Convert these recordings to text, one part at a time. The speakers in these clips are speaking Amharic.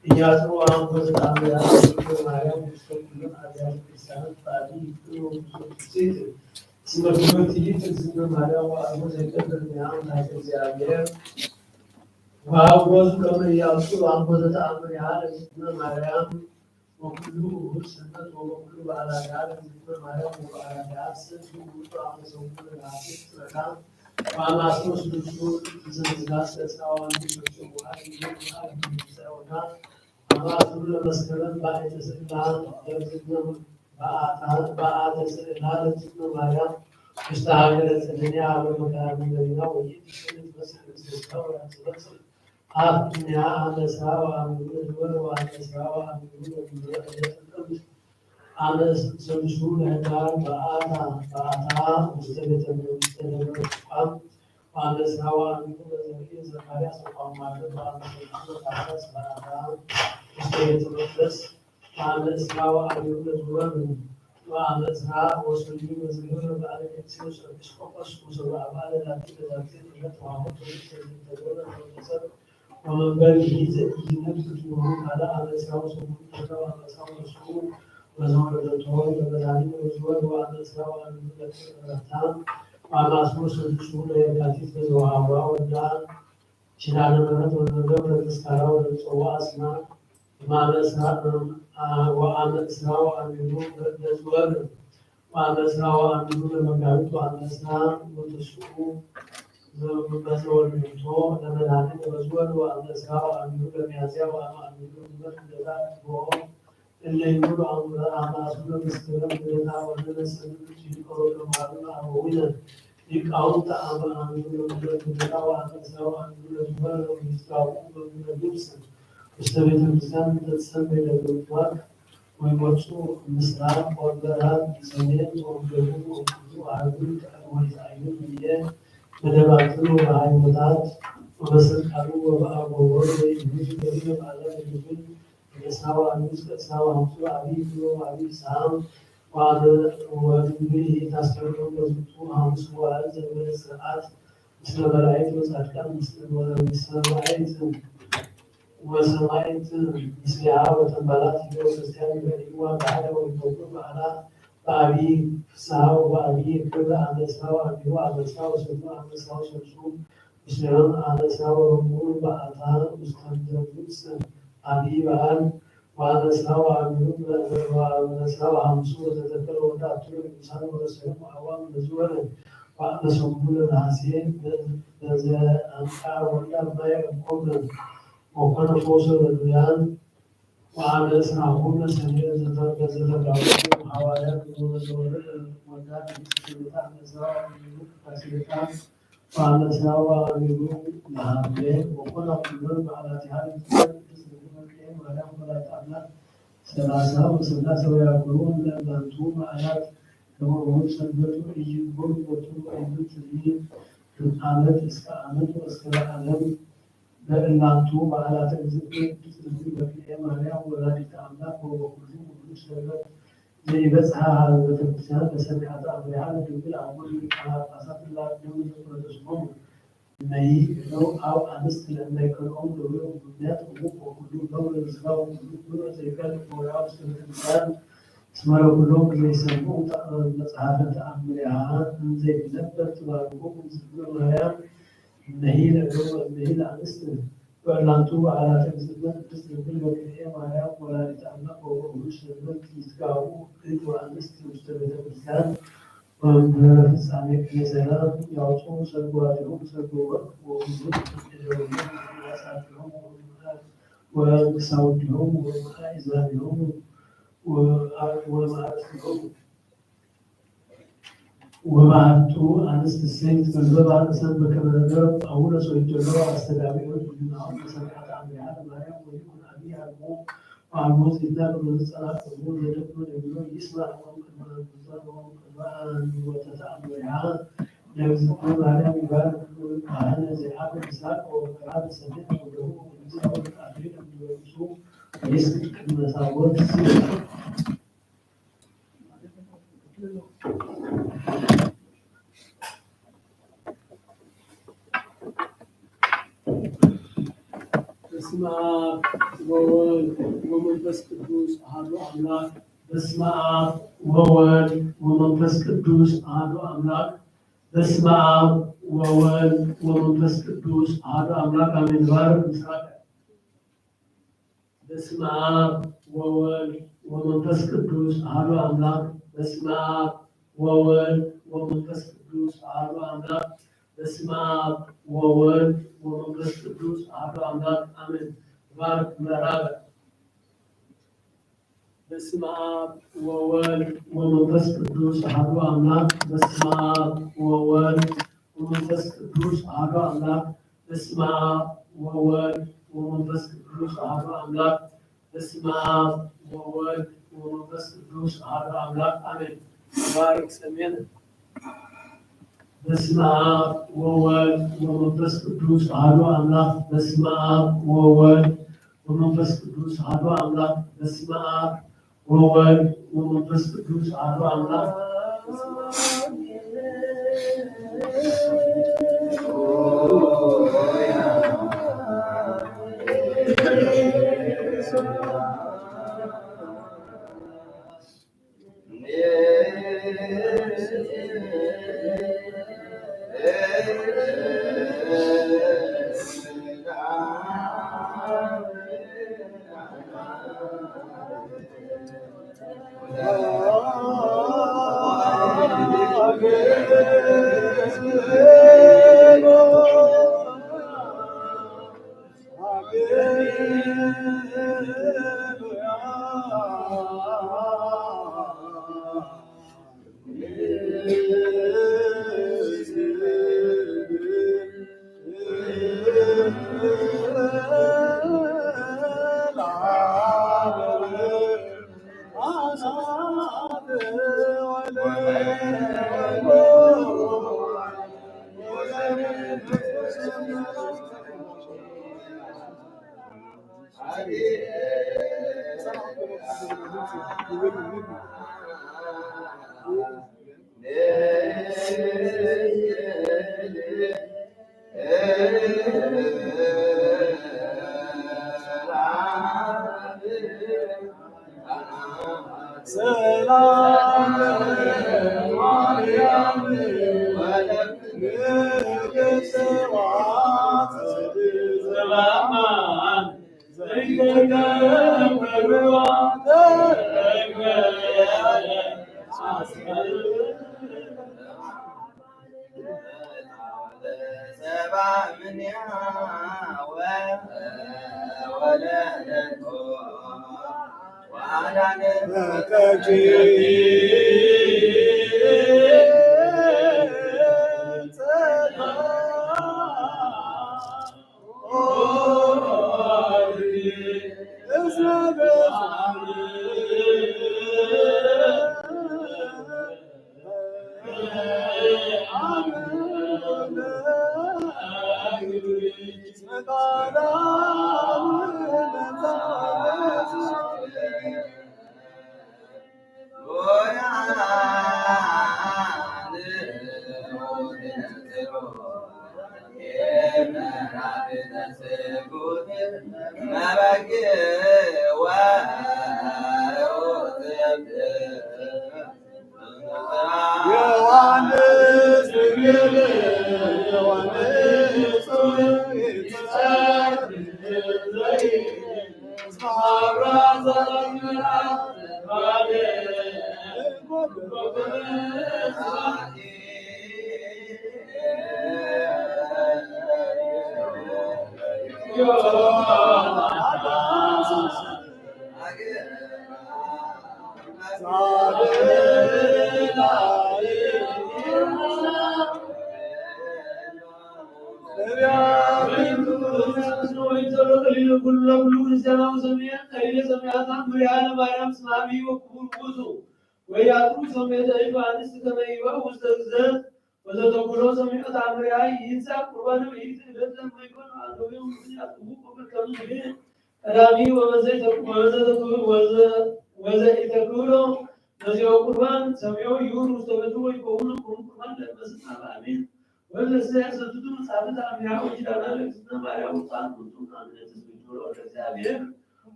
እያጥሩ አንጎት ታምያ ማርያም ክርስቶስን አብያተ ክርስቲያናት ባዲ ሴት ስመርቶት ይትዝብ ማርያም አንጎት የቀደሚያም ታይተ እግዚአብሔር ዋጎት ከመያሱ አንጎት ታምያ ማርያም ወኩሉ ስነት ወኩሉ ባላጋር ማርያም ወባላጋር ስንቱ አመሰው ለራስ ተካ ዋናስቶስ ብዙ ዝንዝጋስ ተሳዋን ብዙ ዋይ ይሰውና አማቱን ለመስከረም ባይተ ስላን የዝግም በአተ ስላን ማርያም استعجل الدنيا بمكان الذين وجدت مسكوا ويحسبت أبنيا على سوا من الدول وعلى سوا من الدول على سمسون هدار بآتا مستبت المستبت وعلى سوا من الدول زكايا سقام مالك وعلى سمسون أساس بآتا مستبت المستبت وعلى سوا من الدول وعلى سوا وسليم وزير بعد كتير بسقوس وزرع بعد ذلك ذاتين وعمود الدول ومن بره ينبذه على سوا سبحانه وعلى سوا سبحانه وزمر الدول وبزاني وزور وعلى سوا من الرحمن وعلى سوا سبحانه يكاتب وعوا ودان شنان مرات ونقبل التسكارة والصوا أسماء وعلى سوا وعلى سوا أمينون الزور وعلى سوا أمينون المقابل وعلى سوا وتسوق بزور منتو لما نحن بزور وعلى سوا أمينون الميازيا وعلى أمينون المدرسة اللي يقول عن أصول الاستلام لنا ونسأل في قول معلومة أولنا يقاوم تعامل أمينون المدرسة وعلى سوا أمينون الزور ويستعمل من الدرس استبيت الإنسان تتسمى للوقت ويمشوا المسرح والبرهان سنين وبيعون وكذو عرضون ويزعيون بيه مدبعتون وعيمتات وبسر كانوا وبأبوور ويجوز بريم على الجبل يساوى أنوس كساوى همسو عبيد وعبيد سام وعدوه تسكرون وزبطوا همسو وعزل والسرعات مثل ملايك وزعكام مثل وعيد وسمعت مثلها وتنبلات في وسستان بأيوة بعد ويتوقف على بأبي ساو وأبي كذا على ساو أبي وعلى ساو سلطة على ساو سلسول مثلهم على ساو رمول بأطار مستندرس أبي وعن وعلى ساو أبي وعلى ساو همسو تذكر وتأتون الإنسان ورسلهم أوام نزولا وعلى سنبول الحسين نزا أنكار ولا ما يقوم وكان فوزا بالريان وعلى سنعهم سنين زدر دعوة وحوايات ونزور ودان بسكرتان نزاع من فاسلتان وعلى سنعوا عملوا محاملين وكان قدرهم على تهان تسلمون الكيم ولم ولا تعمل سلاسة وسلاسة ويأكلون لأنتم آيات كما هو سنبتوا إيجبون وتوم أيضا تزيين تتعامل إسكامل وإسكامل لأنتم على تجزئين تسلمون في إيمانهم ولا تتأملوا وكلهم وكل زي بسها على التمثال بسمعة أمرها لجميع أمور على قصة الله دون وتسمون نهي لو أو أنست لأن يكون أمر لهم بنات وكلهم دور الزراع وكلهم زي كان ويعرف التمثال اسمعوا كلهم زي سمون صحافة أمرها زي بنبت وكلهم سبحان الله النهي أنست وأنتم على تسلمون في إيمانهم ولا تتأملوا وكلهم يسكعوا وأنست مستبدأ بالإسلام ومن السامع في سلام يعطون سلواتهم سلوات وهم وصوتهم وإزامهم ومعرفتهم ومعرفتو أنست السيد فالباب عن سنبك من الرب أولا سويت الله أستدعبئه من عمد سمحة عمي هذا ما يقول يكون أبيها الموت وعلموت إذنان من الصلاة والموت يجبون يقولون يسمع ومكن من البطان ومكن وتتأمرها يوزقون عليهم يبارك وعلى زيحاب النساء وكراد السنين وله ويزيح والآخرين من الوصول ويسكت المساوات السنين ወወልድ ወመንፈስ ቅዱስ አሐዱ አምላክ። በስመ አብ ወወልድ ወመንፈስ ቅዱስ አሐዱ አምላክ። በስመ አብ ወወልድ ወመንፈስ ቅዱስ አሐዱ አምላክ አሜን። ባርክ ምስራቅ። በስመ አብ ወወልድ ወመንፈስ ቅዱስ አሐዱ አምላክ። በስመ አብ ወወልድ ወመንፈስ ቅዱስ አሐዱ አምላክ። በስመ አብ ወወልድ ወመንፈስ ቅዱስ አሐዱ አምላክ አሜን። ባርክ ምዕራብ። በስመ አብ ወወልድ ወመንፈስ ቅዱስ አሐዱ አምላክ። በስመ አብ ወወልድ ወመንፈስ ቅዱስ አሐዱ አምላክ። በስመ አብ ወወልድ ወመንፈስ ቅዱስ አሐዱ አምላክ። በስመ አብ ወወልድ ወመንፈስ ቅዱስ አሐዱ አምላክ አሜን። ባርክ ሰሜን። በስመ አብ ወወልድ ወመንፈስ ቅዱስ አሐዱ አምላክ። በስመ አብ ወወልድ ወመንፈስ ቅዱስ አሐዱ አምላክ። በስመ አብ ወወልድ ወመንፈስ ቅዱስ አሐዱ አምላክ።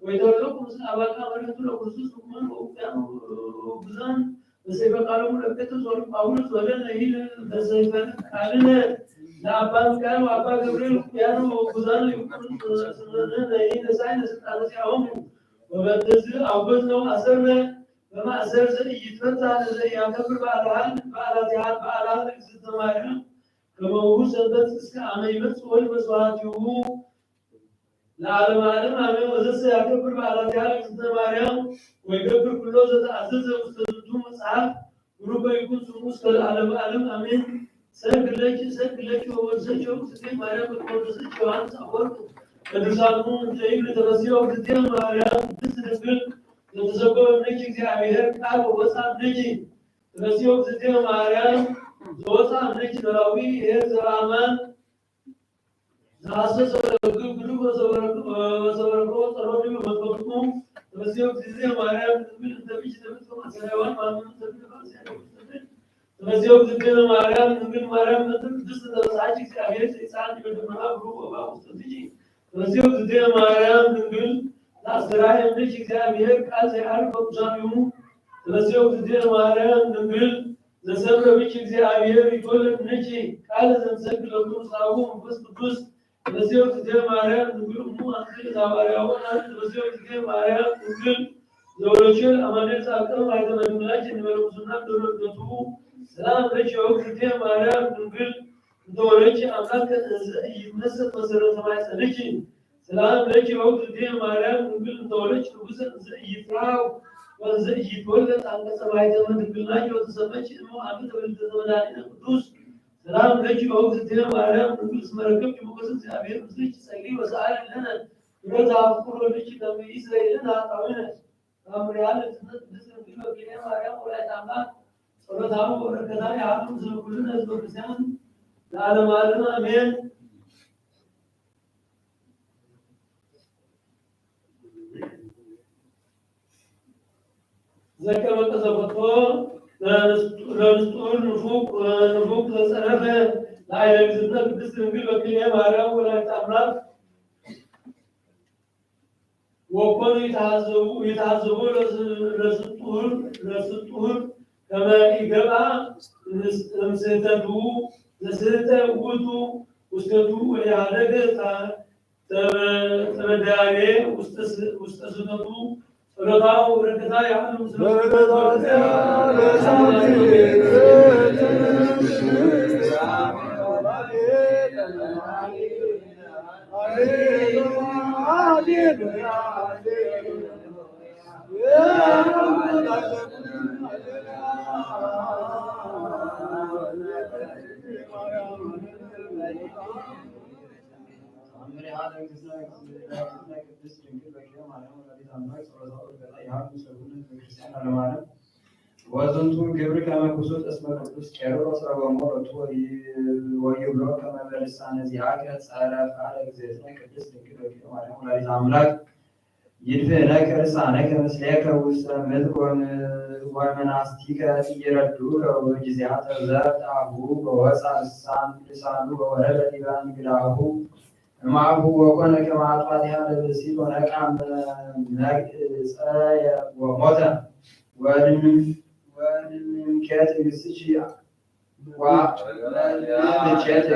ويدلكم سابقا ورثوا لكرسوس من وبزان بسيف قالوا ملكت زور باولس ولا نهيل بسيف قالنا لا أبان كان وأبا جبريل كانوا وبزان يكون نهيل ساينس تانسيهم وبدزل أوبز لو أسرنا فما أسر زي يتفتح زي يعتبر بعلها إكستماعنا كما هو سبت إسكامي بس والمسواتيو العالم عالم عالم وزس يعتبر بعلها إكستماعنا ويقبل كل ذات عزيز وستدوم مسعى وربما يكون سموس كالعالم عالم أمين سنقلك ووزجوا ستين ماريا ووزجوا عن سأقول كدرسانون جايب لترسيه وكتير ماريا تسنقل نتزوج نجي كعبير كعب ووسع نجي ترسيه وكتير ماريا ووسع نجي نراوي هير زرامان ناسس وقلوب وزوركو تروني ومطبقكم ترسيه وكتير ماريا من تبيش تبتكم أسرائيل ما من تبتكم ترسيه وكتير ماريا من ماريا من تبتكم ترساجي كعبير سيسان يبدو بروح وبا مستدجي ترسيه وكتير ماريا من أسرائيل نجي كعبير كأزي عارف بجانيوم ترسيه وكتير ماريا من زسبر بيجي كعبير يقول نجي كأزي نسكر لكم صاحبهم بس ترسيه وكتير ماريا من مو أنزل زواريا وانا ترسيه وكتير ماريا من زورشل أمانة ساكر وايد من الملاك نمر مسلم دولة دتو سلام رجع وكتير ماريا من دولة أملاك يمسك مسيرة سماع سنجي سلام رجع وكتير ماريا من دولة وبس يفراو وزي يتولد عن سماع زمن البلاد وتسمى مو عبد ولد زمانين قدوس سلام رجع وكتير ماريا من اسم ركب يمكن سأبيه مسلك سعيد وسائل لنا يرجع كل شيء دم إسرائيل لنا تعبنا أمريال تنتظر بيلو كلام ماريا ولا تعمل ولا تعمل ولا كذا يعلم زوجنا زوجنا العالم عالم أمين ذكر وتزبطه لا نفوق لسنة لا يجوزنا بتسلم بيلو كلام ماريا ولا تعمل وكون يتعذبوا للسطور كما يقبع نسيتدو وقلتو وستدو ويعلق تمداري وستسددو رضاو ورقدا يعلم وزنتو جبر كما كسوت اسمه قدوس كيروس ومور توي ويبلو كما بلسان زياك صالح على زيتنا قدوس دنگل وكما ولي املاك يدفنك رسانك مسلك وسمذكم ومناستيك يردو وجزيات الزرت ابو ووسع لسانه وورد ديوان بلاه معه وكون كما اطفالها لبسيط ونقام نقصايا وموتا ومن كاتب السجيع ومن كاتب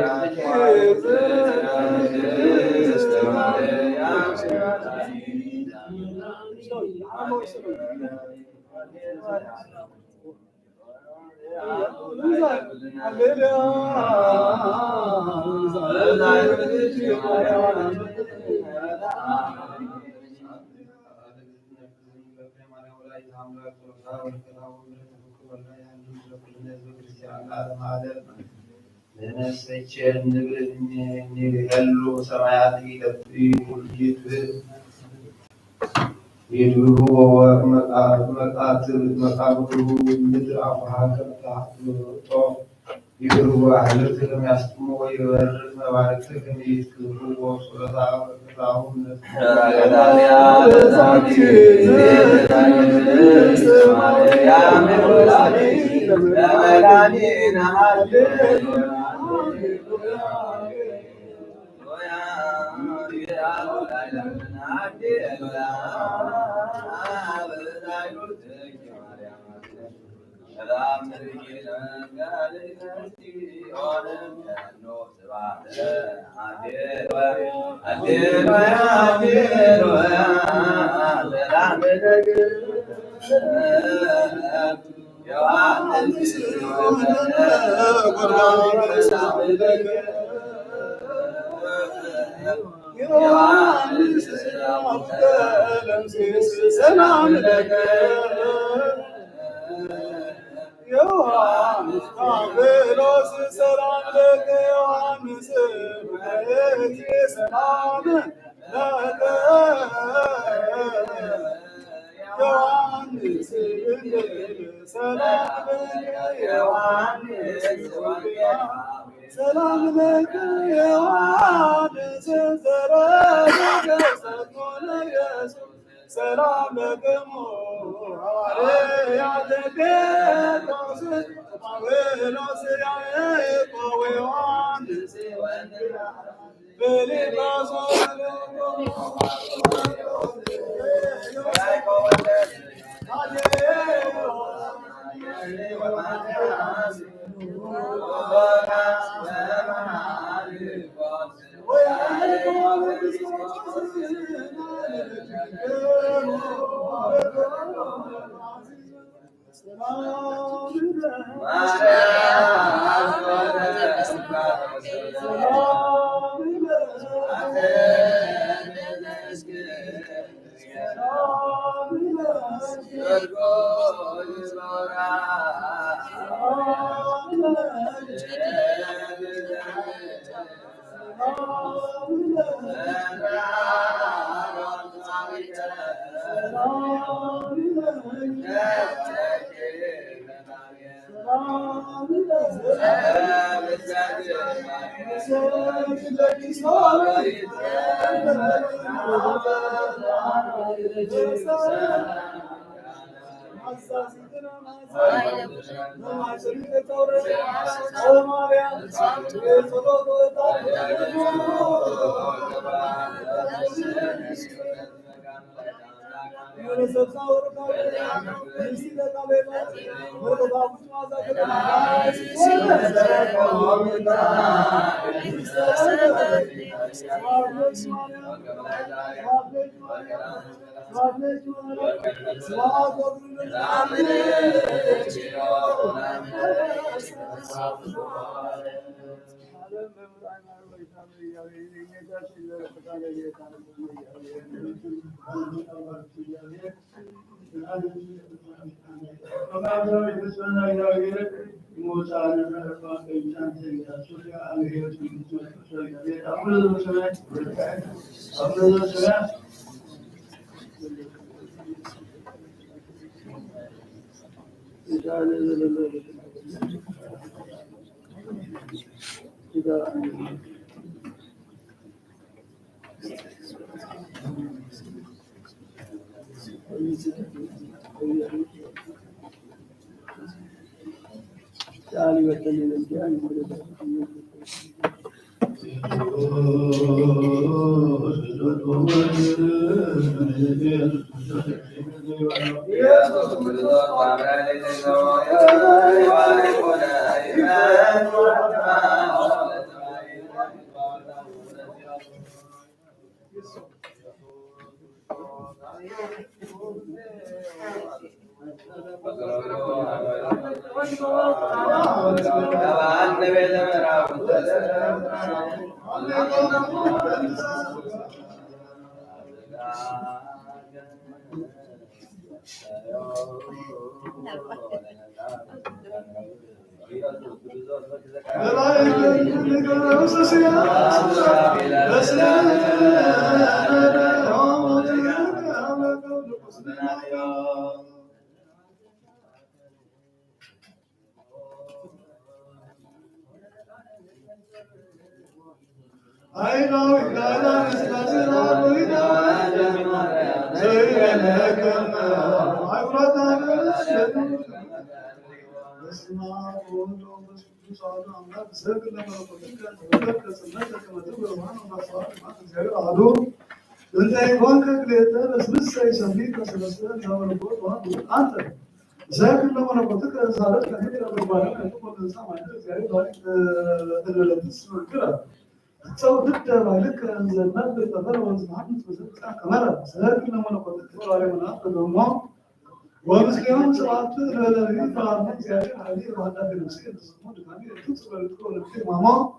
لنسيتشن نهلو سماعات يدوه مقابله مثل أفها كبتاه يدوه أهلت لم يستمو ويورد موارد كم يذكره وصلاه وكتاهم سلام لك يوحنس قابلوس سلام لك يوحنس سلام لك يوحنس سلام لك يوحنس سلام لك يوحنس سلام لك سلام لك موالي عدبيت وصل ويلوس يعيق ويوانس بلي بازول انت يكون كليتا بس لسه يسميك سلسله زمن القرآن انت لكن لما انا قلت لك صارت كثير من الربانات تقول الانسان ما يدرس يعني ذلك تسمع كده تصور ضد مالك انزل نبي تدرس محمد بس كمان لكن لما انا قلت لك على مناطق الامم ومسلمون سبعة الذين فعلوا زيادة حديث وهذا في المسجد تصمود كامل تصور الكون في ماما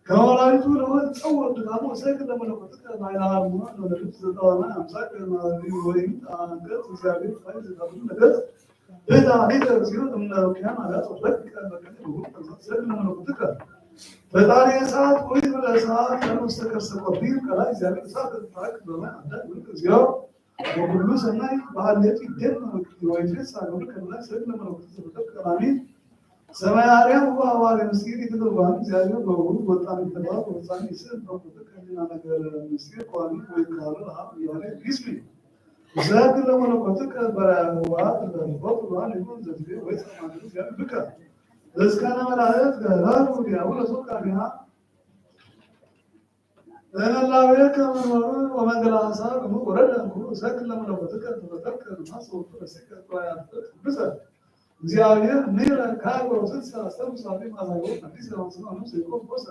كما رأيت له تصور دكامو ساكن لما لو كنت مع العالم ولا لبس طبعا أنا ساكن مع الوين أنا قلت زيادة فايز قبل قلت هذا هذا زيادة من كان على صدق كان بقول ساكن لما لو كنت فتاري ساعات كويس ولا ساعات أنا مستكر سكوبير كلا زيادة ساكن فاك بما عندك زيادة وكل سنة بعد يأتي الدين ويفلس على كل كلام سيدنا من وقت كلامي سمع عليه هو هواري مسيري كده وان زيادة بقول وطن كذا وطن يصير بقول كلنا نقول مسير قانون ويقالوا ها يعني اسمي زاد لما وقت كبر وعد البط وان يكون زاد ويسمع عنه زيادة بكا بس كان من عادات قرار ويا ولا سوق عليها لأن الله وياك من ومن قال عصاك هو ورد هو ساكن لما لو تذكر الناس وكل سكة قايا بس زيادة ميرا كاغ وسلسلة سلم صافي ما زالوا حديث الرسول نفسه يكون بس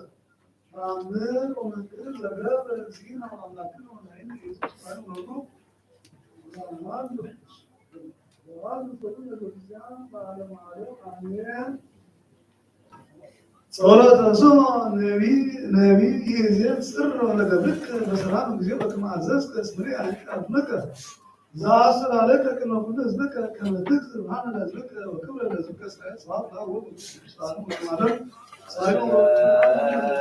عامل ومن كل زجاج سكينة وأملاكنا ونعين يسوع سبحانه وتعالى وعلى كل الرجال بعد ما عليه صلاة رسول نبي يزيد سر ولا قبلك بس رام يجيبك مع زوجك اسمري عليك ابنك زعصر عليك كما قلنا زبك كما تكسر معنا زبك وكبر زبك سعيد صلاة الله هو صلاة معنا صلاة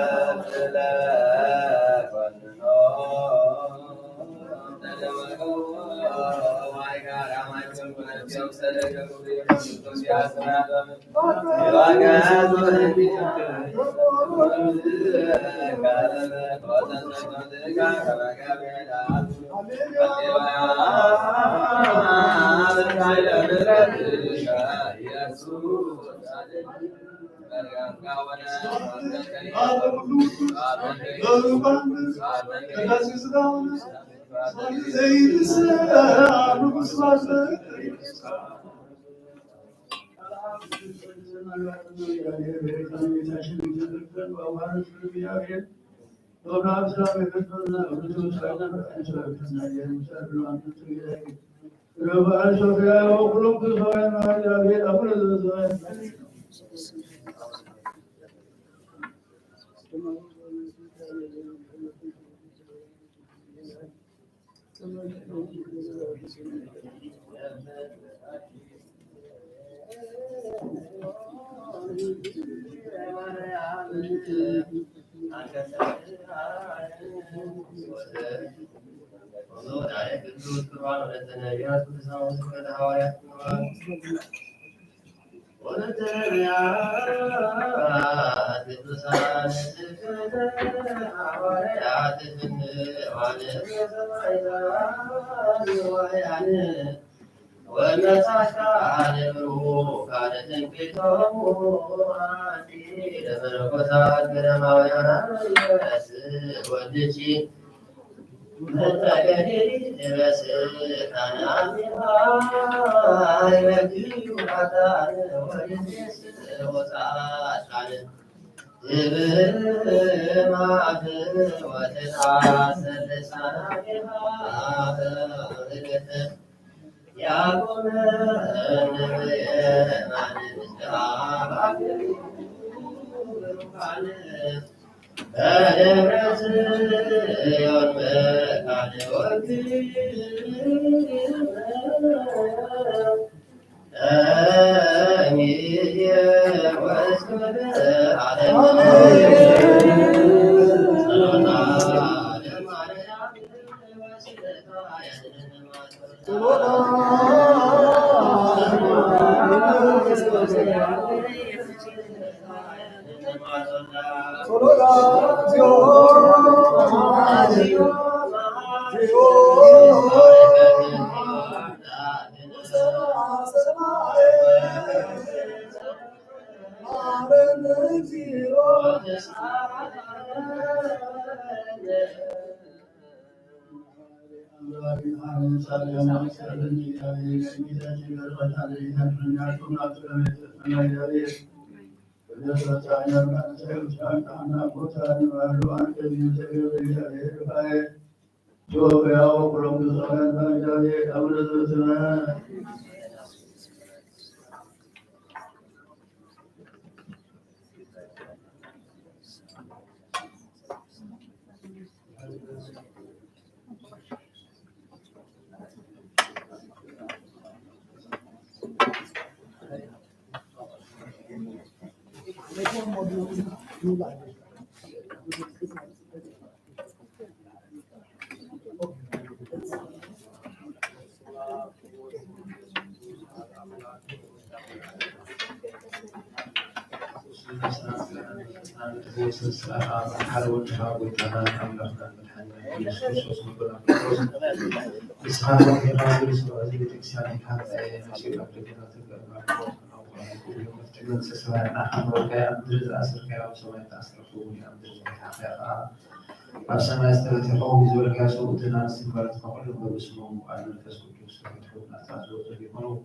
Bersama istri kau visual kaso utenan simbarat kau lalu semua anu keskutus itu nasa so jadi mau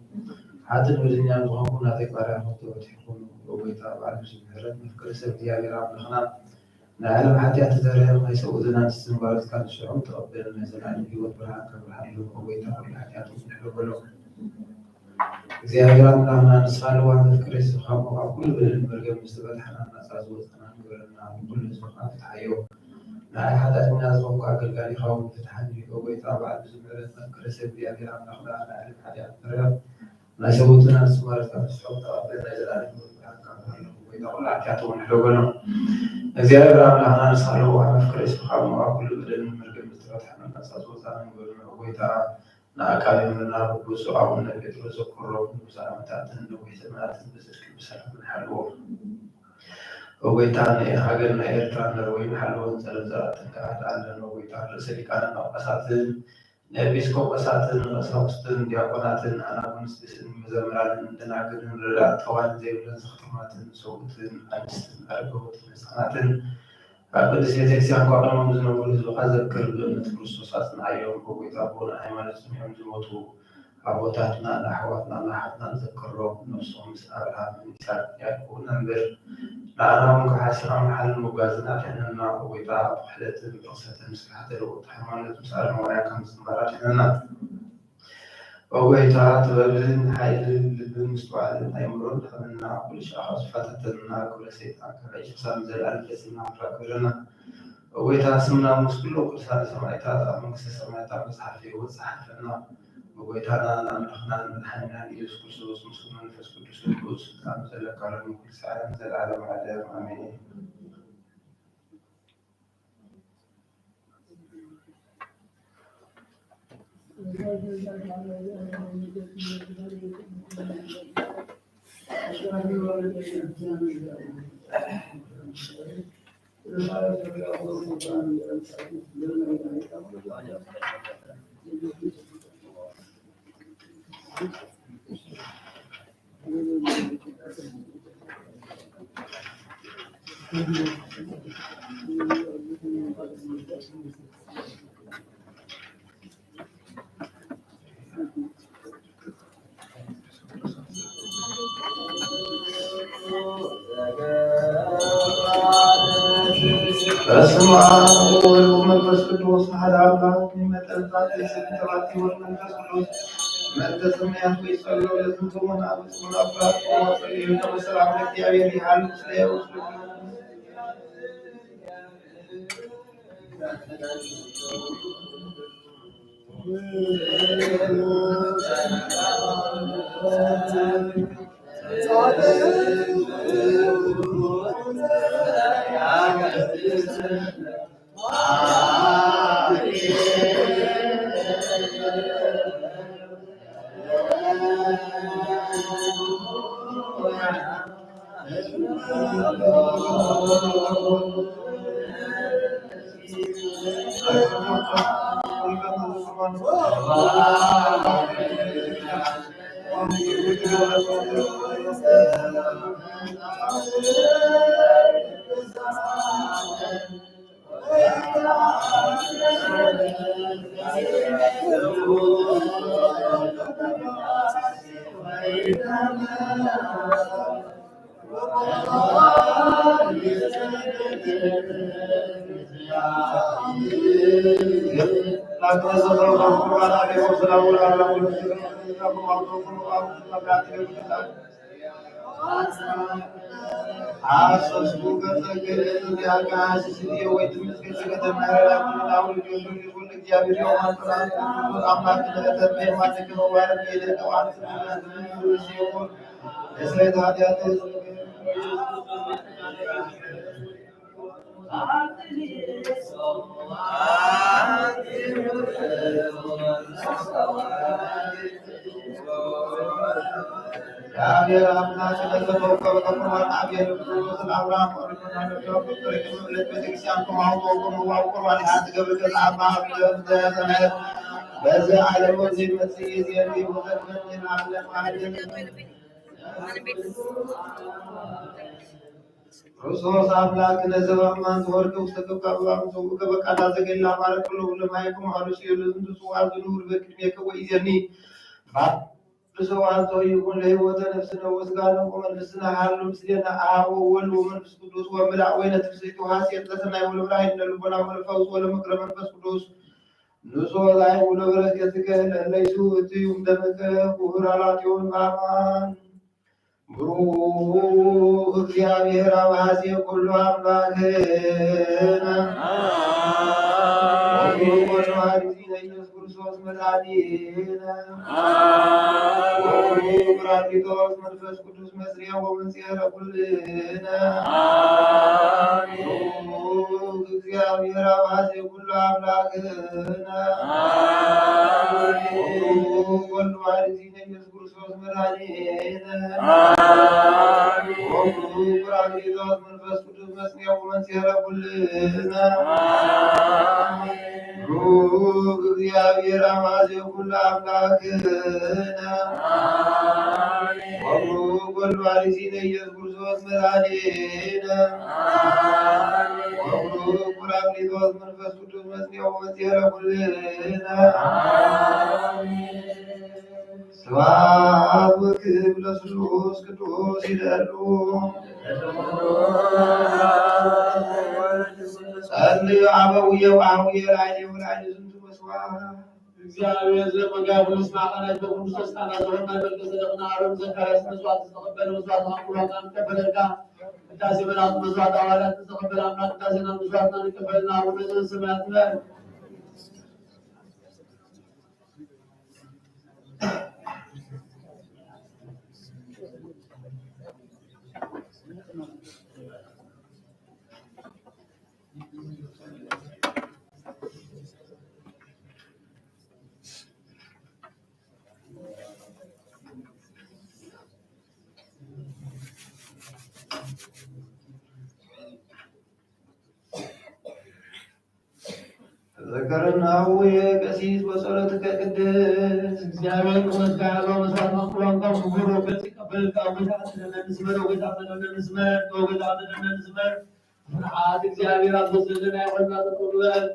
hati nulisnya tuh aku nanti para waktu itu kita baru sebenarnya kerja dia gerak dengan nah alam hati hati dari yang saya utenan simbarat kan syurung terobel misalnya hidup berhak itu kita hati hati itu belum زيادة لنا نسأل عن الكريس خام وكل بالبرجة مستقبل حنا نسأل وطنا نقولنا كل سبحان الحياة لا أحد الناس وقع قال يخاف فتحني وبيتابع بزمرة الكريس زيادة لنا نخلع على أهل الحياة ترى لا سوتنا نسمع كمسحوق بين جلالة وبيتابع عتاتون حلونا زيادة لنا نسأل عن الكريس خام وكل بالبرجة مستقبل حنا نسأل وطنا نقولنا وبيتابع نأكل من النار وسعى من البيت وسكر وسلام تأتن ويسمعت بسلك بسلام الحلوة وبيتان حاجة إيرتران روي حلوة زلزلة قاعد على وبيتان رسلك أنا نقصاتن نبيسكو قصاتن أصابستن دياقوناتن أنا بنسبس مزمران دناقن رلا طوال زي بنسختماتن صوتن أنستن أرجوتن سناتن فقد سيتكسيان قاعدة مزنا ولزو أذكر بأن كريستوس نعيم ويتابعون أيمانهم يوم زموتوا أبوتاتنا نحواتنا نحتنا نذكرهم نفسهم سألها من إنسان يكون نمبر لأنهم كحسنا محل مجازنات إننا ويتابع حدث بقصة مسكحة الوطحمان تسأل مولاكم سمرات إننا ويتابع تبابل حيل بالمستوى أيمرون فمنا كل شخص فتتنا كل سيطان كريش سامزل ألف سنة فراكرنا ويتاسمنا مسكلو كل سنة سمعتها من كسر سمعتها مسحفي وصحفنا ويتانا نحن من حنان يسوع كريستوس مسلمون نفس كريستوس أمثل كلام كل ساعة أمثل على معلم آمين. بسم الله والمنفس القدوس أحد عباد نعمة الذات السبت والمنفس القدوس مادة سميات ويصلوا لزمتم من أبس من أفراد وصليهم وسلام لك يا أبي حال مسلية وسلم ክርስቶስ አምላክ ለዘባማን ተወርቀ ውስጥ ተቀባባም ሰው ከበቃላ ዘገላ ማረክ ብሎ ለማይኩም ሐሉስ የለዝም ተጽዋዕ ዝኑር በቅድሜ ከወይዘኒ ሰው አንተ ይሁን ለሕይወተ ነፍስነ ወስጋነ ወመንፈስነ ሀሉ ምስሌነ አብ ወወልድ ወመንፈስ ቅዱስ ወምላእ ወይነ ትፍስሕት ወሐሴት ለሰማይ ወለብርሃን ለልቦና ወለፈውስ ወለምክረ መንፈስ ቅዱስ ንጹሕ ላይ ወለበረከትከ ለይሱ እትዩም ደመከ ውህራላትዮን በአማን ብሩክ እግዚአብሔር አብሐዜ ኩሉ አምላክነ ኢየሱስ ክርስቶስ መድኃኒነ ጰራቅሊጦስ መንፈስ ቅዱስ መጽንዔ ወመንጽሔ ኩልነ ብሩክ እግዚአብሔር አብሐዜ ኩሉ አምላክነ ብሩክ ወልድ ዋሕድ ኢየሱስ ክርስቶስ መድኃኒነ ብሩክ ጰራቅሊጦስ መንፈስ ቅዱስ መጽንዔ ወመንጽሔ ኩልነ ብሩክ እግዚአብሔር አብሐዜ ኩሉ አምላክነ ወብሩክ ወልድ ዋሕድ ኢየሱስ ክርስቶስ መድኃኒነ ወብሩክ ጰራቅሊጦስ መንፈስ ቅዱስ መጽንዔ ወመንጽሔ ኩልነ ስብሐት ወክብር ለስሉስ ቅዱስ ይደሉ ጸልዩ አበውየ ወአቡየ ላዕሌ ወላዕሌ ዝንቱ መስዋዕት እግዚአብሔር ዘመጋቡስ ማቀናት በቅዱስ ተስካና ዘመን በልከዘለምና አረም ዘካርያስ መስዋዕት ተቀበለ መስዋዕት አቁላና ተቀበለካ ቅዳሴ በላቱ መስዋዕት አዋላት ተቀበለ አምላክ ቅዳሴና መስዋዕት ተቀበለና አቡነ ዘበሰማያት ላይ ዘከረናሁ የቀሲስ በጸሎትከ ቅድስት እግዚአብሔር ከመስጋና መስዋዕት ማቁላንታ ጉሮ በተቀበለ ቃውታ ስለነስመረ ወገዛ ስለነስመረ ወገዛ ስለነስመረ ፍርሃት እግዚአብሔር አዘዘና ያወጣ ተቆርበል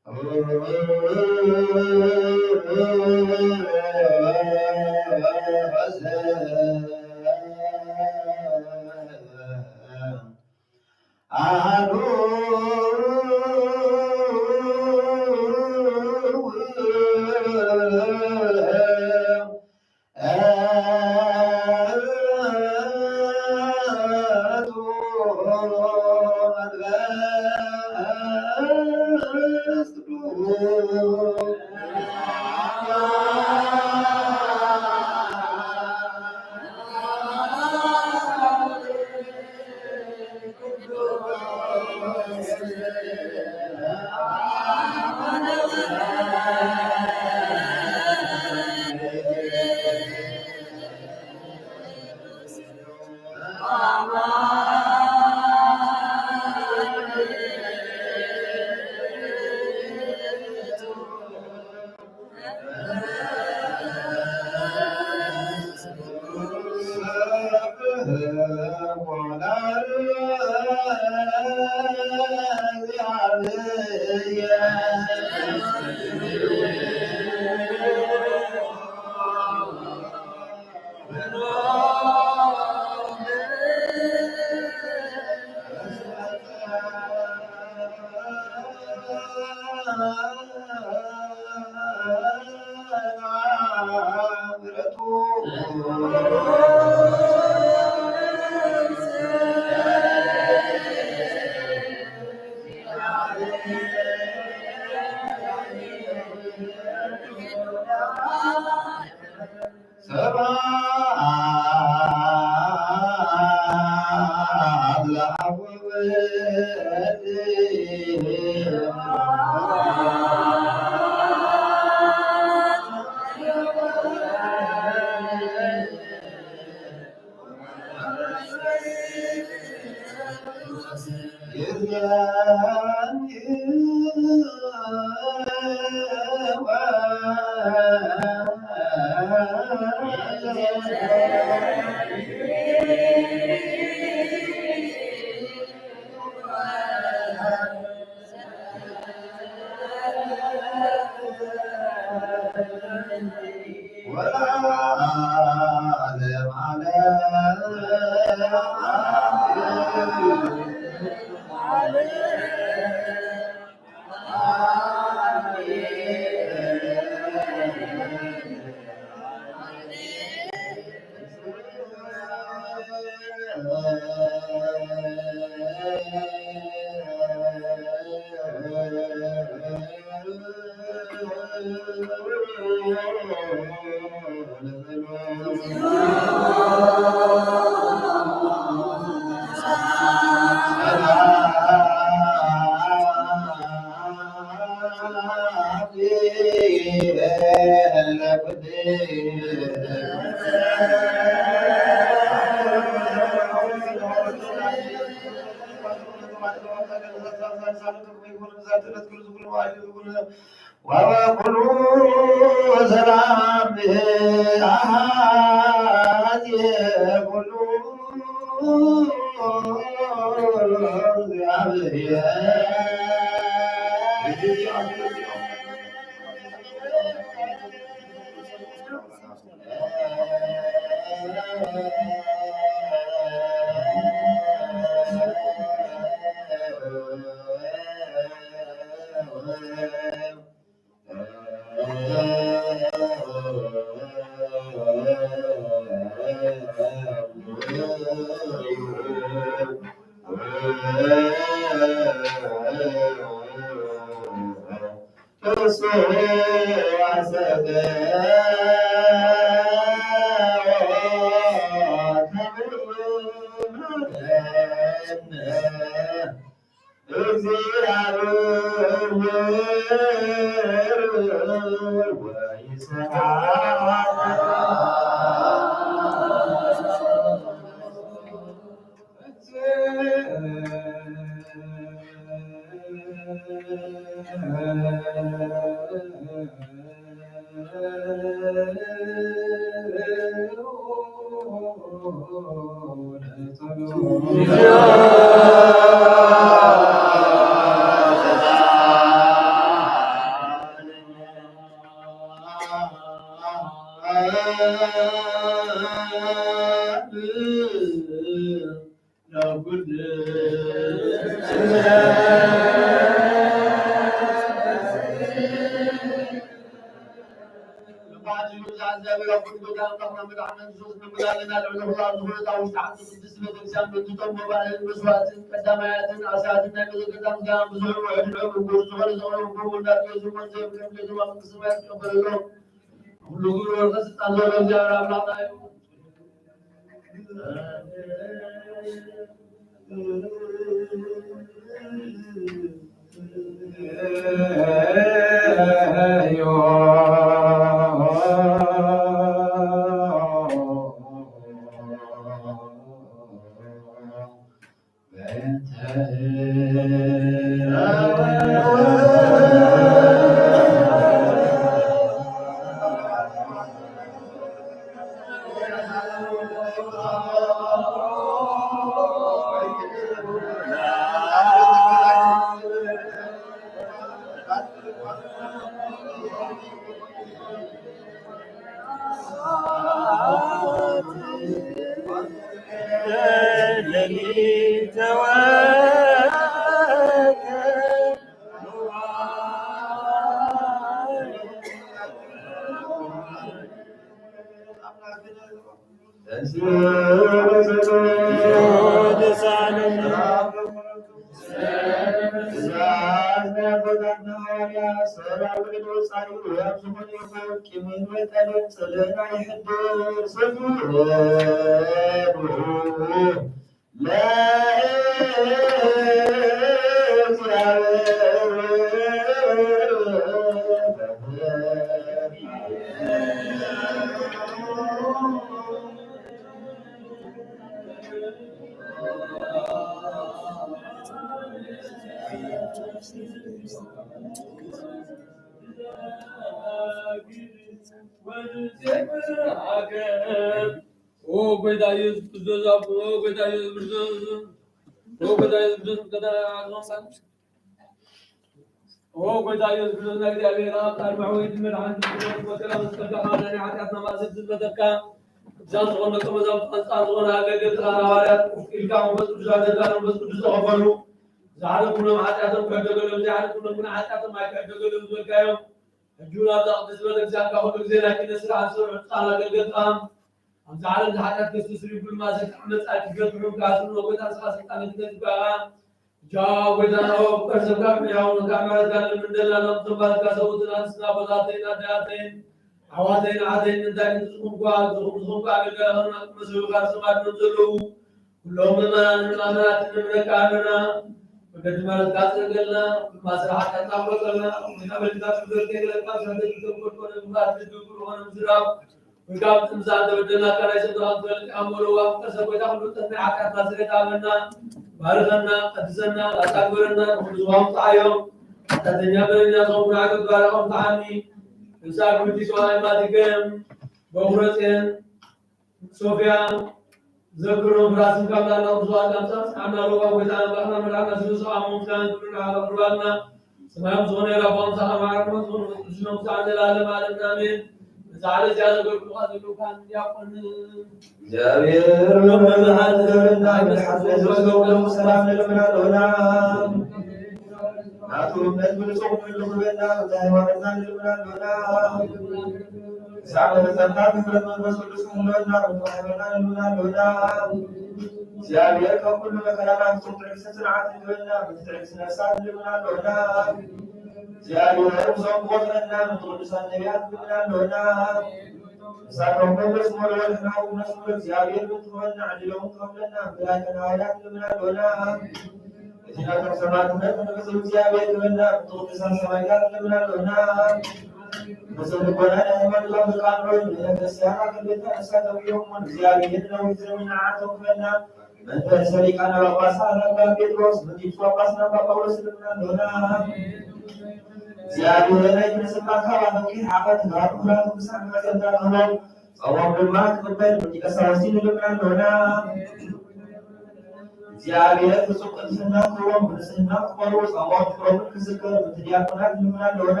እግዚአብሔር ፍጹም ቅድስና ክብሮም ንጽሕና ቅበሩ ጸባዖት ፍቅሮምን ክዝክር ምትዲያቆናት ልምናለሆና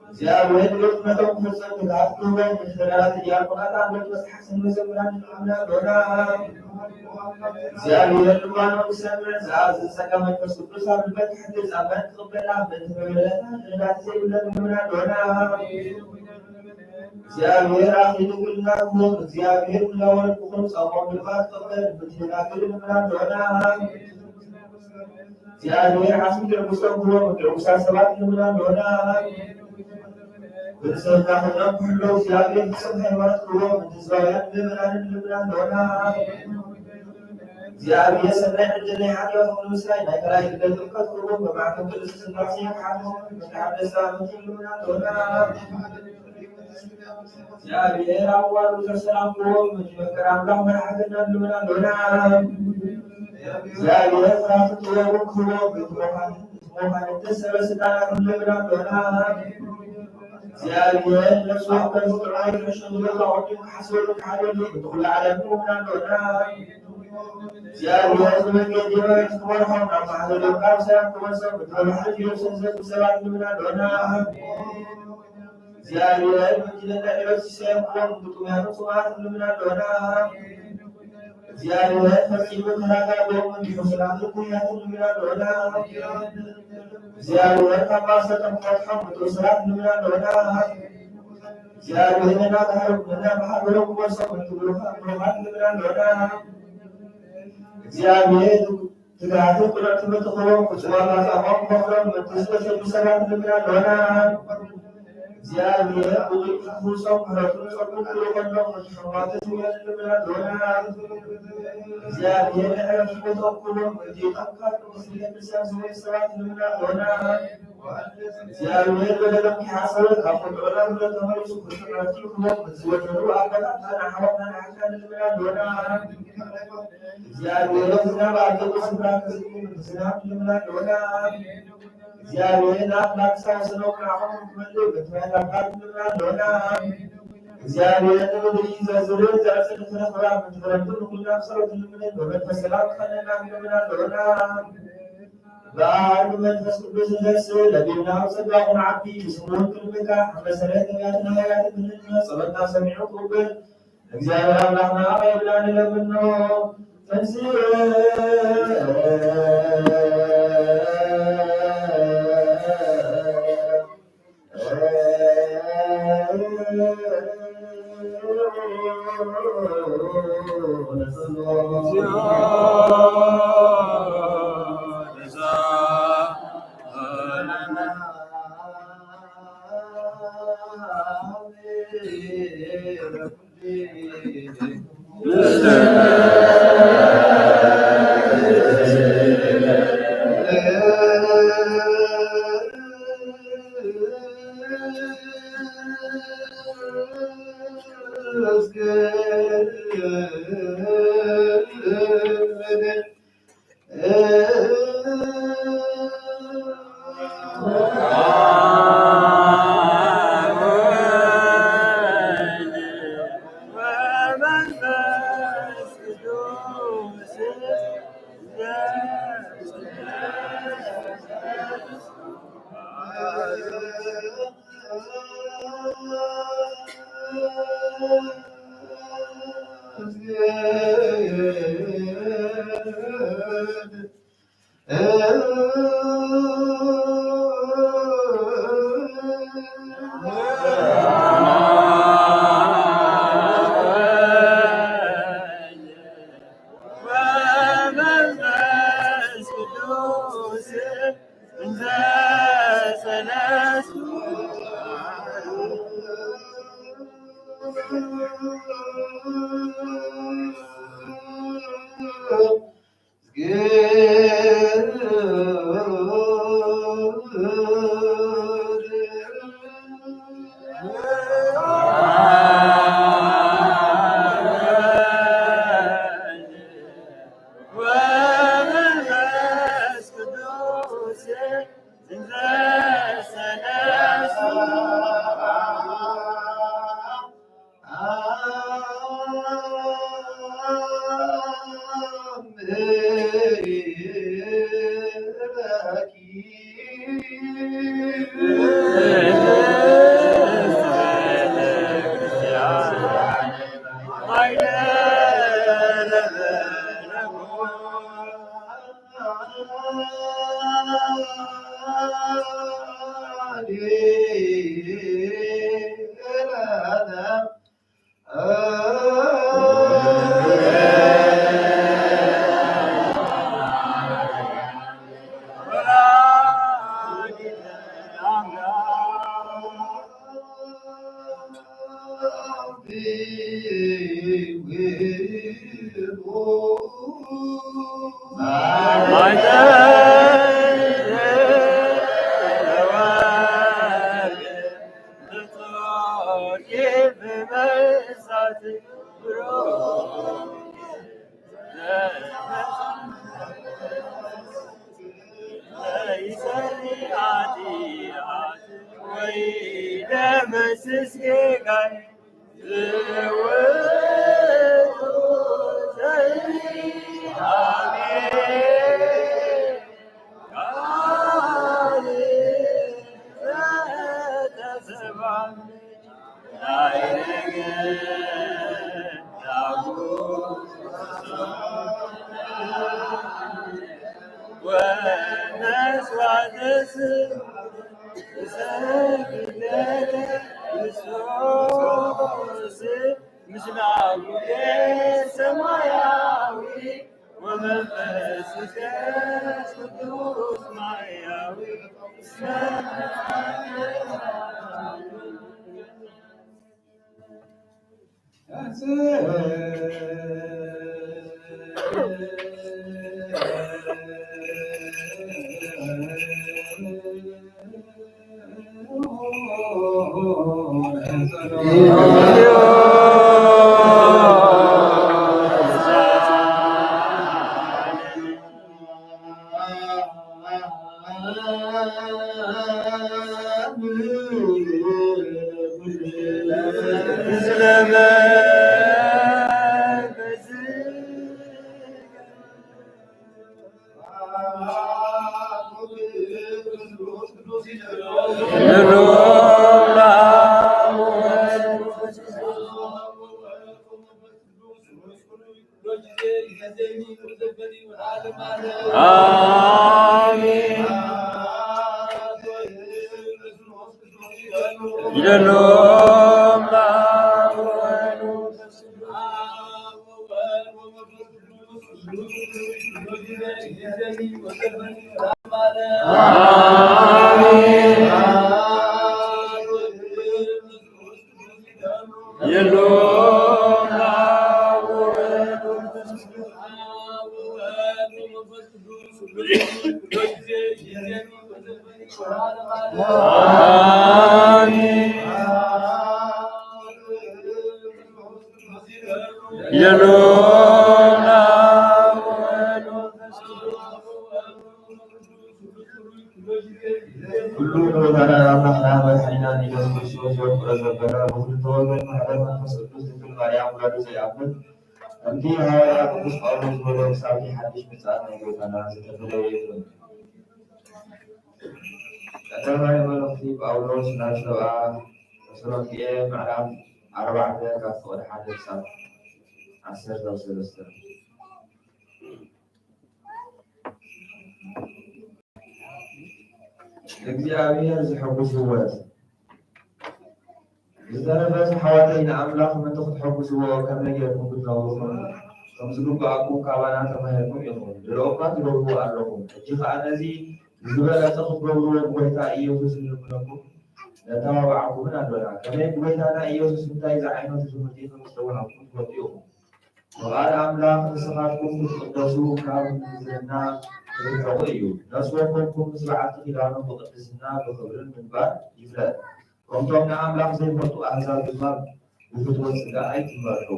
እግዚአብሔር ሎትነቶም ክፍጽም ትጋት ክብሮም ምትደላት ዲያቆናት አምለት መስሐስን መዘምራን ልምናለሆና እግዚአብሔር ልባኖ ሰምዕ ዝኣዝዝ ጸጋ መንፈስ ቅዱስ ኣብ ልበት ሕድር ጸመን ትቕበላ በቲ መበለታ ንዳት ዘይብለን ልምናለሆና እግዚአብሔር አኺድኩልና ክብሮም እግዚአብሔር ምናወን ክኹም ጸሞም ልባት ቅበል ብትናግል ልምናለሆና እግዚአብሔር ዓስሚ ድርጉሶም ክብሮም ድርጉሳ ሰባት ልምናለሆና ብንጽሕና ሆኖም ኩሎ እግዚአብሔር ፍጹም ሃይማኖት ክብሮም ህዝባውያን ምእመናንን ልምናለሆና እግዚአብሔር ሰናይ ዕድል ናይ ሓጢአቶም ንምስራይ ናይ ከላይ ግደል ጥምቀት ክብሮም በማዕተም ቅድስት ሥላሴ ክሓድሞም መድሓደሳ ምትል ልምናለሆና እግዚአብሔር አዋሉ ዘሰላም ክብሮም መድመከር አምላክ መድኃኒትና ልምናለሆና እግዚአብሔር ፍርሃት ጥበቡን ክብሮም ቤትሞኻንት ሰበስልጣናት ልምናለሆና እግዚአብሔር ነፍሱ ወከፍ ጥራይ ተሸምሎ ታወዱ ሓስበሉ ካደሉ በኩሉ ዓለም ልምናለሆና እግዚአብሔር በመንገድ የመሬት ክመርሖም ናብ ማሕበረ ቃል ሰላም ክመሰም ብትበባሕት የሰንዘብ ሰባት ልምናለሆና እግዚአብሔር በእጅለና ዕለት ሲሳይም ክብሮም ብጡያኑ ጽዋት ልምናለሆና እግዚአብሔር ፈጺሙ ተናጋሪዎም እንዲሁ ስላቱ ኩያትን ልምናለሆና እግዚአብሔር ካብ ማሰጠም ፈትሖም ብትውስራት ልምናለሆና እግዚአብሔር እናባሃበሮም ክመሶም እንትብሩኻት ልምናለሆና እግዚአብሔር ትግራትን ቁረጥ ምትኽሮም ፍጹማን ማጻፎም ኮፍሮም ምትስተሰዱ ሰባት ልምናለሆና እግዚአብሔር ብዙ ሰው ምሕረቱን ጸጉን ክልኮሎም ምትሕማትት ውየት ልምናለሆና እግዚአብሔር ንዕረፍ ቦቶም ክሎም እቲ ጠንካር ቅዱስ ቤተክርስቲያን ዝወይ ሰባት ልምናለሆና እግዚአብሔር በደለም ክሓሰበ ካብ ፍጡዕና ምረት ተመሪሱ ክስዕረቲ ክሎም ዝወደዱ ኣበታት ተናሓወትና ንሓካን ልምናለሆና እግዚአብሔር ዝናብ ኣገቡ ስፍራ ክዝግብ ዝናብ ልምናለሆና እግዚአብሔር አምላክ ሳይሰነው ከአሁን ክመልእ በተመላካት ልምናለሆና እግዚአብሔር ንብልይ ዘዝርን ዘዕጽድ ፍረኽራ ምትፈረድን ሁላ ሰረት ልምንን በመንፈስ ሰላም ከነና ልምናለሆና በአብ መንፈስ ቅዱስ ደስ ለቢናው ጸጋውን ዓቢ ስሙን ክልምካ መሰረት ነቢያትና ሐዋርያት ምንና ጸሎትና ሰሚዑ ቅቡል እግዚአብሔር አምላክና ባይብላን ለምኖ ተንሥእ እግዚአብሔር ዝሕጉስዎ ዝዘረበ ሓወተይና ኣምላኽ መን ክትሕጉስዎ ከመይ ጌርኩም ክትነብሩ ከም ዝግባኣኩም ካባና ተማሂርኩም ኢኹም ድሮእኳ ትገብርዎ ኣለኹም ሕጂ ከዓ ነዚ ዝበለፀ ክትገብርዎ ብጎይታ ኢየሱስ ንብለኩም ነተባብዓኩምን ኣሎና ከመይ ብጎይታና ኢየሱስ እንታይ ዝዓይነቱ ትምህርቲ ከምዝተወሃብኩም ትፈልጡ ኢኹም ወቃል ኣምላኽ ንስኻትኩም ክትቅደሱ ካብ ምዝርና ትርሕቑ እዩ ነስወከምኩም ምስ በዓልቲ ኪዳኑ ብቅድስና ብክብርን ምግባር ይፍለጥ ከምቶም ንኣምላኽ ዘይፈልጡ ኣሕዛብ ድማ ብፍትወት ስጋ ኣይትመርሑ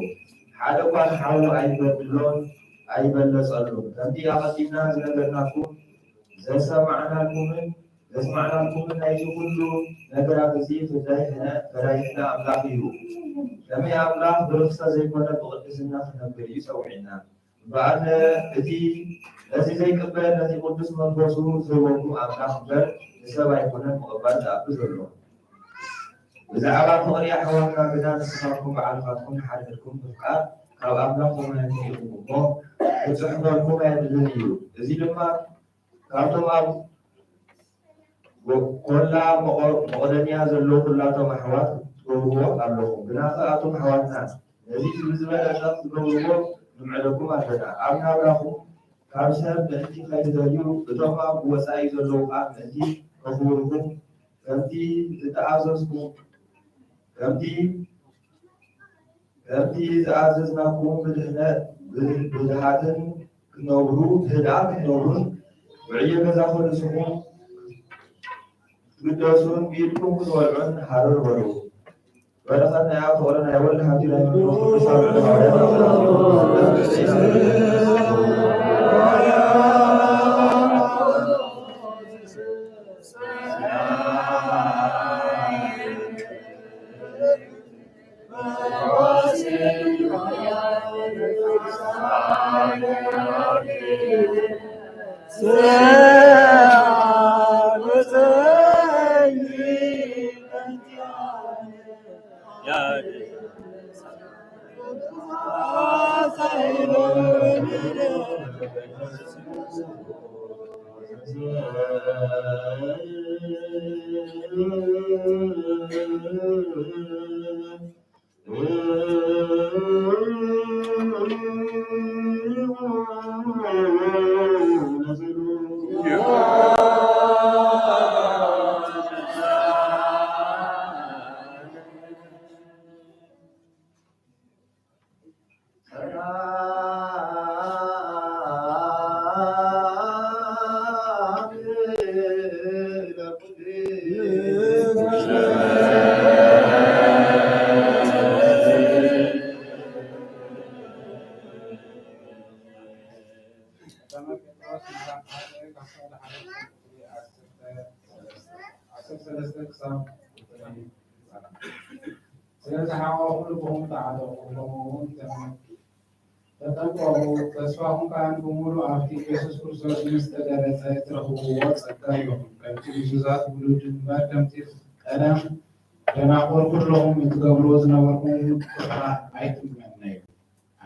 ሓደ እኳ ንሓዉ ኣይበድሎን ኣይበለፀሉን ከምቲ ኣቐዲምና ዝነገርናኩም ዘሰማዕናልኩምን ናይቲ ኩሉ ነገራት እዚ ፈዳይሕና ኣምላኽ እዩ ከመይ ኣምላኽ ብርክሰ ዘይኮነ ብቅድስና ክነብር እዩ ፀውዒና بعد أتي الذي زي قبل الذي قدس منفوسه زوجه أملاك بر سبع يكون مقبل أبز الله إذا على طريق حوالنا بدنا نسمعكم على فاتكم حالكم بفقار أو أملاكم من يقوموا وتحضركم من الدنيا إذا لما كانتم أب وكلا مقدنيا زلوا كلا توم حوات تقولوا أملاكم بنا أتم حواتنا الذي بالنسبة لنا تقولوا نمعلكم أبدا أمنا أملاكم كارسل بنتي خير دليل بتوما بوسائل زلوا بنتي كفوركم بنتي تتعززكم بنتي تتعززناكم بدهاتن كنورو هدات كنورون وعيا كذا سكون تدرسون بيدكم كنورون هارون ورو ولقد نعرف ولنا يولى هذه الأمور ተስፋሁን ከአንድ በሙሉ አብቲ ኢየሱስ ክርስቶስ ምስተደረሰ ትረኽብዎ ጸጋ ይኹን ከምቲ ብዙዛት ውሉድ መርገምቲ ቀደም ደናቆር ኩለኹም እትገብርዎ ዝነበርኩም ቁጥራ ኣይትምነ እዩ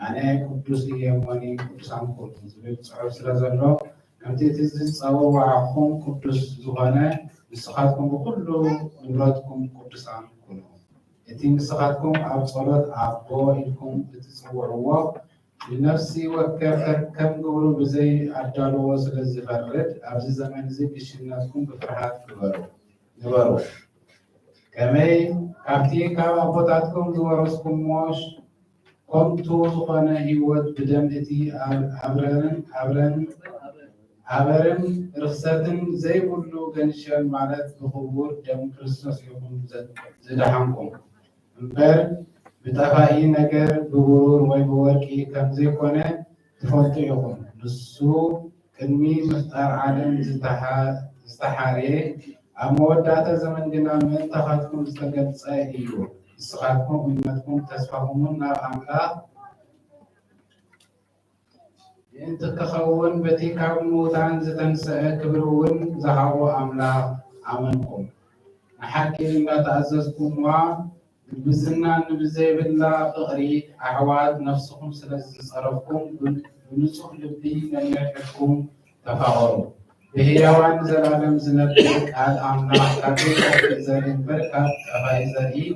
ኣነ ቅዱስ እየ እሞኒ ቅዱስ ኣንኮት ዝብል ፅሑፍ ስለ ዘሎ ከምቲ እቲ ዝፀወዋዕኹም ቅዱስ ዝኾነ ንስኻትኩም ብኩሉ ንብረትኩም ቅዱሳን ኩኑ እቲ ንስኻትኩም ኣብ ጸሎት ኣቦ ኢልኩም እትፅውዕዎ ብነፍሲ ወከፍ ከም ግብሩ ብዘይ ኣዳልዎ ስለ ዝፈርድ ኣብዚ ዘመን እዚ ግሽነትኩም ብፍርሃት ግበሩ ከመይ ካብቲ ካብ ኣቦታትኩም ዝወረስኩሞ ከምቱ ዝኾነ ህይወት ብደም እቲ ኣበርን ርክሰትን ዘይብሉ ገንሸል ማለት ብክቡር ደም ክርስቶስ ኢኹም ዝደሓንኩም እምበር ብጠፋኢ ነገር ብብሩር ወይ ብወርቂ ከም ዘይኮነ ትፈልጡ ኢኹም ንሱ ቅድሚ ምፍጣር ዓለም ዝተሓርየ ኣብ መወዳእታ ዘመን ግና ምእንታኻትኩም ዝተገልፀ እዩ ንስኻትኩም እምነትኩም ተስፋኹምን ናብ ኣምላኽ እንትክኸውን በቲ ካብ ምውታን ዝተንስአ ክብሪ እውን ዝሃቦ ኣምላኽ ኣመንኩም ንሓቂ እንዳተኣዘዝኩምዋ ብዝና ንብዘይብላ ፍቕሪ ኣሕዋት ነፍስኩም ስለ ዝፀረፍኩም ብንጹህ ልቢ ነኒሕኩም ተፋቐሩ ብህያዋን ዘላለም ዝነብር ቃል ኣምላኽ ካብ ዘይጠፍእ ዘርኢ እምበር ካብ ጠፋኢ ዘርኢ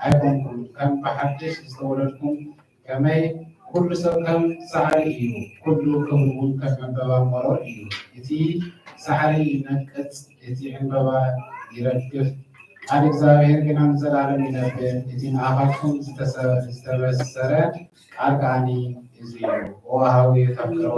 ኣይኮንኩም ከም ብሓድሽ ዝተወለድኩም ከመይ ኩሉ ሰብ ከም ሳዕሪ እዩ ኩሉ ክብሪ እውን ከም ዕንበባ መሮር እዩ እቲ ሳዕሪ ይነቅጽ እቲ ዕንበባ ይረግፍ ቃል እግዚአብሔር ግን ዘላለም ይነብር እቲ ንኣኻትኩም ዝተበሰረ ቃል ከዓኒ እዚ እዩ ወሃዊ ተፍቅሮ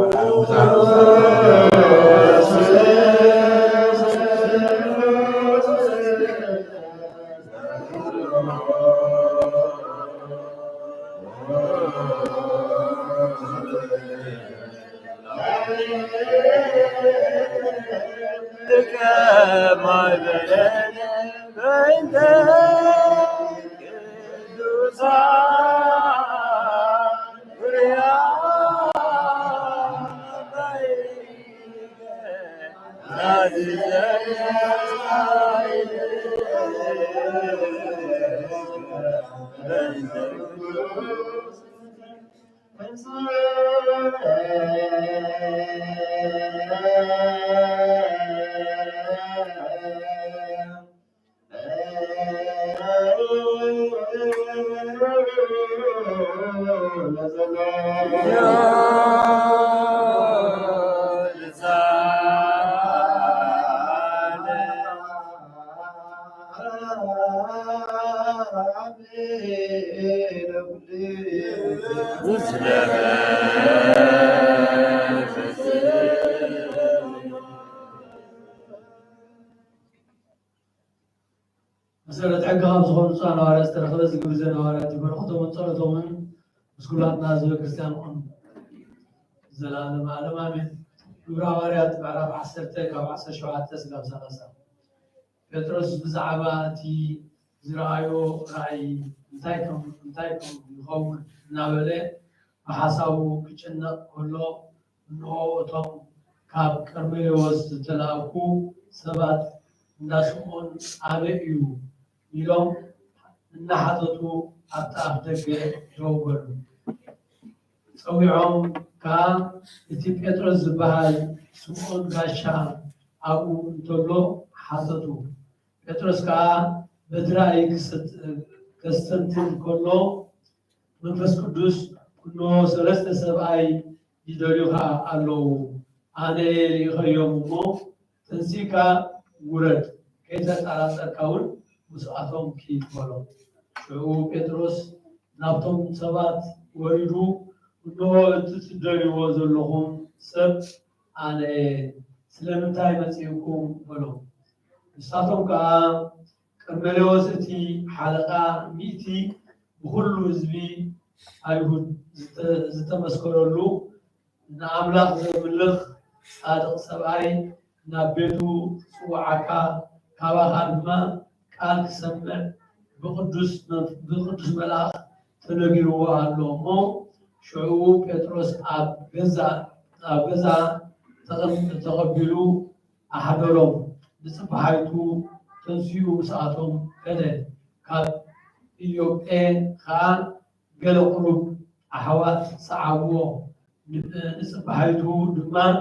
مسألة عقاب زغون صانع على استرخلص جوزنا على تبرخته من صلته من مسكولاتنا زوج كريستيان قن زلالة معلومة من يراوريات بعرف عسرتك أو عسر شوات تسقى بسلاسة بطرس بزعباتي زرايو رأي انتايكم يخون نابله وحسابو كتشنا كله نوتهم كاب كرميوس تلاقو سبات ناسون عبيو يلوم نحطتو أتأخذك جوبر سويعهم كان إتي بطرس بهاي سمون غاشا أبو انتولو حطتو بطرس كان بدرائي كستنتين كله منفس قدوس كنو سلسة سبعي يدريوها ألو أنا يخيوم مو تنسيكا ورد كيتا تعرف الكون مساعدهم كيف ولو شو بطرس نابتهم سبات ويرو كنو تدريو وزلهم سب أنا سلمتاي مسيحكم ولو مساعدهم كا كرمليوس إتي حلقة ميتي بكل زبي أيهود زتمسكرلو نعملاق زملخ صادق سبعي نبيتو سوعكا كواهان ما كان سمع بقدس ملاخ تنقلوا اللومو شعوب بطرس أبغزا تقبلوا أحدهم بصبحيتو تنسيو ساعتهم كده كاب إيوبين خان قال قلوب أحوات صعبوا نصبحيتو دمان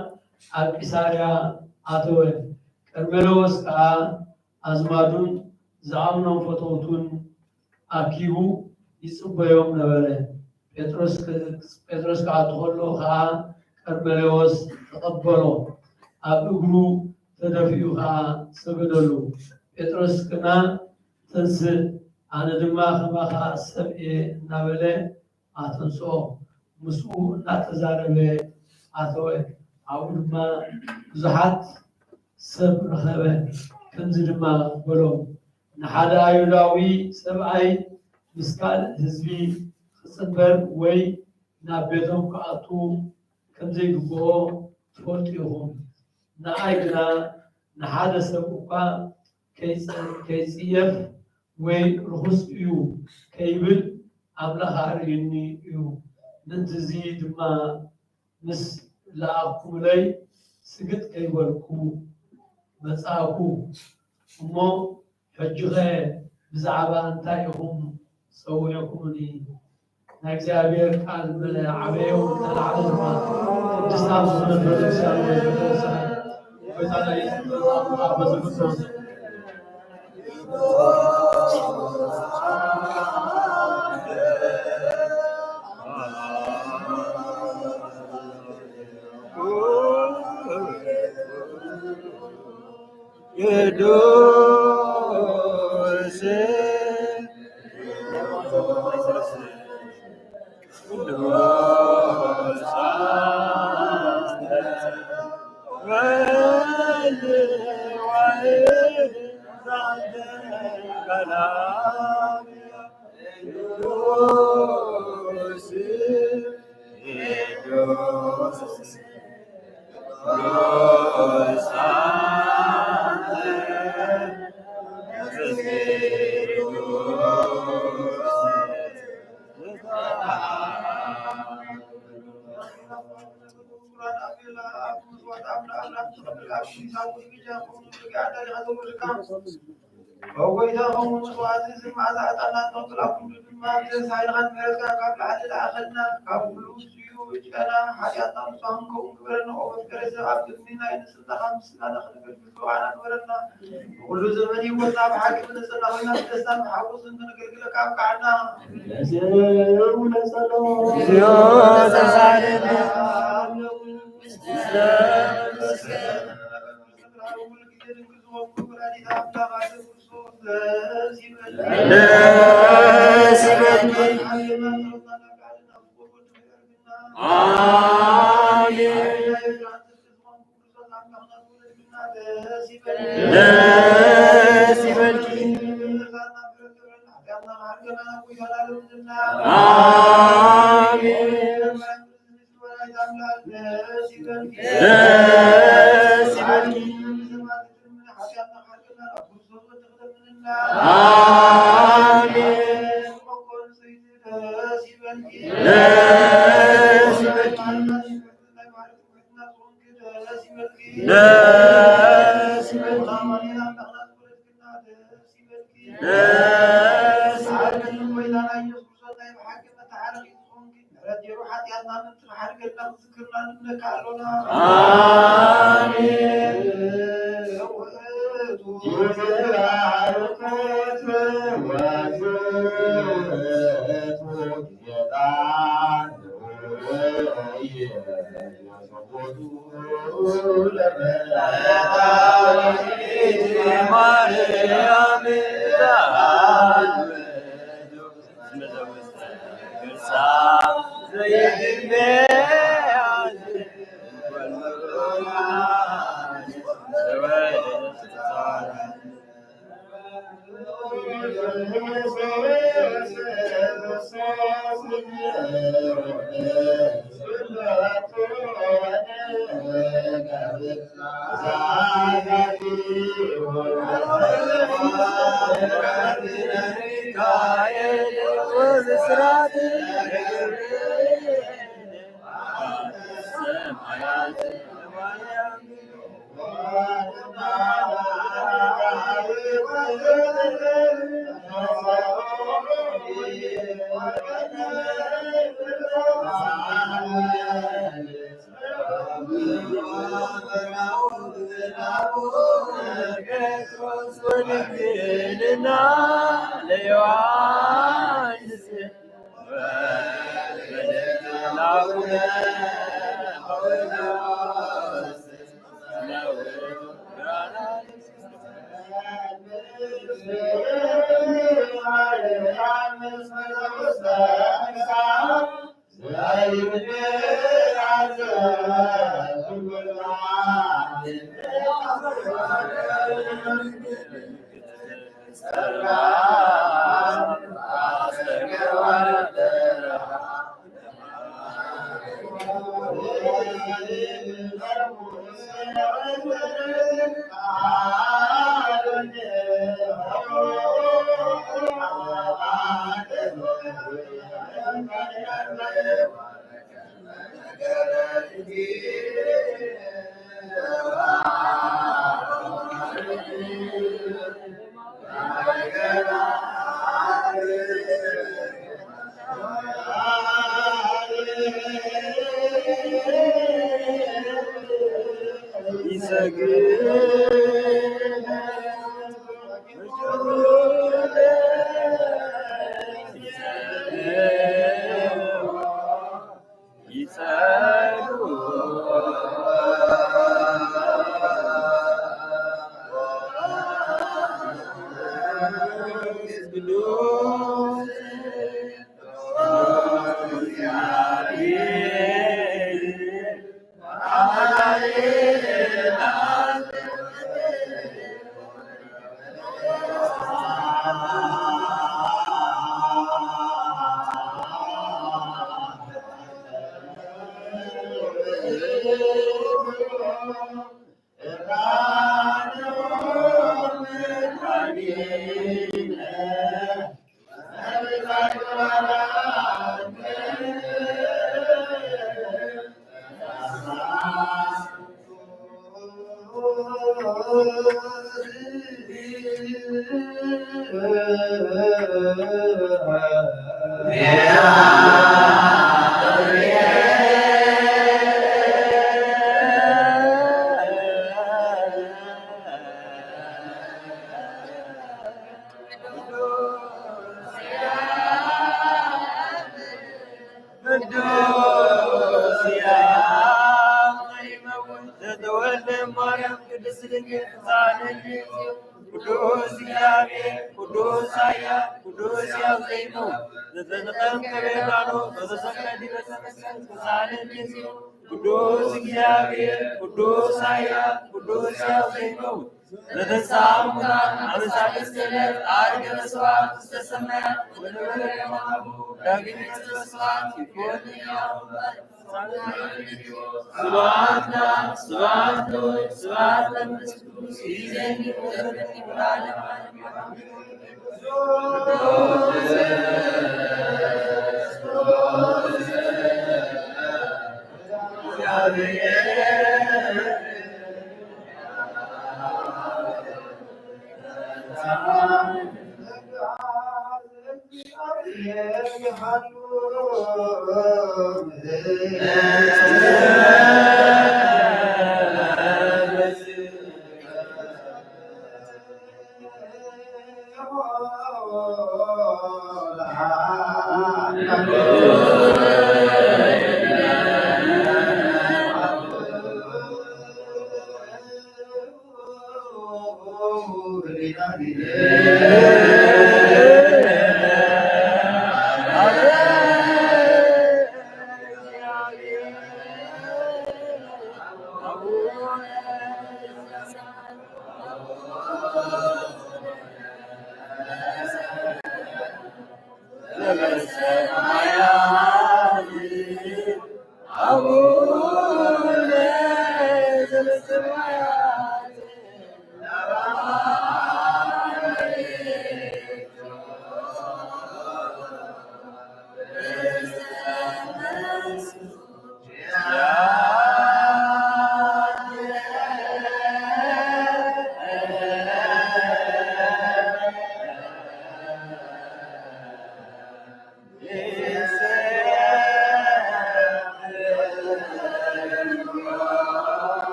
القساريا أتوه كرملوس أزمادون زعمنا فتوتون أكيبو يصبح يوم نبله بطرس كأدخلوا خان كرملوس تقبلوا أبغلو تدفيوها سجدلو بطرس كنا تنسى أنا دماغ ما خاصب نبله أتنسو مسؤول نتزاربه أتوه أول ما زحت سب رخبه كنز دماغ بلو نحدا أيوداوي سبعي مسكال هزبي خسنبر وي نابيتهم كأتو كنزي قبو تفوتيهم نأيقنا نحدا سبقا كيسيف وي رخص يو كيبل أملاخ أريني يو ننتزيد ما نس لأقوم لي سقط كيبلكو مساكو أمو حجغي بزعبا انتايهم سويكوني نكزابير قال بلا عبيو تلعب ما تستعب من البرودكشن والبرودكشن ويتعالى يسمى الله بزبطان وويتهم مسوات سمع ذاتنا نطلع كل ما تسعي غن مرزا قبل عدد أخذنا قبل سيوج أنا حياتنا مصانكم كبرنا وفكرة عبد المينا إن سنة 5 سنة نخلق الفلو عنا كبرنا كل زمني وطنا بحاجة من السنة وينا بتسنة بحاقو سنة نقلق لكاب قعنا يسيرون سلام زيادة سعيدة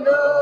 Hello.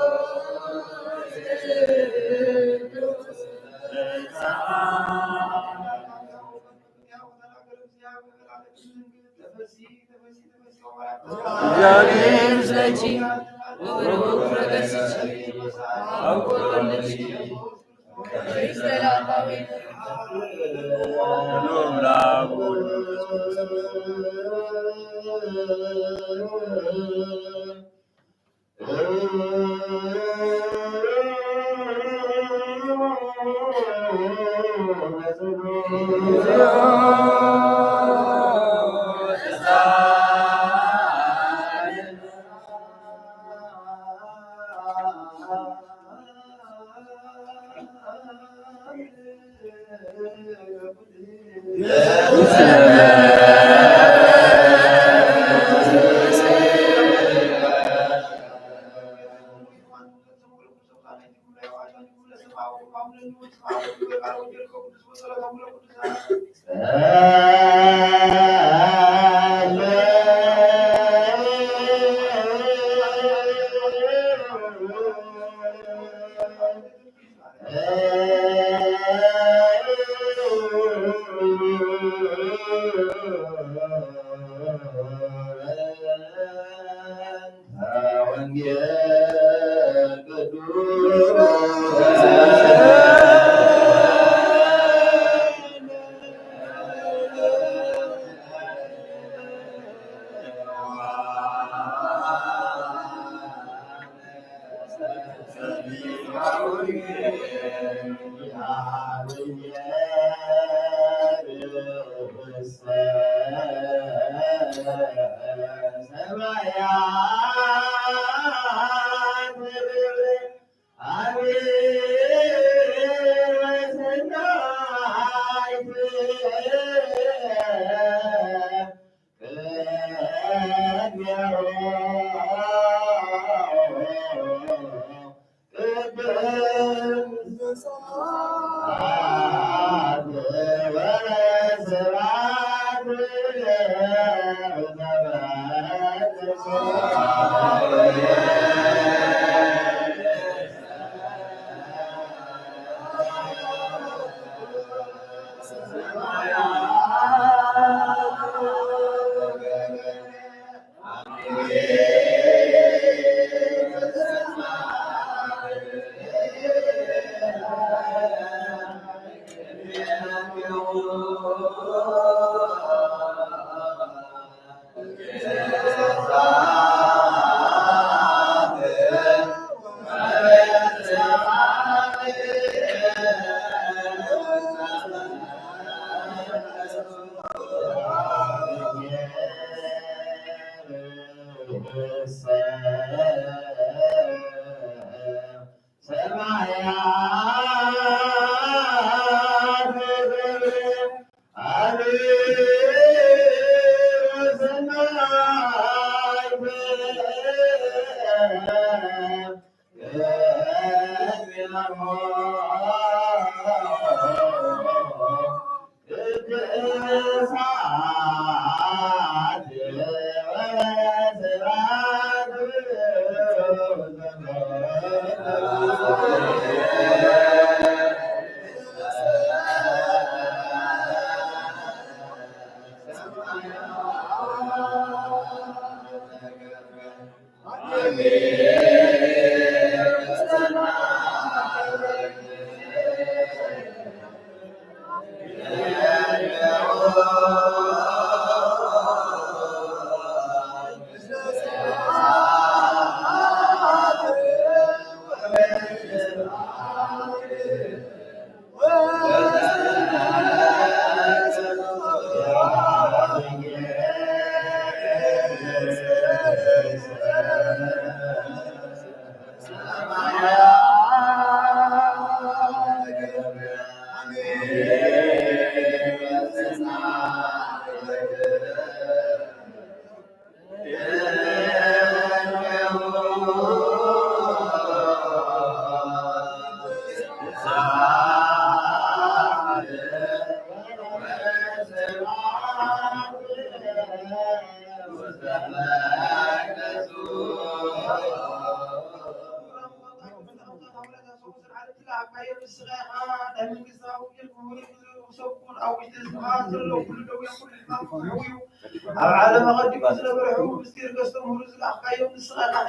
عالم قد يقصد برحوم بستير قصدهم رزق أخايم الصغار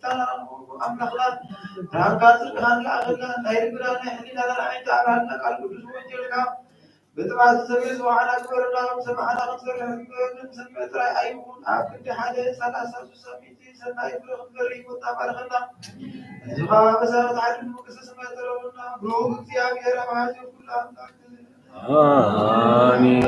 تانا أملاخنا رانكات كان لا أغلى نهر برانا حلينا لا عين تعالنا قلب بسوء جلنا بتبعت سبيل وعلى كبرنا وسمعنا غسر من سمعت رأي أيون عبد حالي سلاسة سميتي سنا يبلغ بريم وتابرخنا زغا بسارة عدل مكسس ما ترونا بروغ زياب يرى معاجر كل أملاك آمين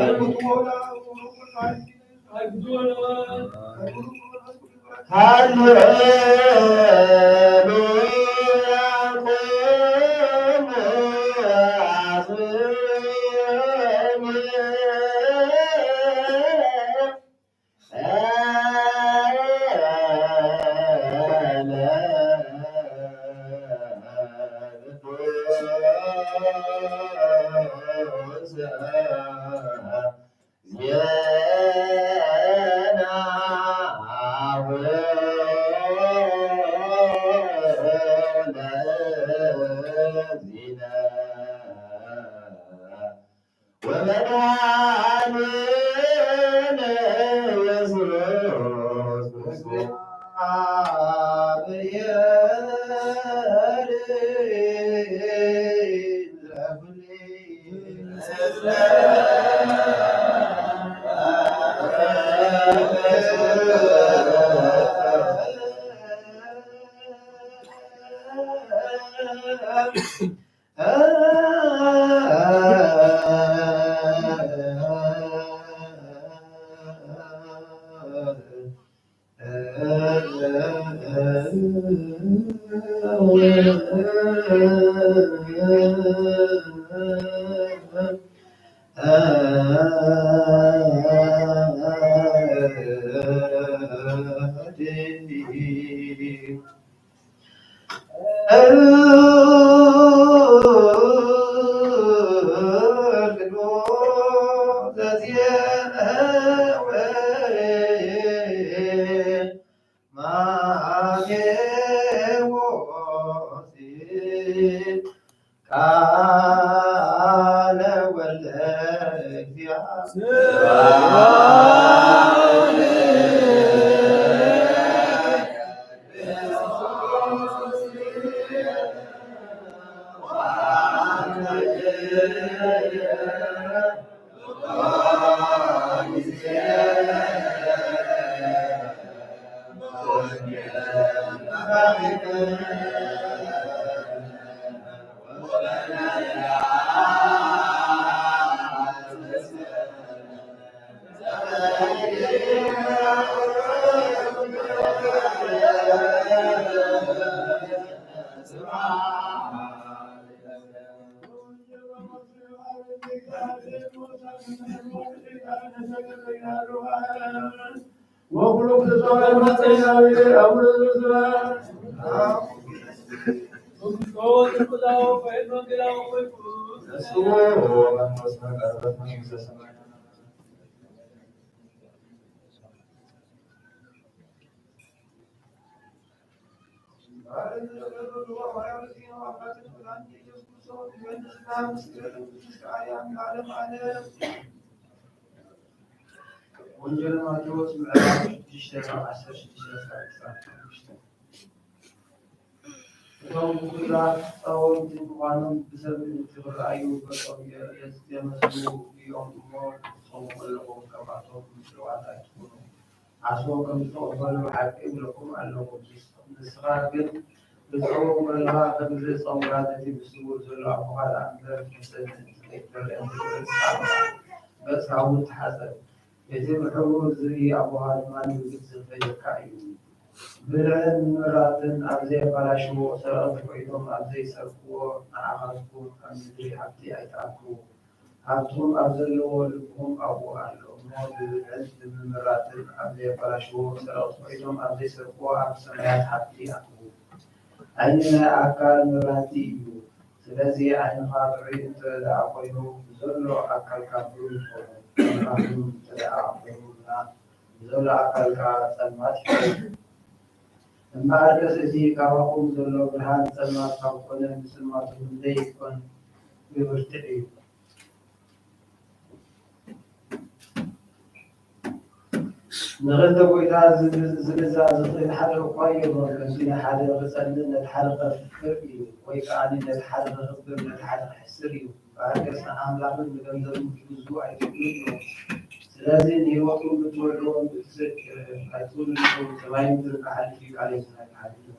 ወንጌል ማቴዎስ ምዕራፍ 6:16-17 እቶም ብዙሓት ጸወምቲ ምዃኖም ብሰብ እንትርአዩ በጦም የመስሉ እዮም እሞ ትሰምዑ ኣለኹም ካብኣቶም ምጽዋት ኣይትኹኑ ዓስቦም ከም ዝተቐበሉ ሓቂ እብለኩም ኣለኹ ንስኻ ግን ብፀውም ከለኻ ከምዚ ጸሙራት እቲ ብስውር ዘሎ ኣቦኻ እምበር ክሰብ ዘይትረአን በፅካ እውን ተሓፀብ እቲ ብሕብሩ ዝርኢ ኣቦኻ ድማ ንብግት ዝፈየካ እዩ ብልዕን ምራትን ኣብ ዘይበላሽዎ ሰረቐት ኮይኖም ኣብ ዘይሰርቅዎ ንዓኻትኩም ኣብ ምድሪ ሃብቲ ኣይተኣትዉ ሃብቶም ኣብ ዘለዎ ልብኩም ኣብኡ ኣሎ እሞ ብብልዕን ብምምራትን ኣብ ዘይበላሽዎ ሰረቐት ኮይኖም ኣብ ዘይሰርቅዎ ኣብ ሰማያት ሃብቲ ኣትዉ ዓይኒ ናይ ኣካል መብራህቲ እዩ ስለዚ ዓይንኻ ጥዑይ እንተደኣ ኮይኑ ዘሎ ኣካልካ ብሩህ ይኾኑ ዓይንኻ እንተደኣ ኮይኑና ዘሎ ኣካልካ ጸልማት ይኸውን እምበኣርስ እዚ ካብኹም ዘሎ ብርሃን ጸልማት ካብ ኮነ ብጽልማቱ ዘይኮን ብብርትዕ እዩ نغدا وإذا زلزال زطين حدا قوي وكسين حدا غسلنا الحلقة فرقي ويقعني الحلقة غبرنا الحلقة حسري فهكذا عامل من غنزل مجوزو عيدين لازم يوقفوا بتولون بتذكر هتقول لكم كمان يدرك حد فيك عليه سنة حديث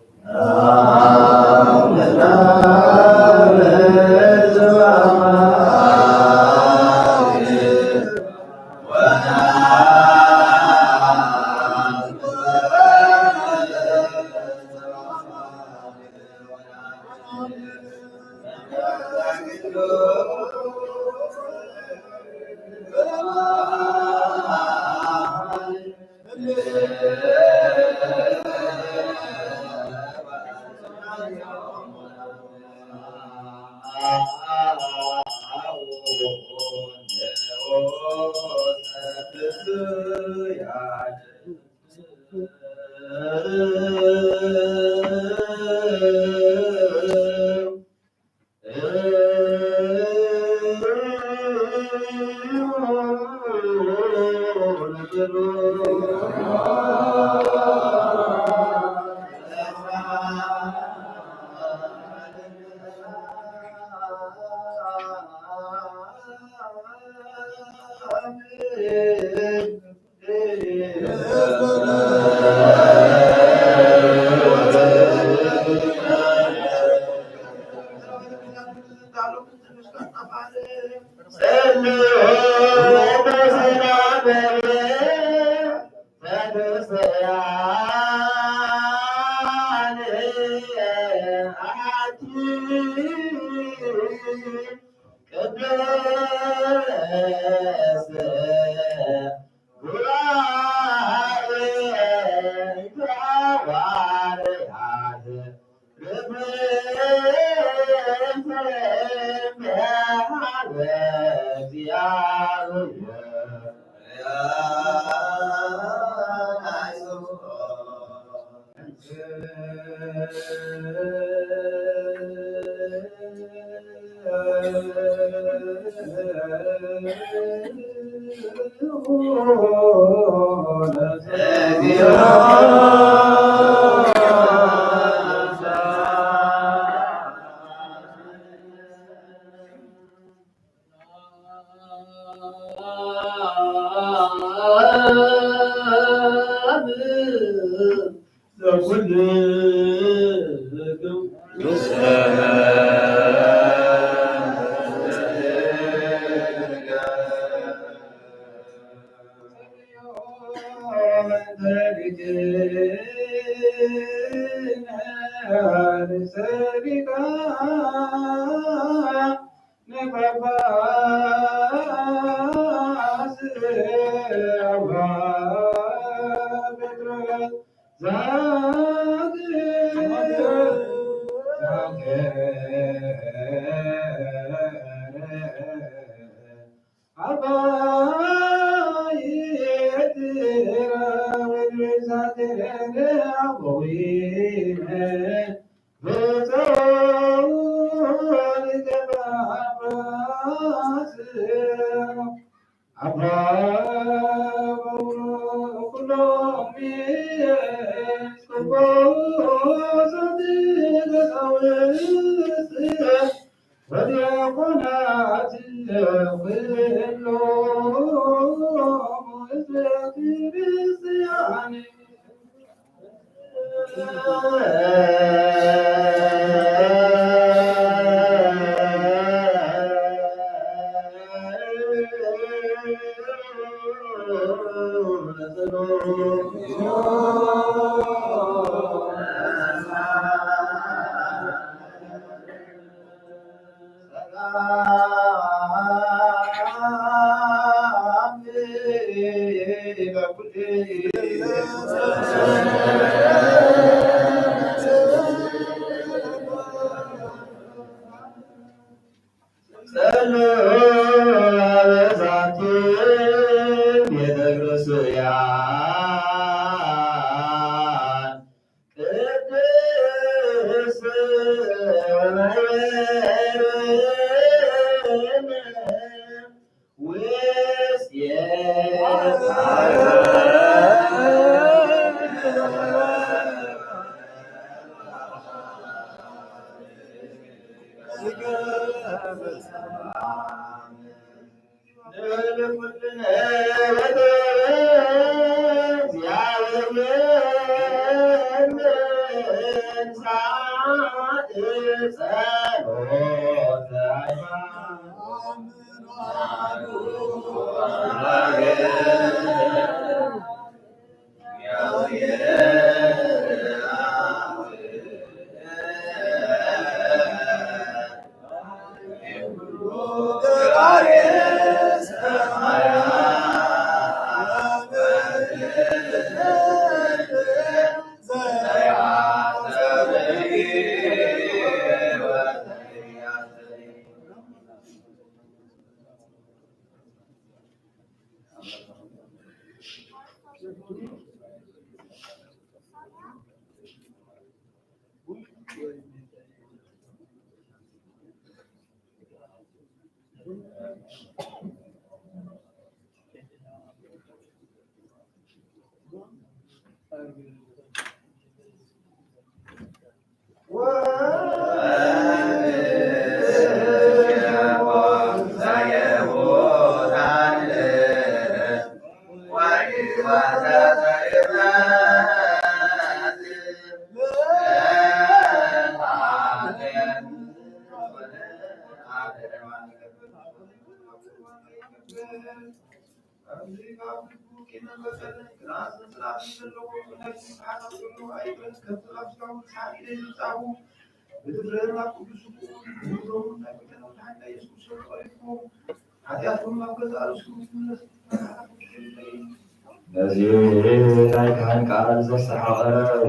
ናይ ካህን ቃል ዘሰሓቐ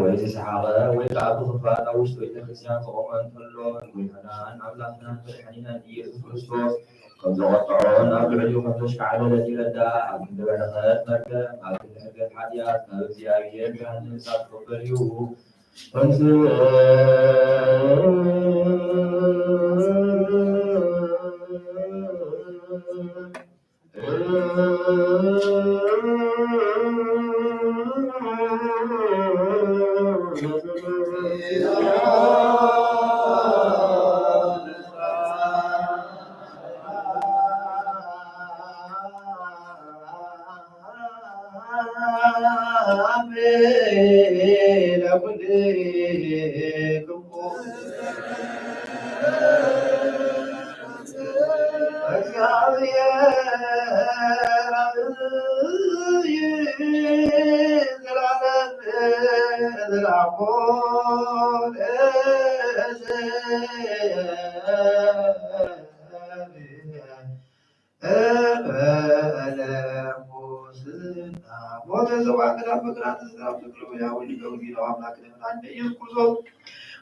ወይ ዝሰሓቐ ወይ ከዓ ብክፋል ኣብ ውሽጢ ቤተክርስትያን ክቆመ እንተሎ ጎይታናን ኣምላኽናን መድሓኒናን ኢየሱስ ክርስቶስ ከም ዘቆጥዖን ኣብ ልዕሊኡ ከም ዘሽከዓለ ይረዳእ። ኣብ ክንዲ በረኸት መርገም ኣብ ክንዲ ሕርገት ሓጢኣት ናብ እግዚኣብሔር ብርሃን ክቕበል እዩ። ከምዚ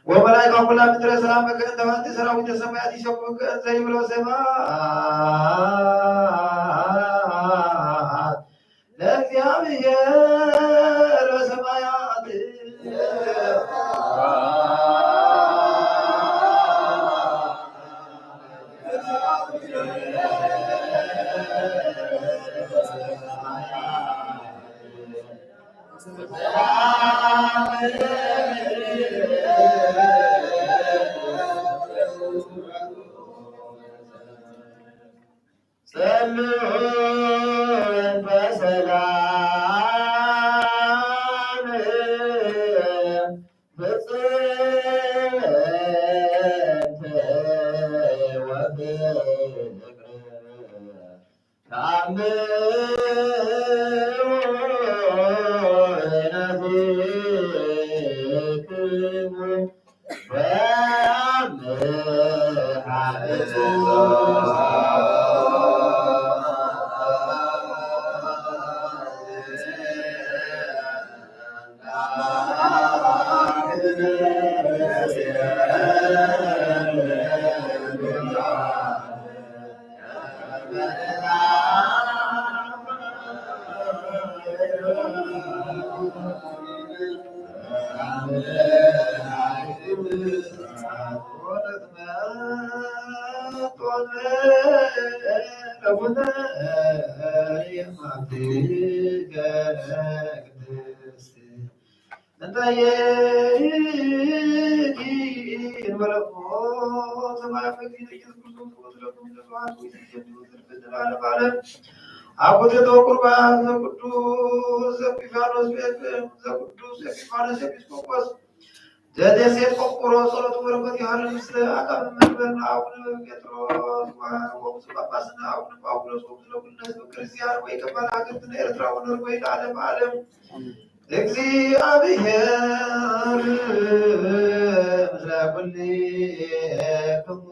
وملائكة كلها من ترى سلام بك أنت وأنت سلام وأنت سمعت يشوفك زي ما سمعت لك يا بيار وسمايات መለኮት ሰማያዊ ኢየሱስ ክርስቶስ ለኩም ለባቱ ይተጀምሩ ለዓለም አቡነ ቁርባን ዘቅዱስ ኤጲፋኖስ ዘቅዱስ ኤጲፋኖስ ኤጲስቆጶስ ዘደሴት ቆጵሮስ ጸሎቱ በረከት ያህል ምስለ አቃብ መንበር አቡነ ጴጥሮስ ወቅቱ ጳጳስና አቡነ ጳውሎስ ወቅቱ ለኩልነት ክርስቲያን ወይ ከማል ሀገርትና ኤርትራ ወነር ወይ ለዓለም ዓለም እግዚአብሔር ምስለ ኩልክሙ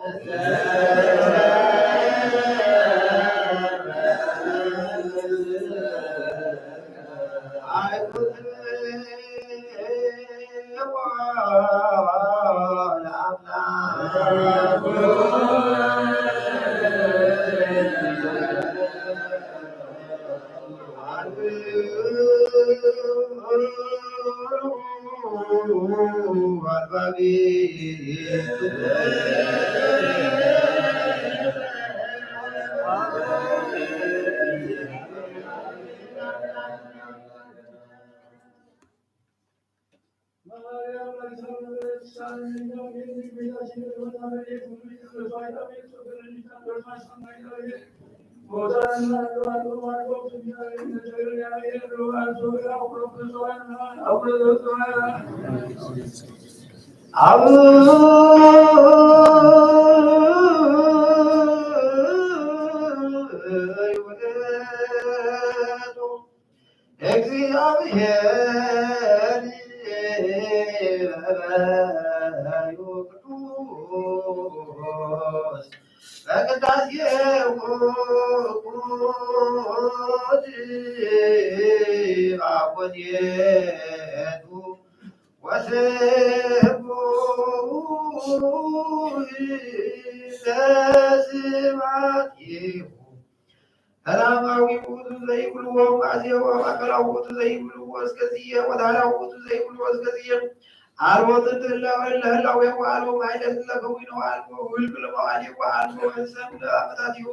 አልቦት ለህላው የዋሉ ማይለት ለገዊን ዋሉ ውልቅ ለማዋሊ ዋሉ ወሰም ለአመታቲሁ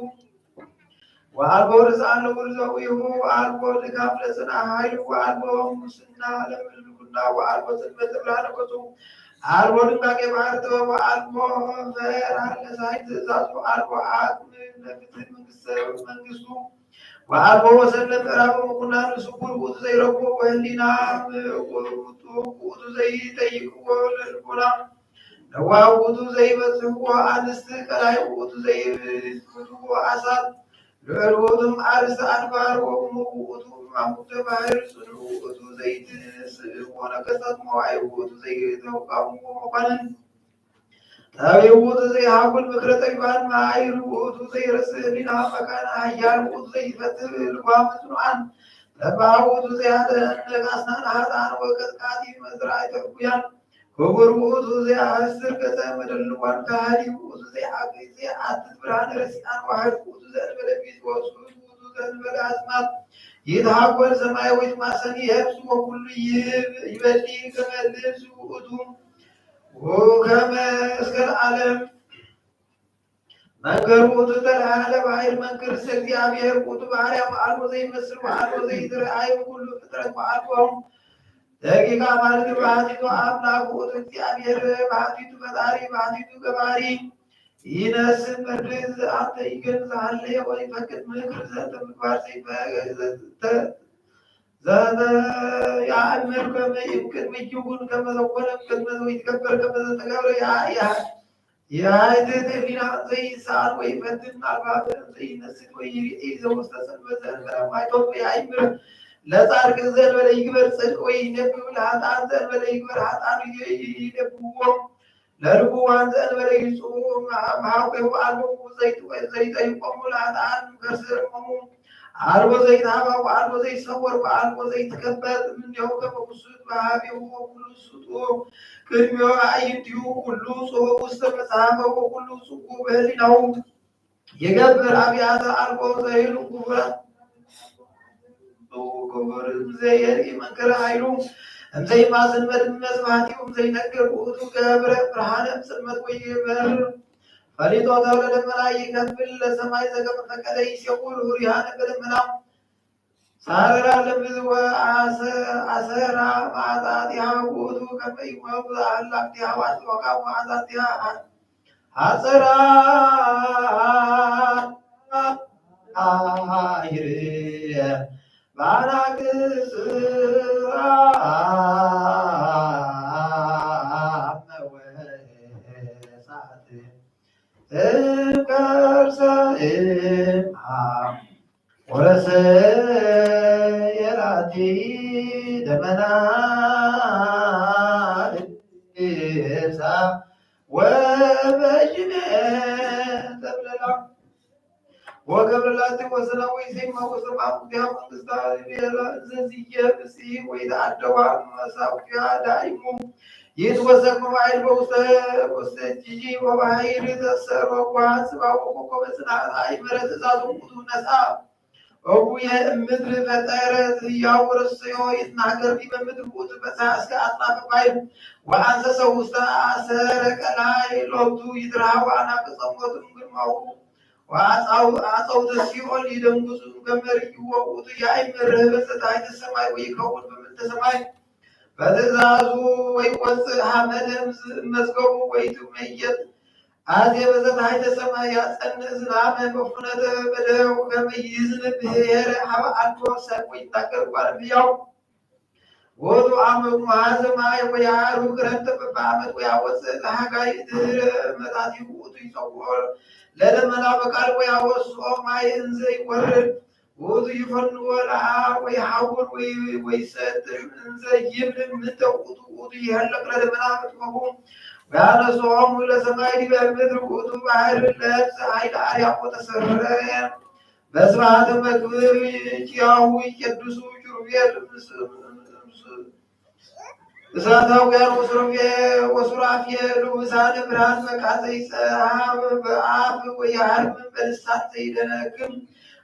ዋልቦ ርዛን ለውርዘው ይሁ ዋልቦ ድጋፍ ለጽና ኃይል ዋልቦ ሙስና ለምልኩና ዋልቦ ጽልመት ብላለቆቱ አልቦ ድንጋቄ ባህርተ ዋልቦ ፈራር ለሳይት ትእዛዙ አልቦ አቅም ለፍትህ መንግስቱ ወአልቦ ወሰን ለምዕራብ ሙኩና ንሱኩር ቁጥ ዘይረቦ ወህሊና ቁጡ ዘይጠይቅ ወልልቦና ነዋው ቁጡ ዘይበጽሕ አንስት ቀላይ ቁጡ ዘይብቱ አሳት ለልቦቱም አርስ አድባር ወሙ ቁጡ ማሙተ ባህር ጽኑ ቁጡ ዘይት ወነገሳት መዋይ ቁጡ ዘይተውቃሙ መኳንን ታቢውት ዘይሃቡል ምክረ ጠቢባን ማይር ቁጡ ዘይረስህ ሊና መካና ሀያል ቁጡ ዘይፈትህ ልጓም ጽኑዓን ተባውቱ ዘያተነጋስናን ሀጣን ወቀጥቃቲ መዝራይ ተጉያን ክቡር ቁጡ ዘያስር ገጸ ምድር ልጓን ካህዲ ቁጡ ዘያቅይ ዘያአትት ብርሃን ረሲአን ዋህድ ቁጡ ዘእንበለ ቢት ወሱ ቁጡ ዘእንበለ አዝማት ይትሃኮል ሰማያዊት ማሰኒ የብሱ ወኩሉ ይበሊ ከመልብሱ ቁጡ ወከመ እስከ ዓለም መንገር ቁጡ ተላለ ባይል መንገር እግዚአብሔር ቁጡ ባሪያም አልቦ ዘይመስል አልቦ ዘይትረአይ ሁሉ ፍጥረት አልቦ ደቂቃ ማለት ባህቲቱ አምላክ ቁጡ እግዚአብሔር ባህቲቱ ፈጣሪ ባህቲቱ ገባሪ ይነስ ምድር አንተ ይገዛል ወይ ፈቅድ ምክር ዘንተ ምግባር ዘተ ያእምር ከመ ይምክን ምጅጉን ከመዘኮነ ከመዘው ይትከበር ከመዘተጋብረ የአይትት ሊና ዘይሳል ወይ ፈትን አልባብ ዘይነስት ወይ ይርኢ ዘውስተ ሰንበት ዘንበረማይቶት የአይምር ለጻድቅ ዘንበለ ይግበር ጽድቅ ወይ ይነብብ ለኃጥአን ዘንበለ ይግበር ኃጥአን ይነብብዎ ለርቡዋን ዘንበለ ይጹም ማሐቆሙ አልቦ ዘይጠይቆሙ ለኃጥአን ከርስቆሙ አልቦ ዘይትሃባው አልቦ ዘይሰወር አልቦ ዘይትከበት እምኔሁ ከመኩሱት በሀቤሁ ወኩሉ ስጡ ቅድሜው አዕይንቲሁ ኩሉ ጽሑፍ ውስተ መጽሐፈ ወኩሉ ጽሑፍ በህሊናሁ የገብር አብያተ አልቦ ዘይሉ ክቡር ዘየርኢ መንክረ ኃይሉ እምዘይማስን በድመት ባህቲሁ እምዘይነግር ውእቱ ገብረ ብርሃነ ጽልመት ወይበር ፈሊጦ ተብለ ደመና ይከፍል ለሰማይ ዘከመ ፈቀደ ይሴውል ሁሪሃነ በደመና ሳረራ ለብዝ ወአሰራ ማጣቲሃ ውእቱ ከመ ይሞት አላክቲሃ ወአጽዋቃ ወአዛቲሃ አሰራ አይር ባራክስ መወሳት እምከርሰ ወረሰ የራቲ ደመና እሳ ወበጅነ ተብለላ ወገብረላቲ ወሰና ወይሴማ ወሰማ ቢያ መንግስታ ቢላ ዘዚየ ብሲ ወይዳደዋ መሳውያ ዳይሙ ይትወሰቅ መባይል በውስተ ጂጂ ወባይል ተሰሮ ዋስባ ወቆበስና አይመረ ትእዛዙ ቁጡ ነሳ أبويا المدر فتارة ياور السيوي ناقر في المدر بوت بساس كأطلاق بايب وأنسى سوستا سارك لاي لوتو يدرها وأنا قصمت من المعو وأصوت السيول يدنقص كمر يووت ياي مرهبة تحت السماء ويكون بمنت السماء فتزازو ويوصل حمد مسكو ويتميت هذه بزت هاي السماء يأسن عام مفنة بدأ وكم يزن بهير حوا أنتو سوي تكر والبيوم وذو عام مهاز ما يعرف كرنت ببعمد ويعوصل حاجة متعدي وذو يصور لدى منابق ويعوصل ما ينزي ورد وذو يفن ولا ويحاول ويستر انزي يبن من توقض وذو يهلق لدى منابق مقوم وأنا صوم إلى سماء بأمد ركوت بحر اللبس عيد عريق وتسرين بس بعد ما كبر يجيهو يكدسو جربية بساطة وقال وصرافية لبسان بران مكازي سحاب بآب ويعرب من بلسات سيدنا كم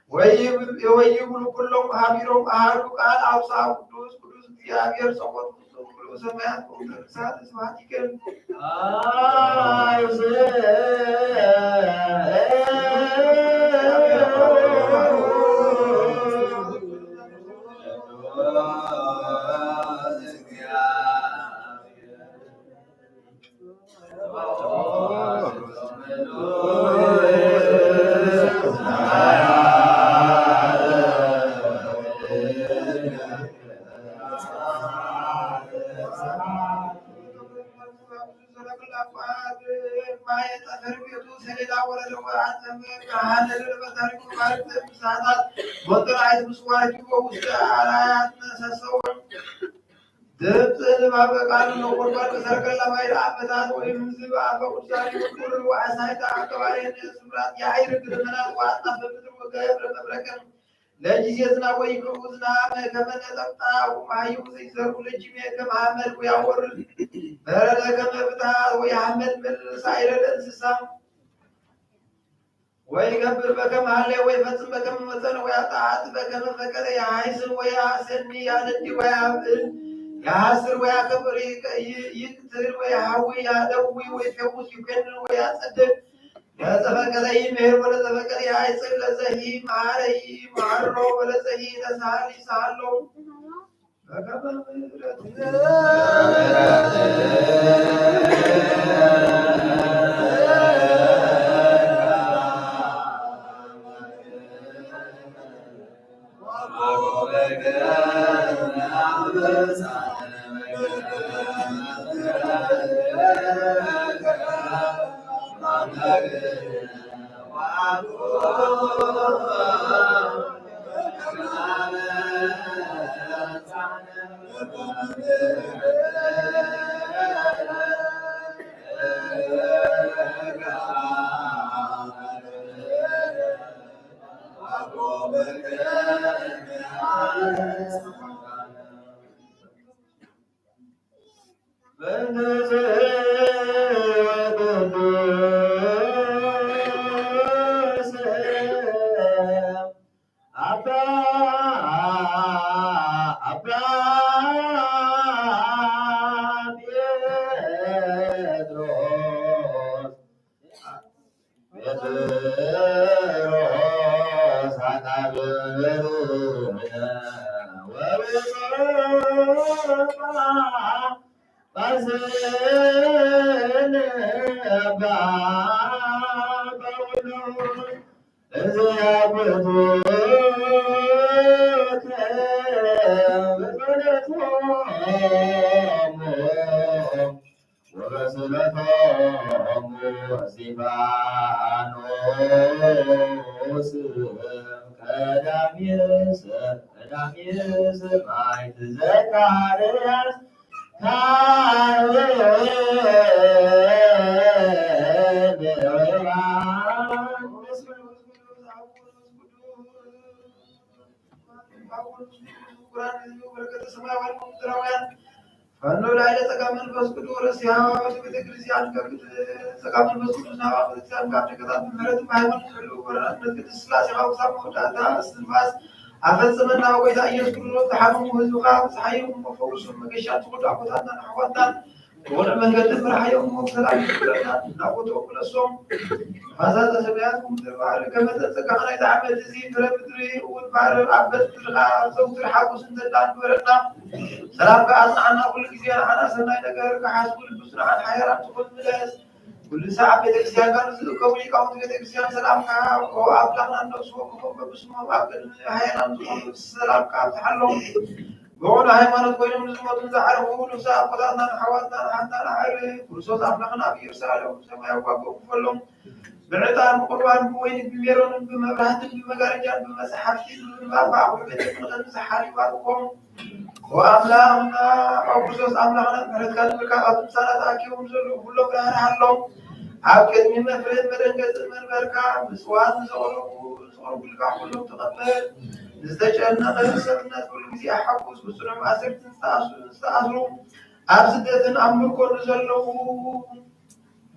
ويبلو كلهم حبيرهم أهارو قال أوصى قدوس بيابير صوت سمعت وترسات اسمعتي كم دبت ما بقال نقول بارك سرقة لما يرابطان ويمزي بابا وشاري وكل وعسايت عقبالين سمرات يعير كرمنا وعطنا فبدر وقايب لتبركن لجيزنا ويكوزنا كمن تقطع وما يوزي سر لجميع كم عمل ويعور برد كم ابتع ويعمل من سائر الانسسام ويقبل بكم عليه ويفتن بكم مثل ويطاعت بكم فكر يعيسن ويعسني يعندي ويعمل يعسر ويعكبر يكتر ويحوي يعدوي ويفوز يكن ويعصدق يتفكر يمهر ولا تفكر يعيسر لزهي معري معرو ولا زهي تسالي سالو فكبر ፈኖ ላይ ለጸጋ መንፈስ ቅዱስ ያወት ቤተክርስቲያን ከፊት ጸጋ መንፈስ ቅዱስ ናባ ቤተክርስቲያን ጋር ተከታት ምሕረት ሃይማኖት ሁሉ ወራነት ቅድስት ሥላሴ ሀብሳ መውዳታ እስትንፋስ አፈጽመና ወይታ ኢየሱስ ክርስቶስ ተሐመሙ ህዝብካ ፀሐዩም መፈውሱ መገሻት ሁሉ አቆታና አቆታን ወደ መንገድ ምራሐየው ሰላም ይብለናል ናቆቶ ኩለሶም ሀዛተ ሰማያት ምድር ባሕር ከመጠ ጸጋና የተዓመድ እዚ ፍረ ምድሪ እውን ባሕር አበት ትልኻ ዘውትር ሓጎስ እንተዳን በረና ሰላም ከአጽናዕና ኩሉ ጊዜ ንዓና ሰናይ ነገር ከሓስቡ ልብሱን ዓን ሓያራን ዝኾን ምለስ ኩሉ ሰዓት ቤተክርስቲያን ጋር ዝርከቡ ሊቃውንት ቤተክርስቲያን ሰላም አብላና እነሱ በብስሞ አቅድ ሓያራን ዝኾኑ ሰላም ካብትሓሎም بقول ሃይማኖት ኮይኖም ዝሞቱ ዝዓረፉ ንሳ አቆጣና ሓዋትና ሓንታና ሓይሪ ክርስቶስ አምላኽና ብኢየሩሳሌም ሰማያዊ ዋጎ ክፈሎም ብዕጣን ቁርባን ብወይኒ ብሜሮንን ብመብራህትን ብመጋረጃን ብመፅሓፍቲ ብባዕኩሉ ቤተ ክህነት ዝሓልዩ ባርኮም ወአምላኽና ኣብ ክርስቶስ አምላኽና ምሕረትካ ንምርካብ ኣብ ምሳና ተኣኪቦም ዘለዉ ኩሎም ራህርሓሎም ኣብ ቅድሚ መፍረድ መደንገፅን መንበርካ ምፅዋት ንዘቕረቡልካ ኩሎም ተቐበል ዝተጨነቐ ሰብነት ኩሉ ጊዜ ሓጉስ ብፅኑዕ ማእሰርቲ ዝተኣስሩ ኣብ ስደትን ኣብ ምርኮን ዘለዉ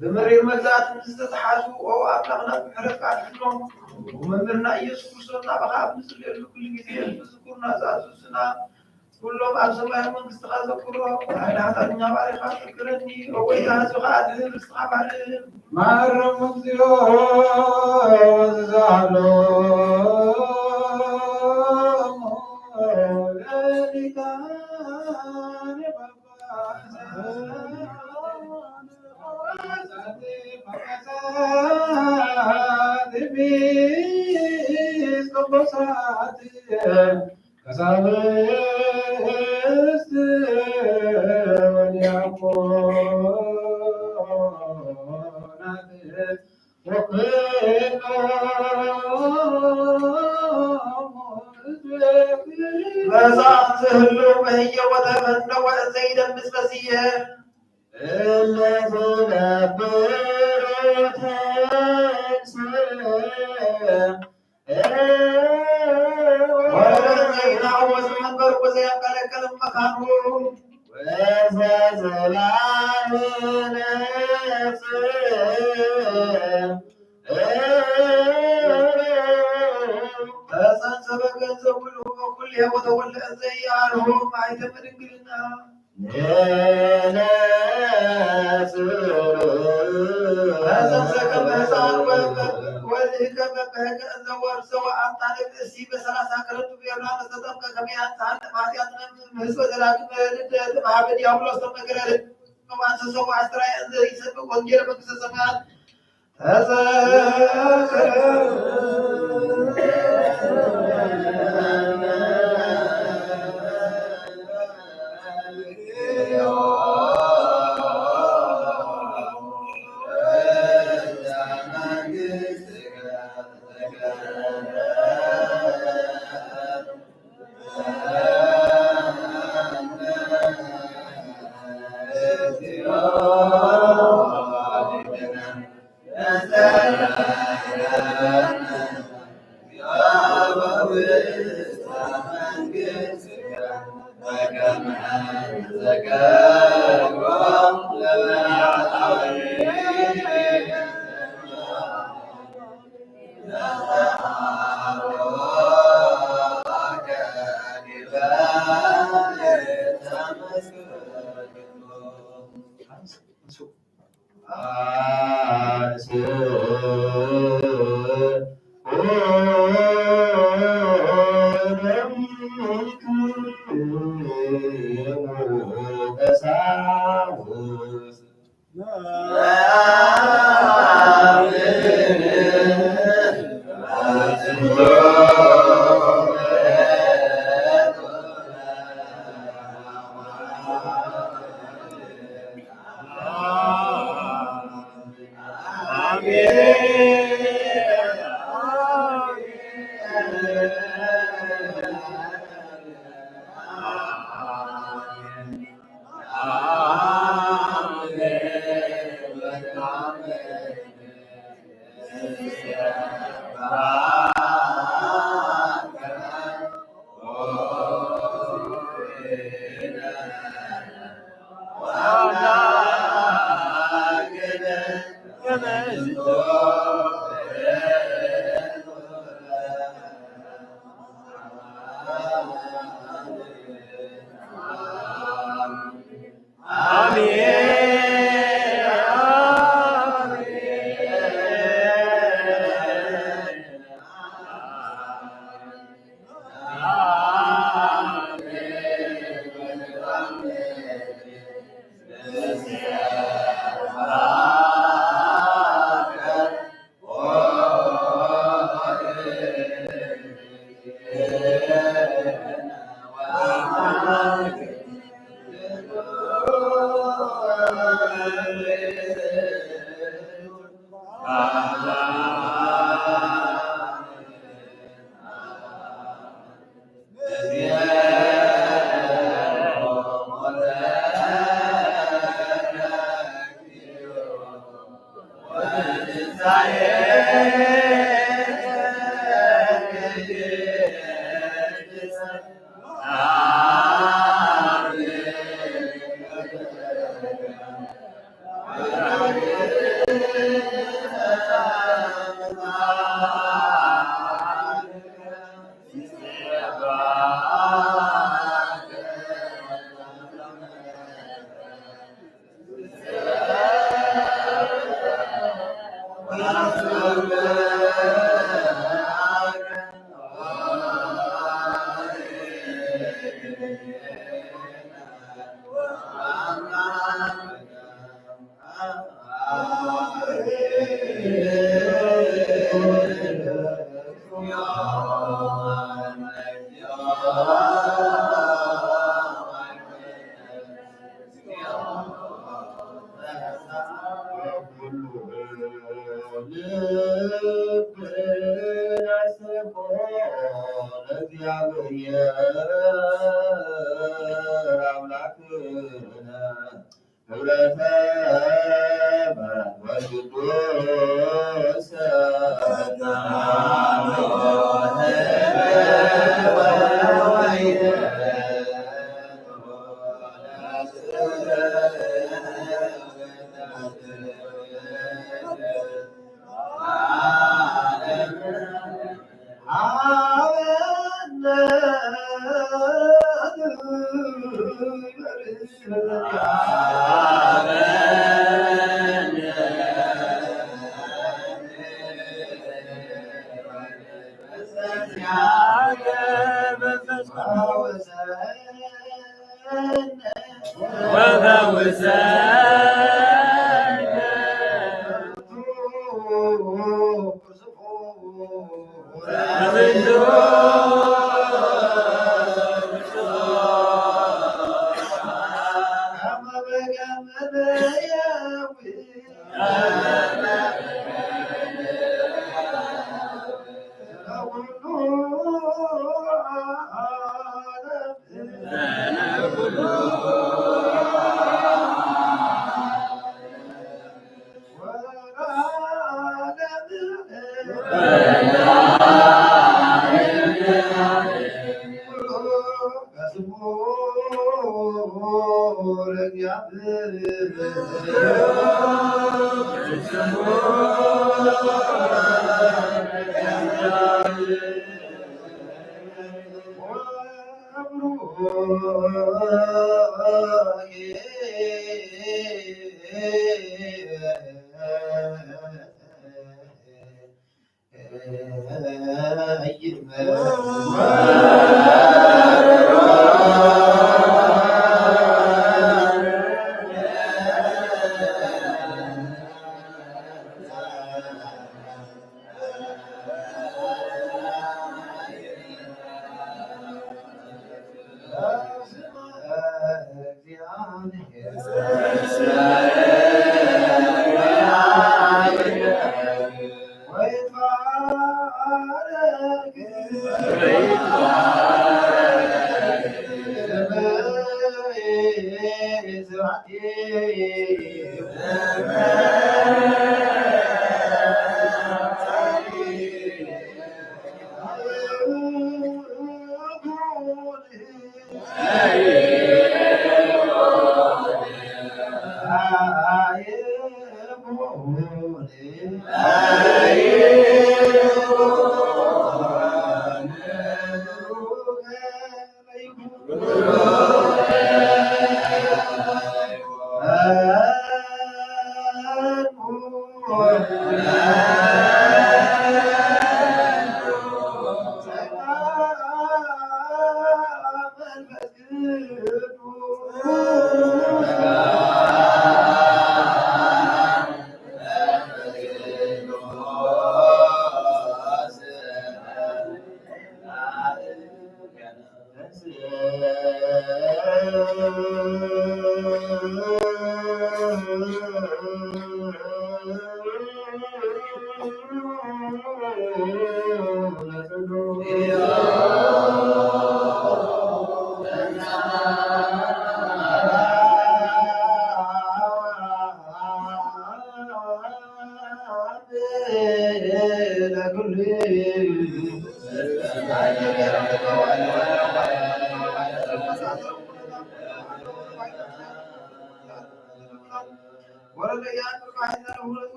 بمرير مجزات نستحاجوا أو أطلقنا بحرف عدلهم وممرنا إيسو كرسونا بخاف نسل كل جزية بذكرنا زازوسنا كلهم أبسما يمن استغاثة كلهم وعلى حتى الدنيا بارخة تكرني وإذا سخادر استغاب عليهم ما رمزيو وزعلو ذلك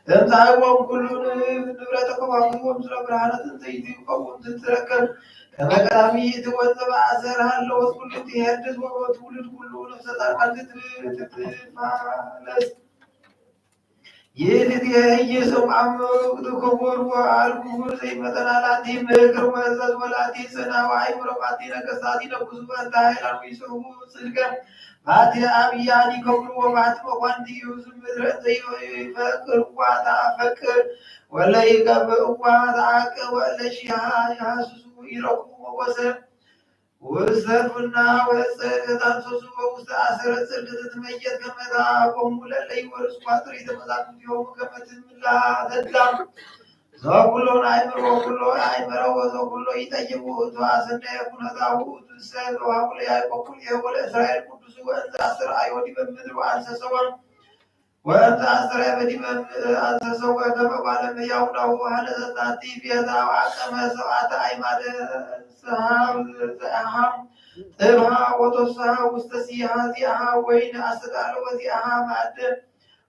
تمسحوا كل نبرتكم وأخذوا مثل برهانة زيتكم تتركب كما كلامي توزع أزرها اللوث كل تهدد وتولد كل نفس الأرض تتفالس يسوع عمرو تكبر وعالكبر زي مثلا لا تيم كرم أزاز ولا تيسنا وعي مربعتي نكساتي نكسبا تاهلا ويسوع سلكا هاتي أبياني كبر وبعد مقاندي يوسف مدرسة يفكر وعدا فكر ولا يقبل وعداك ولا شيء يحسس يركو وسر وسرفنا وسكتان سوسو وستأثر سلكت تميت كما داقوم للي ورسواتر يتمزاق يوم كما تملا تدلام زوكلون عيمر وزوكلو يتجبو تواسن يكون داود السيد وهقل يقول يقول إسرائيل قدس وأنت أسر أيودي بمدر وأنت سوى وأنت أسر يبدي أنت سوى كما قال مياونا وهذا تاتي في هذا وعكما سوات أيماد سهام تبها وتصها واستسيها زيها وين أسدال وزيها مادة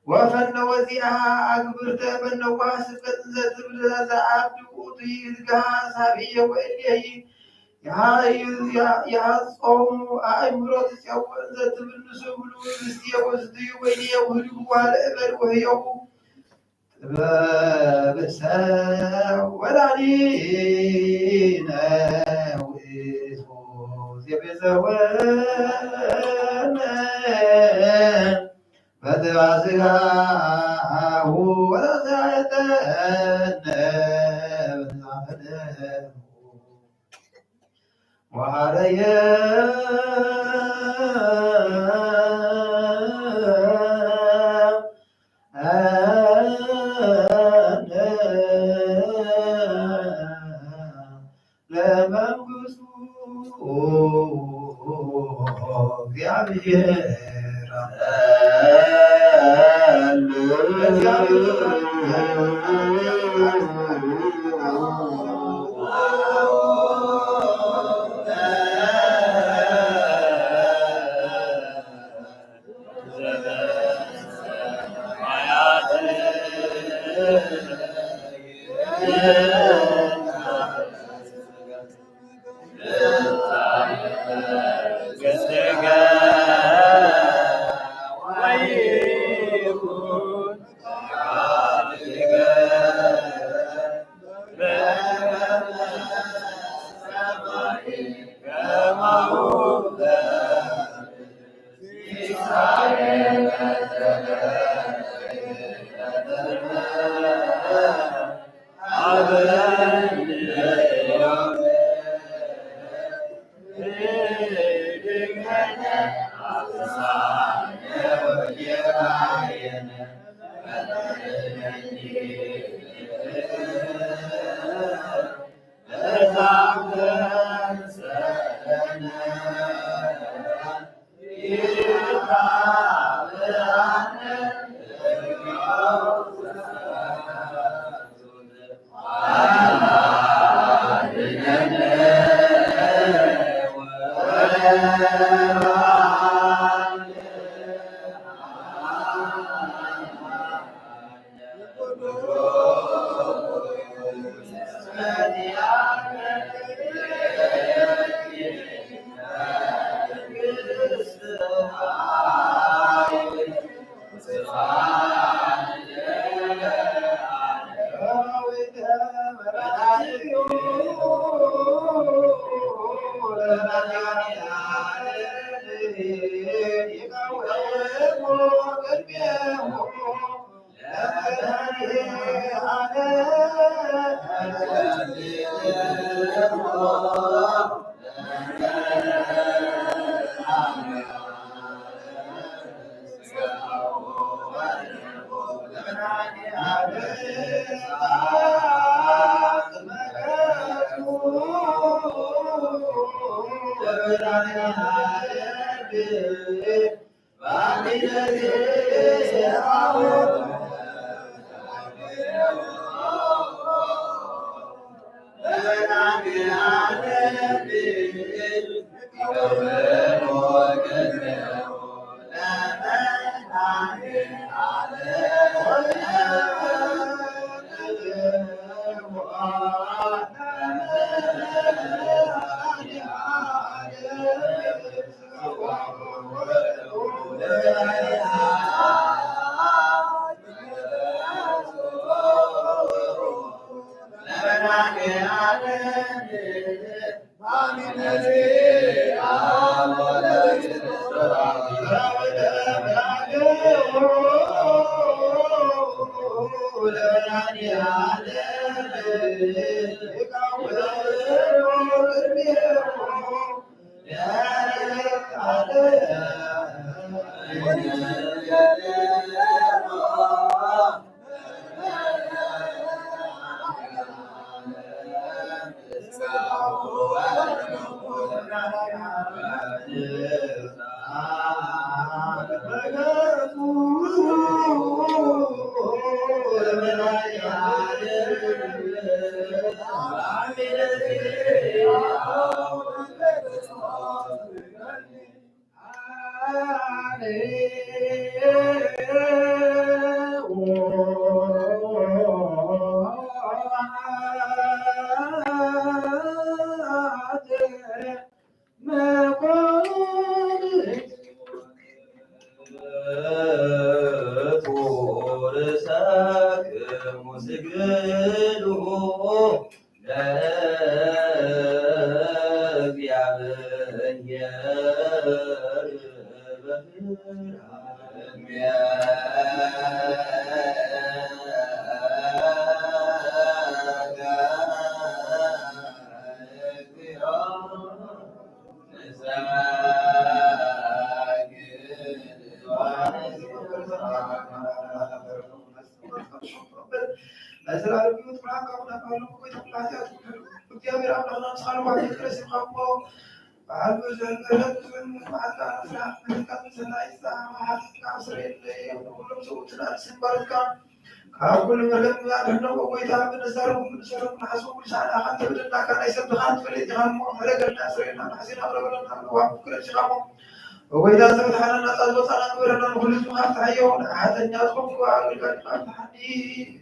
وفن وزيها أكبر تبن واسفة زتبل عبد وطيد قاس هبية وإليه يا صوم أمرت سوى زتبل نسبل وزي وزدي وإليه وهلو والإبر وهيو بسا ولعنينا وإسفوز يبزوانا بدراسها ولا زعتنا وعليا لمن قصوا في عبير Amen. كل مرة لا نحن وقيتها من الزرق من الشرق من حسب كل شيء أخذ تبدأ كان يسد خان فليت خان ملك الناس رينا حسين أبرنا وكل شيء خام وإذا زاد حنا الناس أزبط أنا أبرنا كل شيء خام تحيون أحد الناس خم وعقل كان خام تحني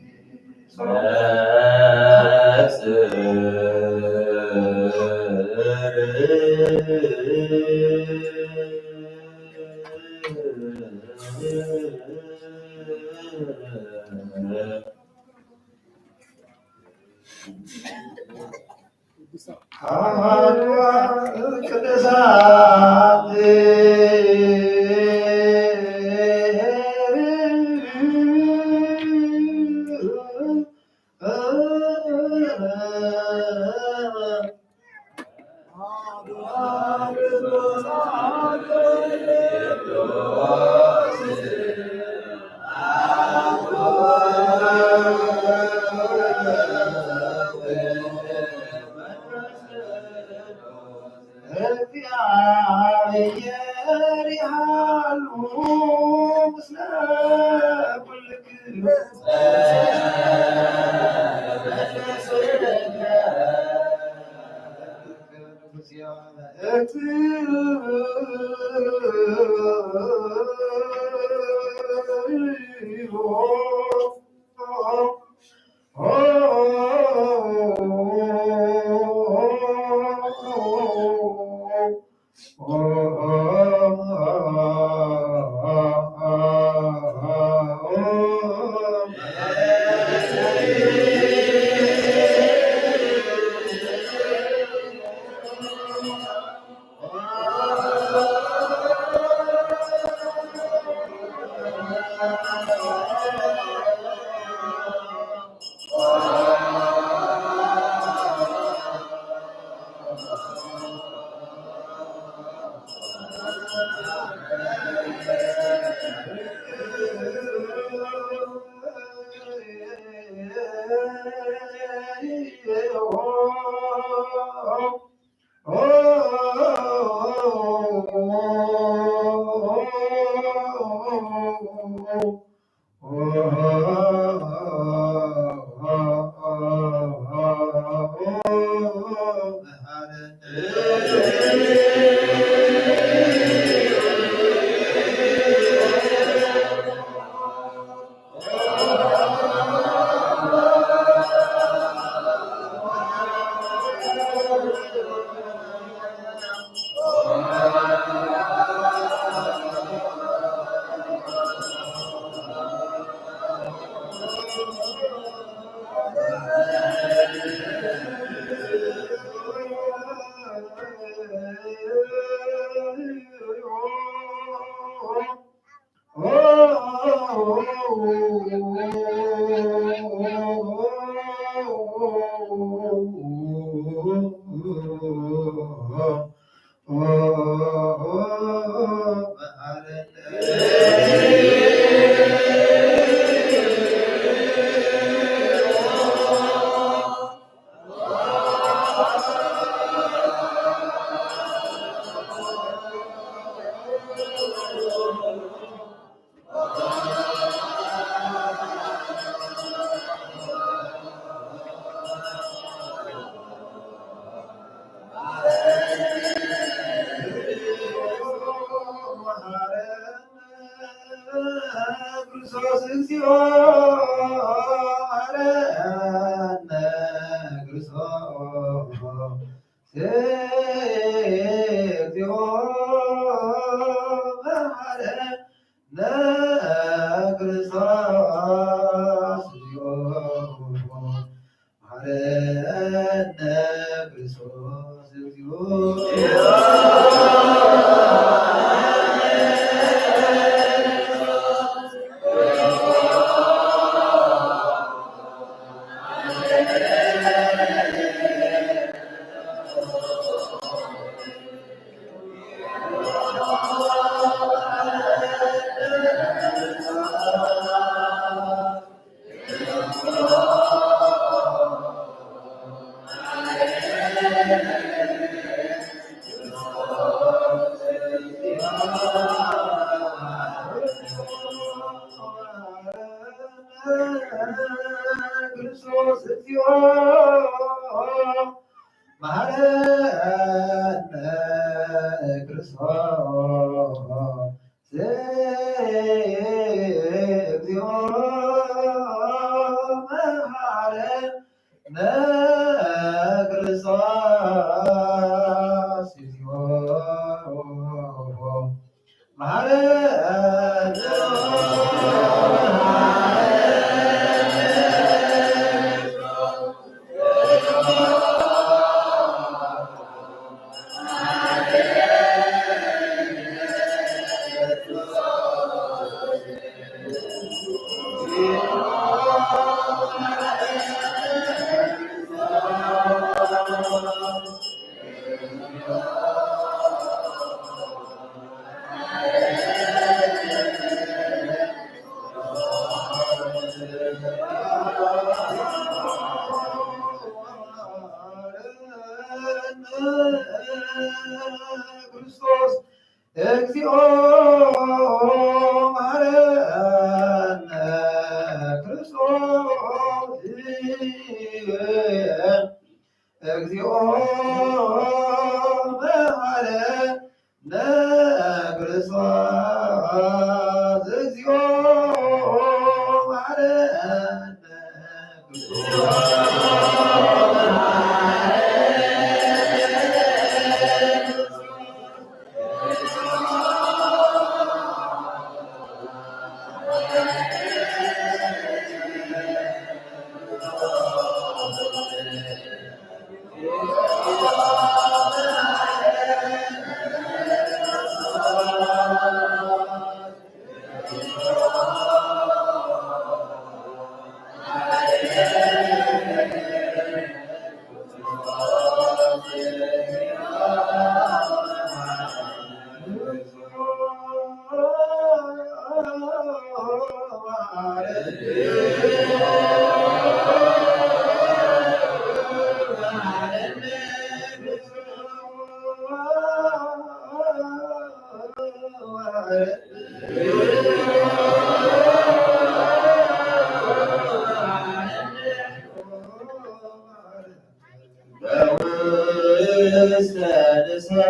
ምስለ ንስሃሎክሙ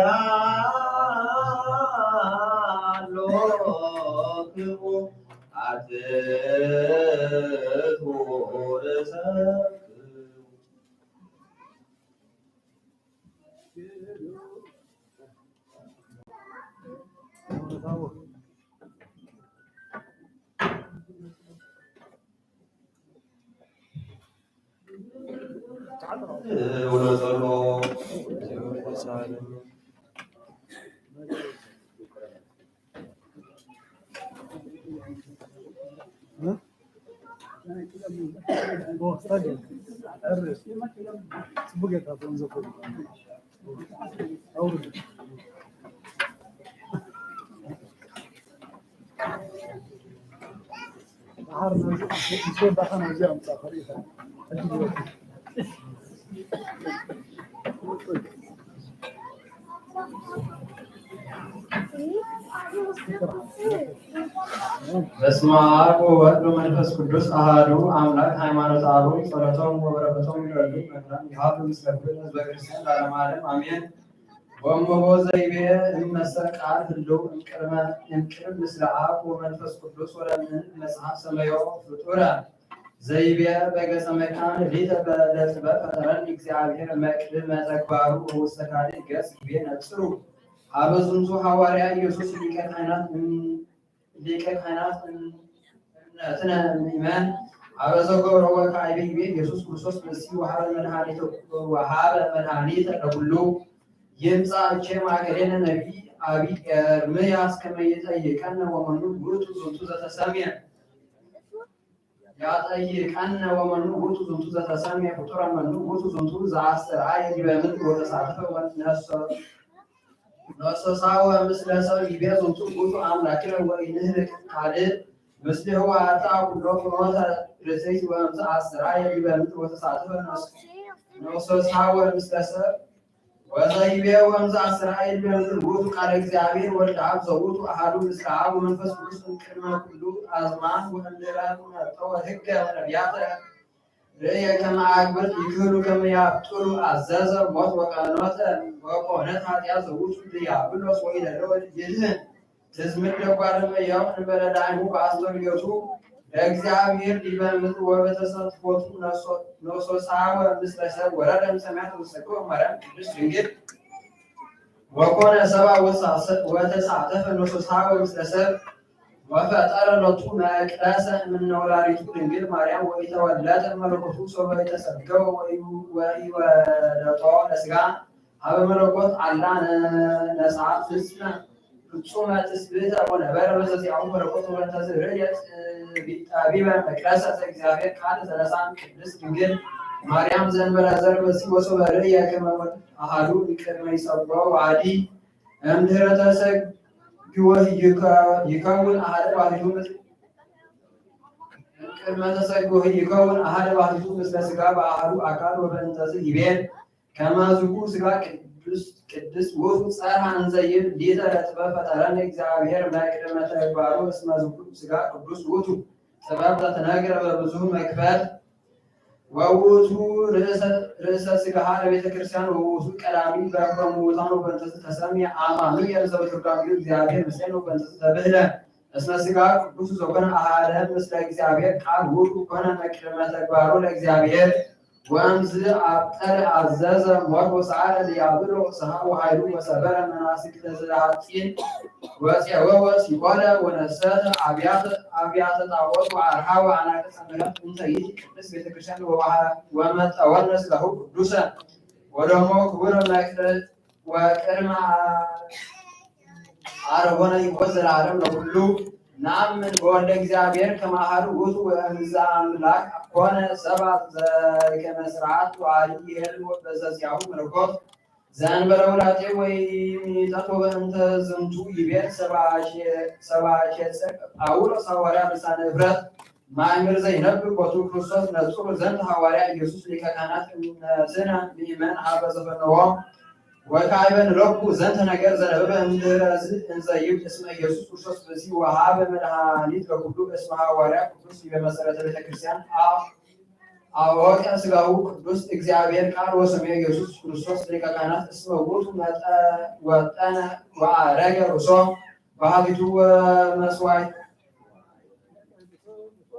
አትቱ ርእሰክሙ ወለጸሎ በስመ አብ ወወልድ ወመንፈስ ቅዱስ አሐዱ አምላክ ሃይማኖተ አበው ጸሎቶም ወበረከቶም ይረዱ መክራን ይሃሉ ምስለ ኩሉ ህዝበ ክርስቲያን ለዓለመ ዓለም አሜን። ወእመቦ ዘይቤ እመሰ ቃል ህልው እምቅድም ምስለ አብ ወመንፈስ ቅዱስ ወለምን መጽሐፍ ሰማዮ ፍጡረ ዘይቤ በገጸ መካን ሊተ በለጥበብ ፈጠረን እግዚአብሔር መቅድመ ተግባሩ ውስተ ካልእ ገጽ ይቤ ነጽሩ አበዝንቱ ሐዋርያ ኢየሱስ ሊቀ ካህናት እምነትነ ምእመን አበዘ ገብረ ወካዕበ ይቤ ኢየሱስ ክርስቶስ መሲሕ ወሀበ መድኃኒተ ለኩሉ ይምጻእ እቼ ማእከሌነ ነቢይ አቢይ ኤርምያስ ከመ ይጠይቀነ ወመኑ ውእቱ ዝንቱ ዘተሰምየ ያጠይቀነ ወመኑ ውእቱ ዝንቱ ዘተሰምየ ፍጡረ መኑ ውእቱ ዝንቱ ዘአስተርአየ ዲበ ምድር ወተሳተፈ ነሰሳወ ምስለ ሰብ ይቤ ዝንቱ ውእቱ አምላክነ ወኢንህልክ ካልእ ምስሌሁ አጣ ኩሎ ፍኖተ ርትዕት ወእምዝ አስተርአየ ዲበ ምድር ወተሳተፈ ነሰሳወ ምስለ ሰብ ወዘይቤ ወእምዝ አስተርአየ ዲበ ምድር ውእቱ ቃለ እግዚአብሔር ወልደ አብ ዘውእቱ አሐዱ ምስለ አብ ወመንፈስ ቅዱስ እምቅድመ ኩሉ አዝማን ወእምድኅረ መርጠወ ሕገ ወነቢያተ ርእየ ከመ አግብርት ይክህሉ ከመ ያብጥሉ አዘዘ ሞት ወቀኖተ ወኮነት ኃጢአት ዘውእቱ ዲያብሎስ ወኢለለወ ይድህን ትዝምት ለጓለ እመሕያው እንበለ ዳይሙ በአስተርእዮቱ ለእግዚአብሔር ዲበ ምድር ወበተሳትፎቱ ነሶሳወ ምስለ ሰብ ወረደ እምሰማያት ወሰገወ ማርያም ቅድስት ድንግል ወኮነ ሰብአ ወተሳተፈ ነሶሳወ ምስለ ሰብ ወፈጠረ ሎቱ መቅደሰ እምነ ወላዲቱ ድንግል ማርያም ወኢተወለደ መለኮቱ ሶበ የተሰገወ ወኢወለጦ ለሥጋ ሀበ መለኮት አላ ነሣ ፍጹመ ትስብእተ ወነበረ በዘዚአሁ መለኮት ወእንተዝርየት ቢጠቢበ መቅደሰ ዘእግዚአብሔር ቃል ዘለሳም ቅድስት ድንግል ማርያም ዘእንበለ ዘር መሲሕ ወሶበ ርእየ ከመ አሐዱ እምቅድመ ይጸውዖ ወአዲ እምድኅረ ተሰግዎ ይከውን አሐደ ባሕቲቱ ቅድመ ተሰግዎ ይከውን አሐደ ባሕቲቱ ምስለ ሥጋ በአሐዱ አካል ወበእንተዝ ይቤ ከመ ዝኩ ሥጋ ቅድስ ውእቱ ጸርሐ እንዘ ይብል ሊተ ለጥበብ ፈጠረነ እግዚአብሔር መቅድመ ተግባሩ እስመ ዝኩ ሥጋ ቅዱስ ውእቱ ጥበብ ዘተነግረ በብዙ መክፈል ወውእቱ ርእሰ ሥጋሃ ለቤተ ክርስቲያን ወውእቱ ቀዳሚ በኵረ እሙታን ወበእንተዝ ተሰምየ አማኑኤል ዘበትርጓሜ እግዚአብሔር ምስሌነ ወበእንተዝ ተብህለ እስመ ሥጋ ቅዱስ ዘኮነ አሐደ ምስለ እግዚአብሔር ቃል ውእቱ ኮነ መቅድመ ተግባሩ ለእግዚአብሔር ወእምዝ አብጠለ አዘዘ ሞት ወሰዓረ ዲያብሎስ ሰሐቦ ኃይሉ ወሰበረ መናስክተ ዘሐጢን ወፄወወ ሲኦለ ወነሰተ አብያተ ጣዖት ወአርኃወ አናቅጸ ምሕረት እንተ ይእቲ ቅድስት ቤተ ክርስቲያን ወመጠወነ ሥጋሁ ቅዱሰ ወደሞ ክቡረ ወቅድመ አርቦነ ይወት ዘለዓለም ለኩሉ ነአምን በወልደ እግዚአብሔር ከመ አሐዱ ውእቱ ወእምዝ አምላክ ኮነ ሰብአ ዘከመ ሥርዓት ወአዲ ይሄሉ በዘዚአሁ መለኮት ዘእንበለ ውላጤ ወኢሚጠት ወበእንተ ዝንቱ ይቤ ሰብአ ኄጽቅ ጳውሎስ ሐዋርያ ልሳነ ዕብረት ማእምር ዘይነብብ ቦቱ ክርስቶስ ነጹር ዘንተ ሐዋርያ ኢየሱስ ሊቀ ካህናት እምነትነ ምእመን ሀበ ዘፈነዎ ወካዕበ ንረኩ ዘንተ ነገር ዘነበበ እምድኅረ እንዘ ይብል እስመ ኢየሱስ ክርስቶስ መሲሕ ወሀበ መድኃኒት ለኩሉ እስመ ሐዋርያ ቅዱስ በመሠረተ ቤተ ክርስቲያን አወቀ ሥጋሁ ቅዱስ እግዚአብሔር ቃል ወሰሜ ኢየሱስ ክርስቶስ ሊቀ ካህናት እስመ ውእቱ ወጠነ ወአረገ ርእሶ በሀቢቱ ወመስዋዕት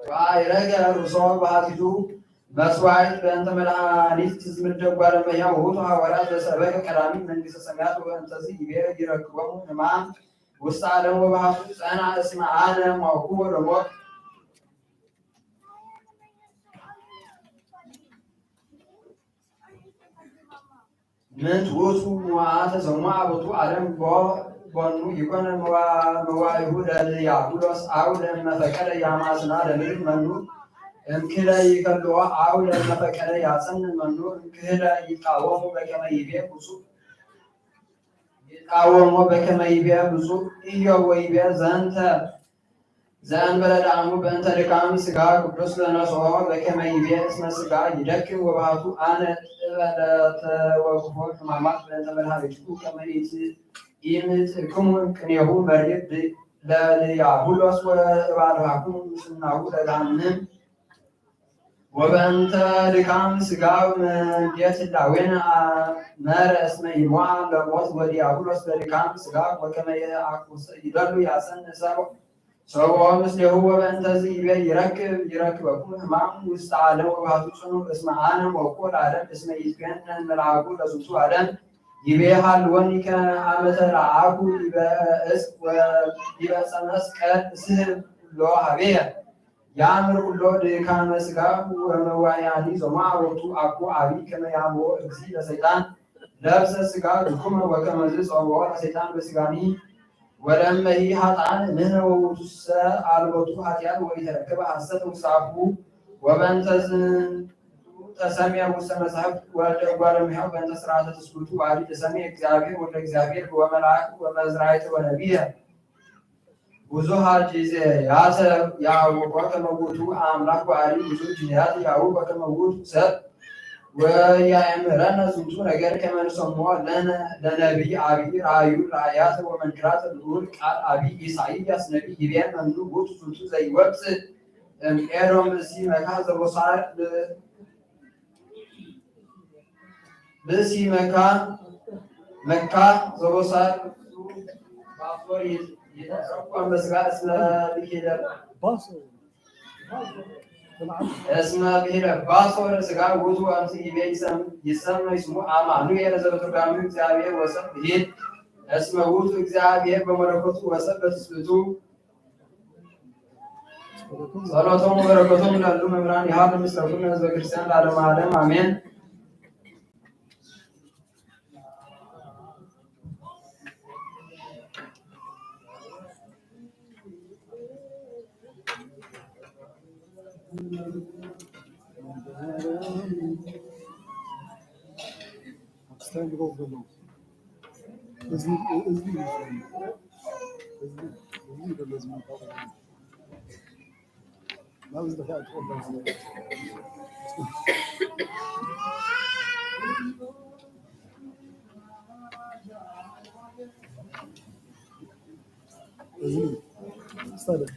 ወአረገ ርእሶ በሀቢቱ መስዋዕት በእንተ መድኃኒት ትዝምደብ ጓለ እመሕያው ውእቱ ሐዋርያት ዘሰበከ ቀዳሚ መንግሥተ ሰማያት ወእንተዝ ይቤ ይረክቦሙ ሕማም ውስተ ዓለም ወበሀብቱ ጸንዐ እስመ አነ እምአውኩ ለሞት ምንት ውእቱ መዋዕተ ዘሙአ ቦቱ ዓለም ቦኑ ይኮነ መዋዕሁ ለዲያብሎስ አው ለእመፈቀደ ያማስና ለምድር መኑ እምክህደ ይከልኦ አው ለእመፈቀደ ያጸንን መኑ እምክህደ ይቃወሙ በከመ ይቤ ብፁዕ ይቃወሙ በከመ ይቤ ብፁዕ ኢዮብ ወይቤ ዘንተ ዘእንበለ ዳዕሙ በእንተ ድካም ሥጋ ቅዱስ ለነስኦ በከመ ይቤ እስመ ሥጋ ይደክም ወባሕቱ አነ ጥበለተ ወክፎ ሕማማት በእንተ መድኃኒቱ ከመ ኢምትክሙ ቅኔሁ መሪር ለዲያብሎስ ወእባልሐክሙ ምስናሁ ለገሃነም ወበእንተ ድካም ሥጋ መንዴት ዳዌነ መረ እስመ ይሞዓ ለሞት ወዲያብሎስ በድካም ሥጋ ወከመ ይደሉ ያጸንዕ ሰብኦ ምስሌሁ ወበእንተዝ ይቤ ይረክበኩ ሕማም ውስተ ዓለም ወባሕቱ ጽኑዕ እስመ አነ እምአውኩ ለዓለም እስመ ይትገነን መልአኩ ለዝንቱ ዓለም ይቤ ሀልወኒ ከመ ተለአኩ ዲበ ዕፅ ወዲበ ዕፀ መስቀል እስሕብ ኩሎ ኀቤየ ያእምር ኩሎ ድካመ ሥጋ ወመዋዕያኒ ዘሙአ ቦቱ አኮ አቢይ ከመ ያምቦ እግዚእ ለሰይጣን ለብሰ ሥጋ ድኩመ ወከመዝ ጸውዖ ለሰይጣን በሥጋኒ ወለእመሂ ኃጥአን ንሕነ ወውእቱሰ አልቦቱ ኃጢአት ወኢተረከበ ሐሰተ ውስተ አፉ ወበእንተ ዝንቱ ተሰምዐ ውስተ መጻሕፍት ወልደ እጓለ እመሕያው በእንተ ሥርዓተ ትስብእቱ ባሕሪ ተሰምዐ እግዚአብሔር ወልደ እግዚአብሔር ወመልአክ ወመዝራዕተ ወነቢየ ብዙኃ ጊዜያተ ያዕቆ ከመ ውእቱ አምላክ ባሕሪ ብዙ ጊዜያት ያዕቆ ከመ ውእቱ ሰብ ወያእምረነ ዝንቱ ነገር ከመ ንሰምዖ ለነቢይ አቢይ ራእዩ ራእያት ወመንክራት ልዑል ቃል አቢይ ኢሳይያስ ነቢይ ይቤ መኑ ውእቱ ዝንቱ ዘይወፅእ እምኤዶም ብእሲ መካ ዘቦሳር ብእሲ መካ ዘቦሳር ባሶር ይተረጎም በሥጋ እስመ ብሔረ ባሶር ሥጋ ውእቱ አምጽ ይቤ ይሰመይ ስሙ አማኑኤል ዘበትርጓሜው እግዚአብሔር ወሰብ ብሂል እስመ ውእቱ እግዚአብሔር በመለኮቱ ወሰብ በትስብእቱ ጸሎቶሙ በረከቶሙ ለሉ መምህራን ይሃሉ ምስለ ኩሉ ሕዝበ ክርስቲያን ለዓለመ ዓለም አሜን። Stand over the law. That was the fact. Start it.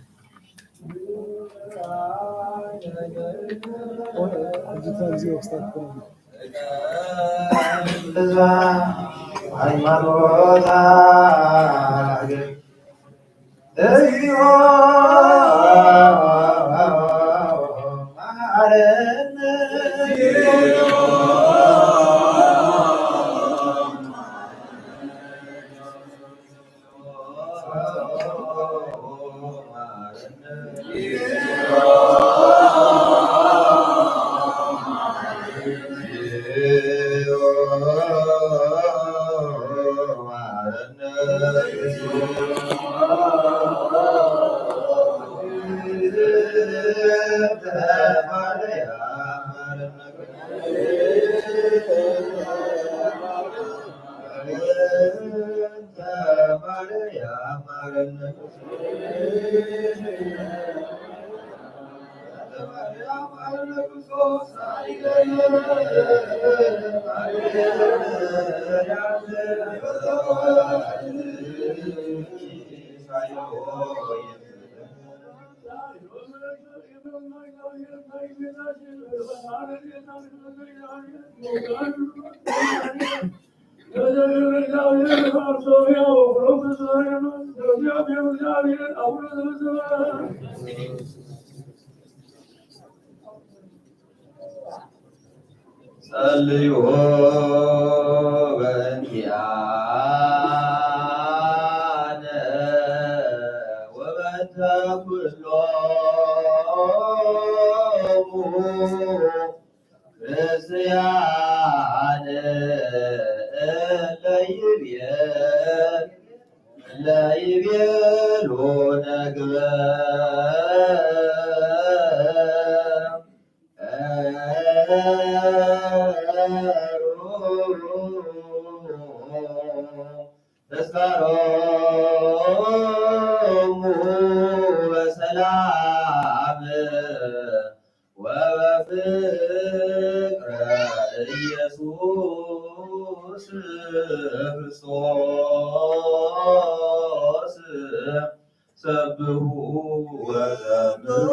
ጸልዩ በእንቲአነ ወበእንተ ኩሎሙ ክርስቲያን እለ ይቤሉ ተስካሮሙ በሰላም ወበፍቅረ ኢየሱስ ክርስቶስ ሰብሑ ወዘምሩ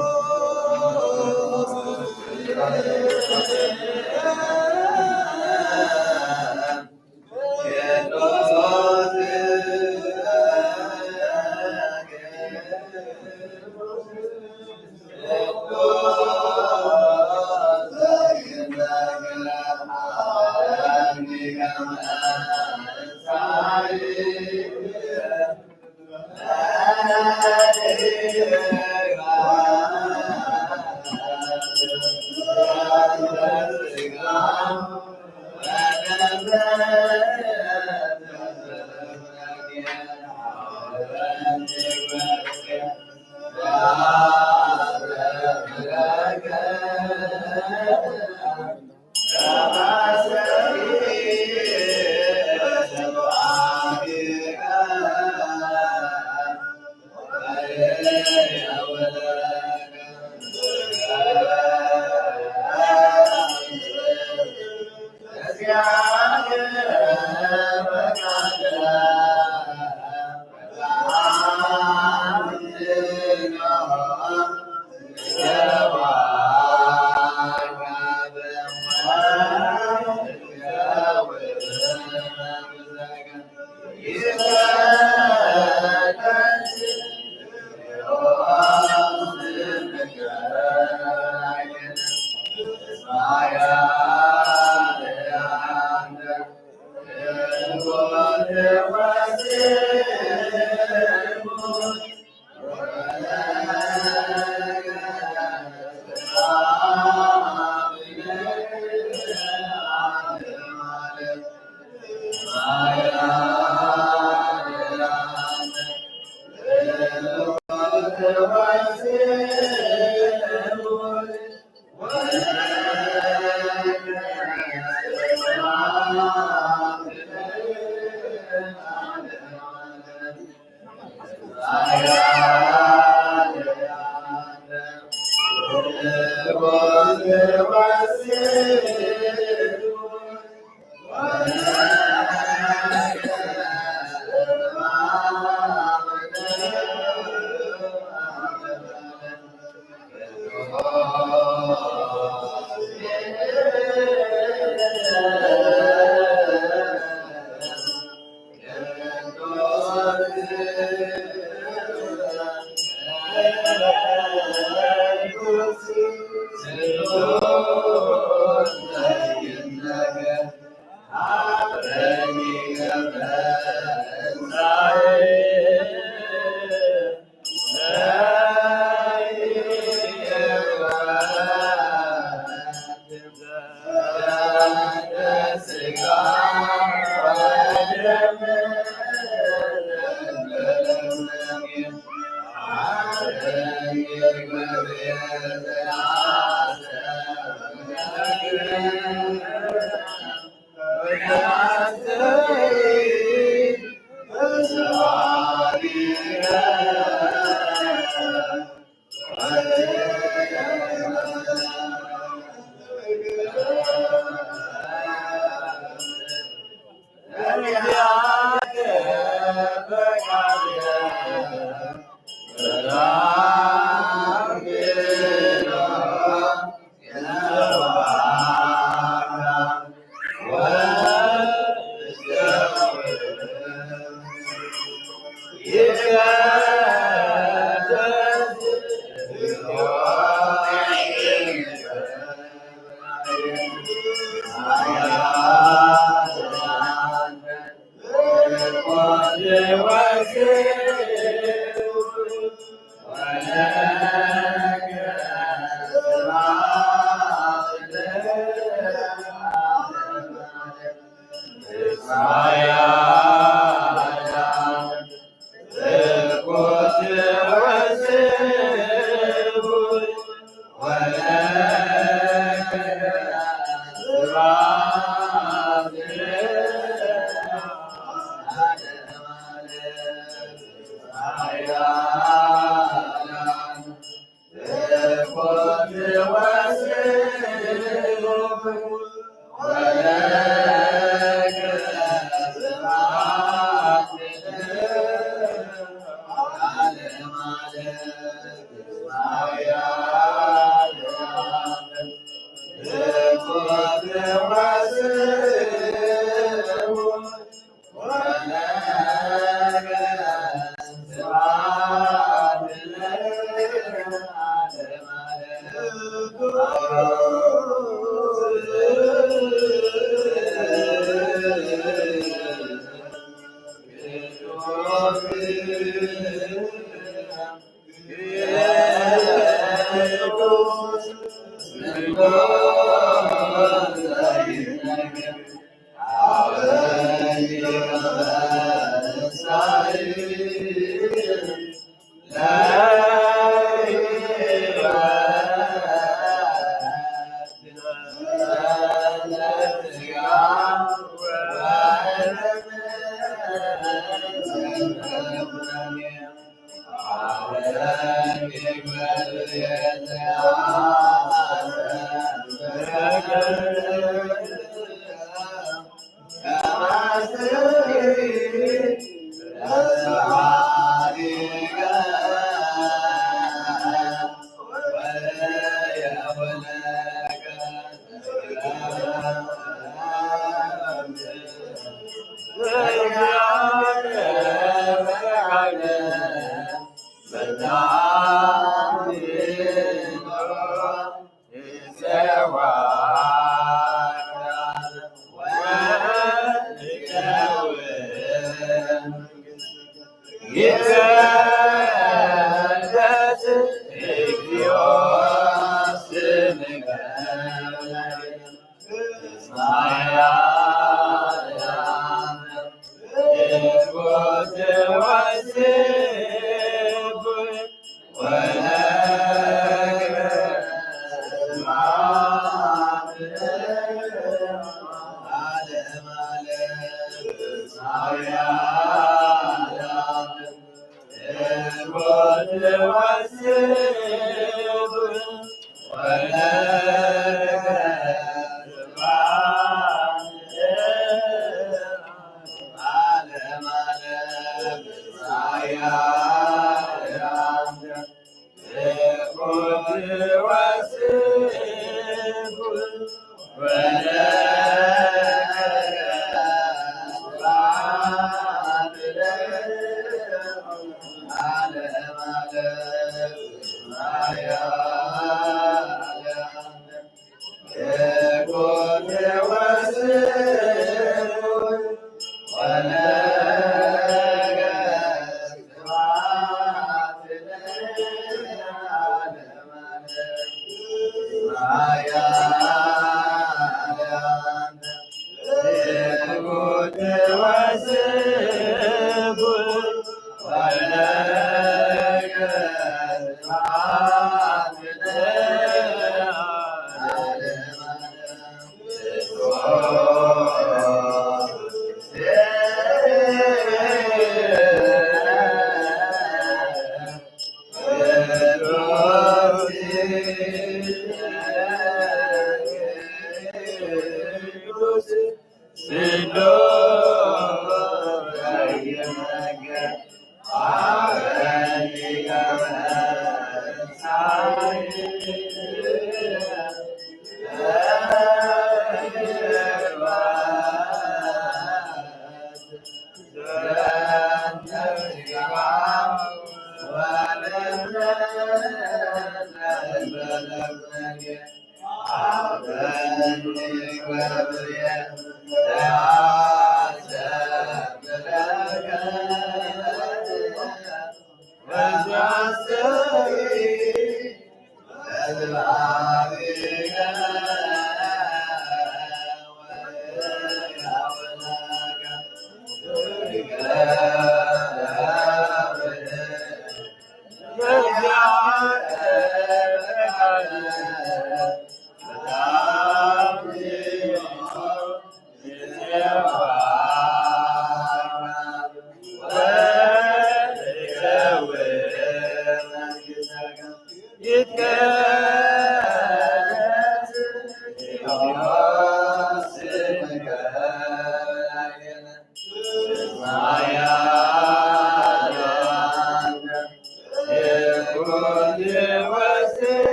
Amen.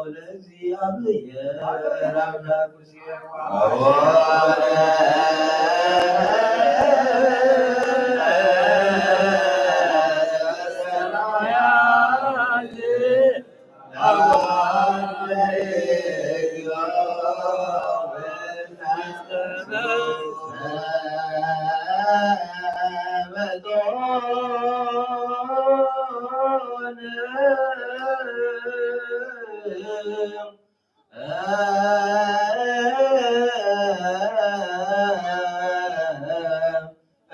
ለእግዚአብሔር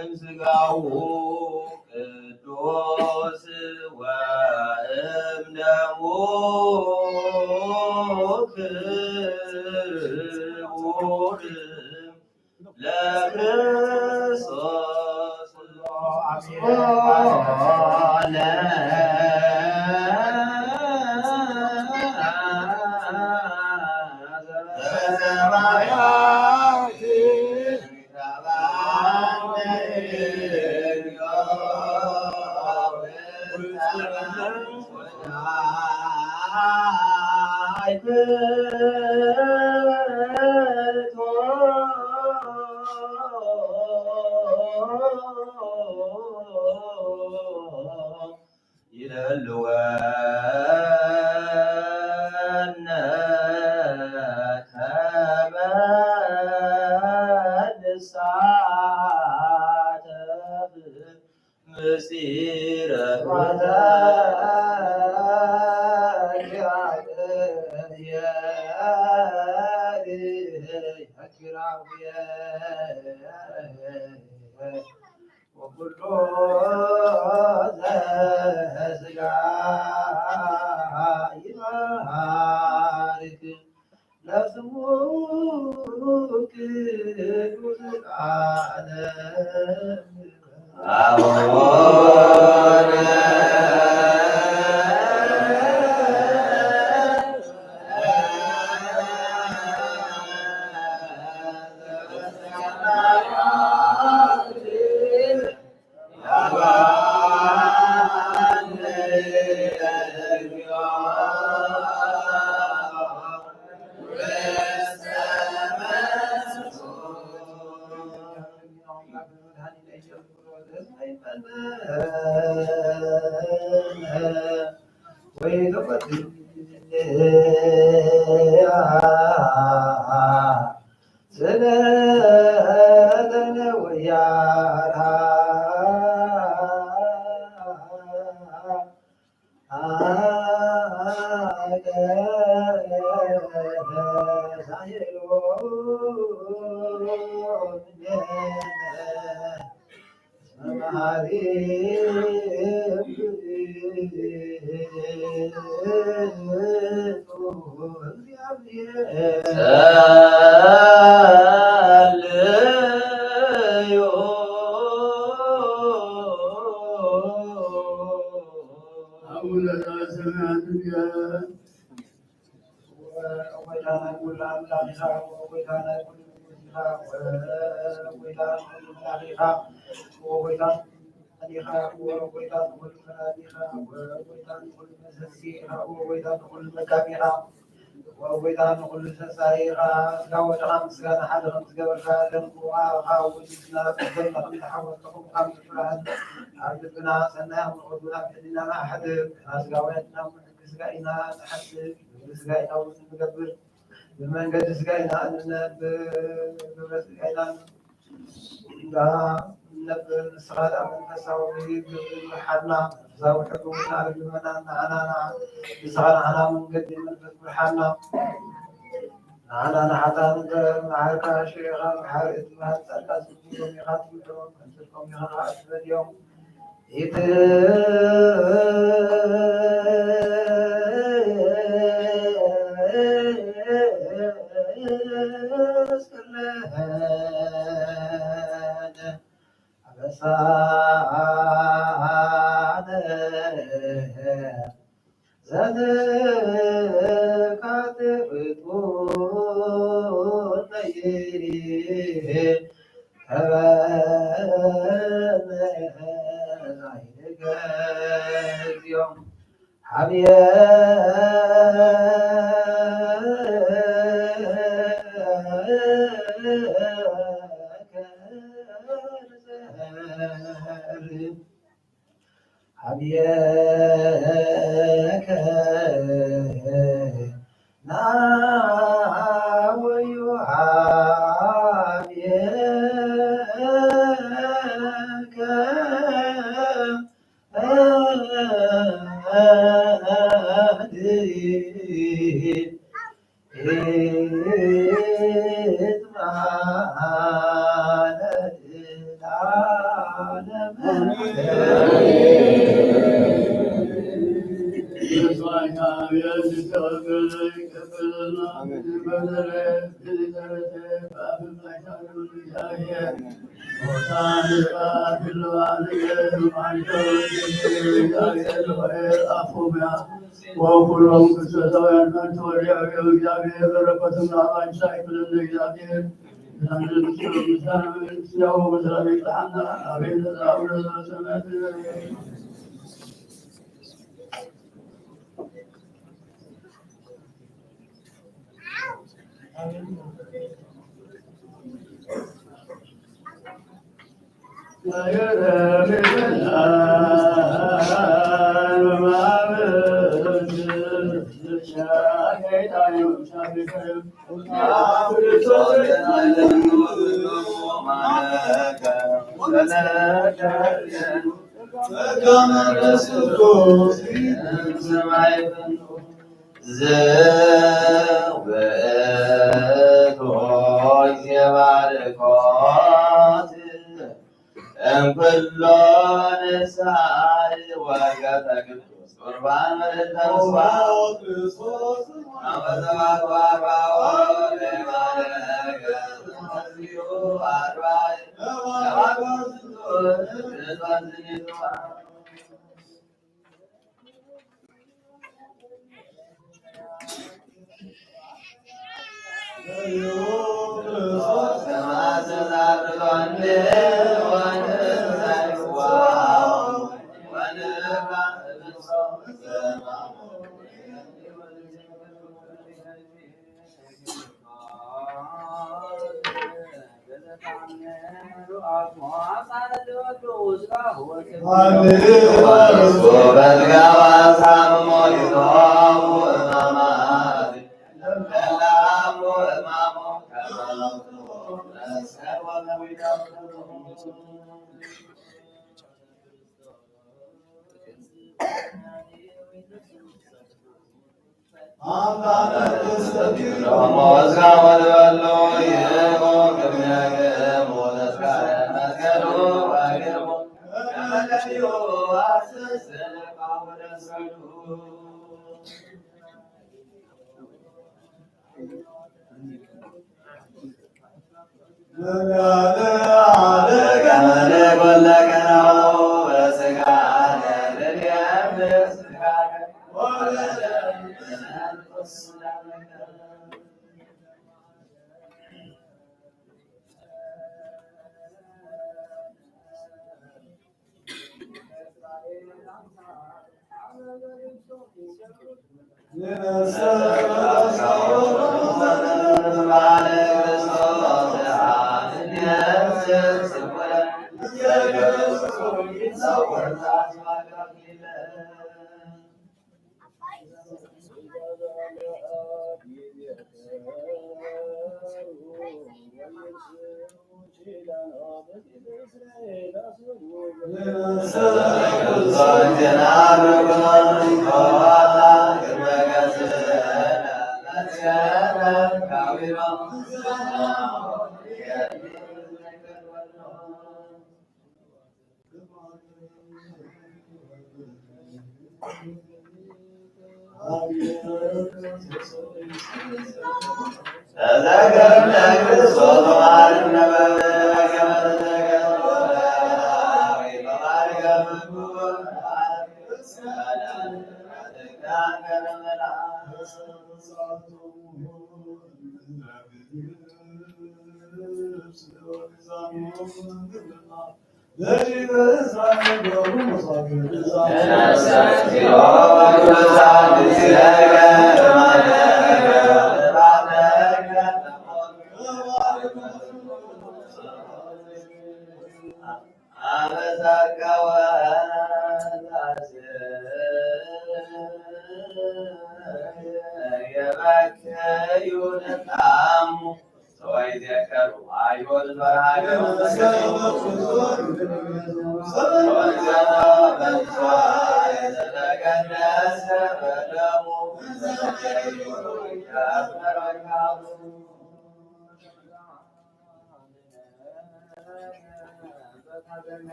እምስጋው ቅዱስ ወእምደሙ ክቡር ለክርስቶስ وويدان كل سايرا لو درام سكان حد رمز قبل فادم وخاوي سنا تجمع من حول تقوم خمس فلان عبدنا سنا ودنا بدنا ما حد ناس قاويتنا سقينا نحد سقينا ونقبل بمن قد سقينا أننا بسقينا لا نبل نسخة من نسوي بحالنا زاوي حكومتنا على بمنا أنا نسخة أنا من قد من بحالنا أنا حتى معركة شيخا حارس ما تسأل سبحانه يخاطب اليوم كنتم يخاطب اليوم حبيب ሀብየከ ናወዩ ሀብየከ وكلهم كسوة أنت ولي እግዚአብሔር በረከቱና አንቺ አይብልን እግዚአብሔር ያው መስራቤ ጣና አቤት አውረ ሰማት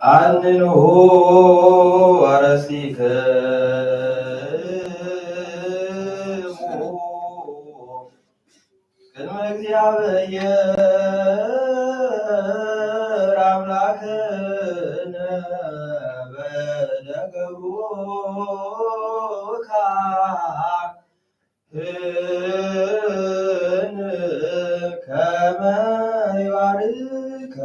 አንንሆ አረሲክሙ ቅድመ እግዚአብሔር አምላክነ በነገሩካ ከመ ይባርከ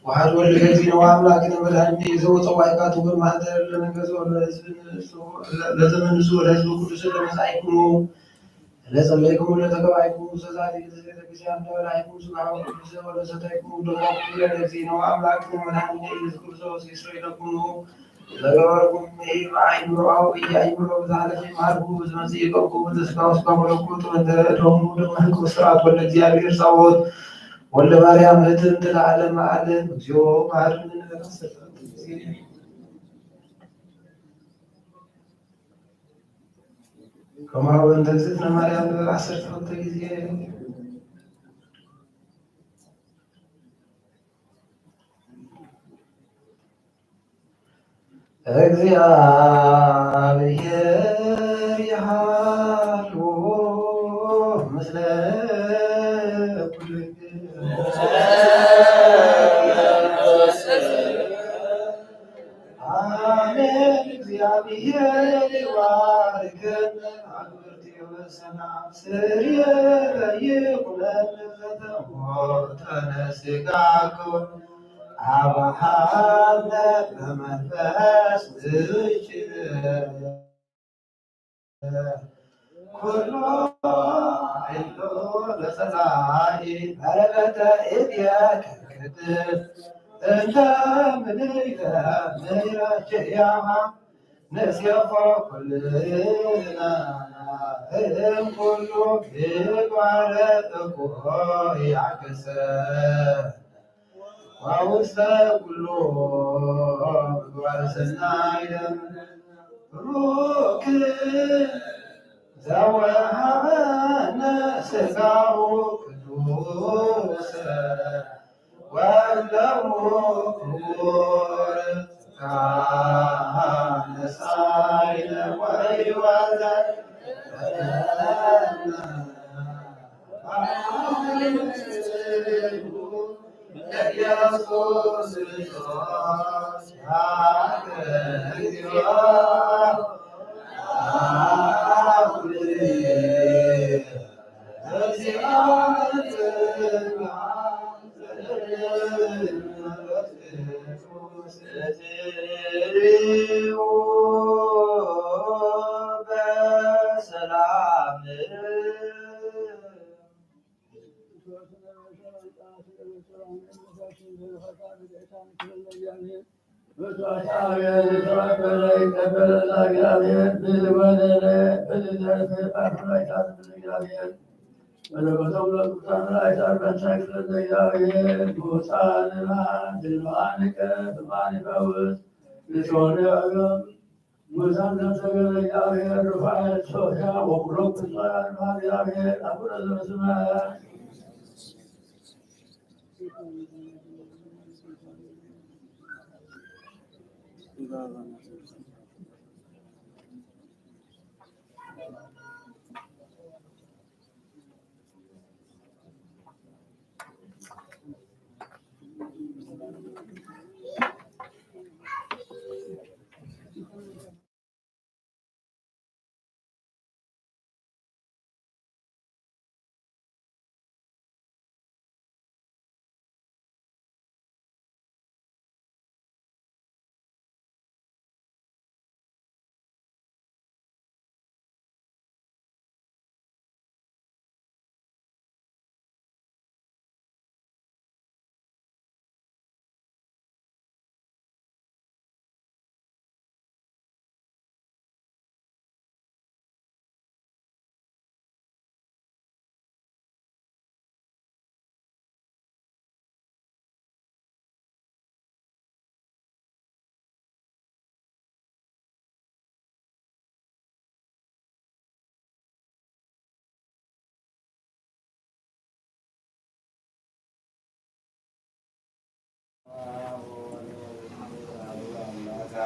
ዋህድ ወልድ እግዚእነ ወአምላክነ መድኃኒነ ዘወፀው አይቃቱ በማኅደረ ለነገሥ ለዘመንሱ ወለሕዝበ ቅዱስ ለመጻእክሙ ለጸለይክሙ ለተገባይክሙ ሰዛሊ ቤተክርስቲያን ለበላይክሙ ሥጋሁ ቅዱስ ወለሰተይክሙ ደሞ ለእግዚእነ ወአምላክነ መድኃኒነ ኢየሱስ ክርስቶስ ይስረይ ለክሙ ለገበርኩም በአይምሮአው እያይምሮ በዛለፈ ማርጉ በዝመጽእ ይቀቁ በተስፋው እስከ መለኮቱ እንተደሙ ደመህንቁ ስርዓት ወለ እግዚአብሔር ጸወት ወለ ማርያም እህትም ለዓለም ዓለም እግዚኦ መሐረነ ከማሁ በእንተ እግዝእትነ ማርያም በአስርተ ጊዜ እግዚአብሔር ይሃሉ ምስለ አሜን። እግዚአብሔር ይባርከን ሰላም ስርየ ይኩነን ዘተሞተነ ሥጋኩን አብሃነ በመንፈስ እችል ኩሎ ኃይሎ ለጸላኢ በረከተ እድየከ ቅድስ እንተ ምልዕተ ምሕረትኪሃ ንሴፎ ኩልነ እምኩሉ ምግባረ እኩይ ያግሰ ወውስተ ኩሉ ምግባረ ሰናይ ሩክ ዘወሃበነ ሥጋሁ ቅዱስ ወደሙ ክቡር ካነሳይነ ወሕይወተ ኢየሱስ ክርስቶስ በሰላም ሙዛን ተሰገለ እግዚአብሔር ሩፋኤል ሶሻ ወኩሎም ፍጹማን እግዚአብሔር አቡነ ዘበሰማያት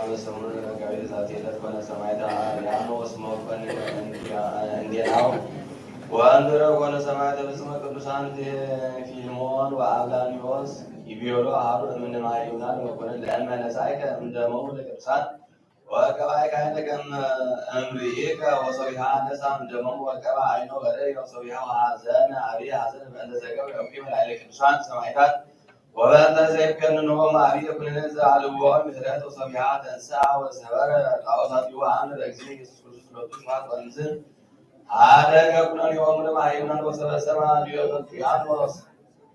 በሰሙነ መጋቢት ዕለት ኮነ ሰማዕተ አርያኖስ እንዴናው ወአንብረ ኮነ ሰማዕተ በስመ ቅዱሳን ፊልሞን ወአብላኒዎስ ይቤሎ አሐዱ እምነ ማርያም ወኮነ ለእመ ነሣእከ እምደሞሙ ለቅዱሳን ወቀባእከ ኃይለከ እምርኢከ ወሰቢሃ ነሣ እምደሞሙ ወቀባእ ዓይኖ በርእየ ወሰቢሃ ሐዘነ አብየ ሐዘነ በእንተ ዘገብረ እኩይ ላዕለ ቅዱሳን ሰማዕታት وبأن سيكنهم معرفة كل زعلوا ومثلات وصبيحة تنسى وسبر الأوسط وعن الأجزاء السلوك ما تنزل هذا كون اليوم لما يمنع وسب السماء ليقض يانوس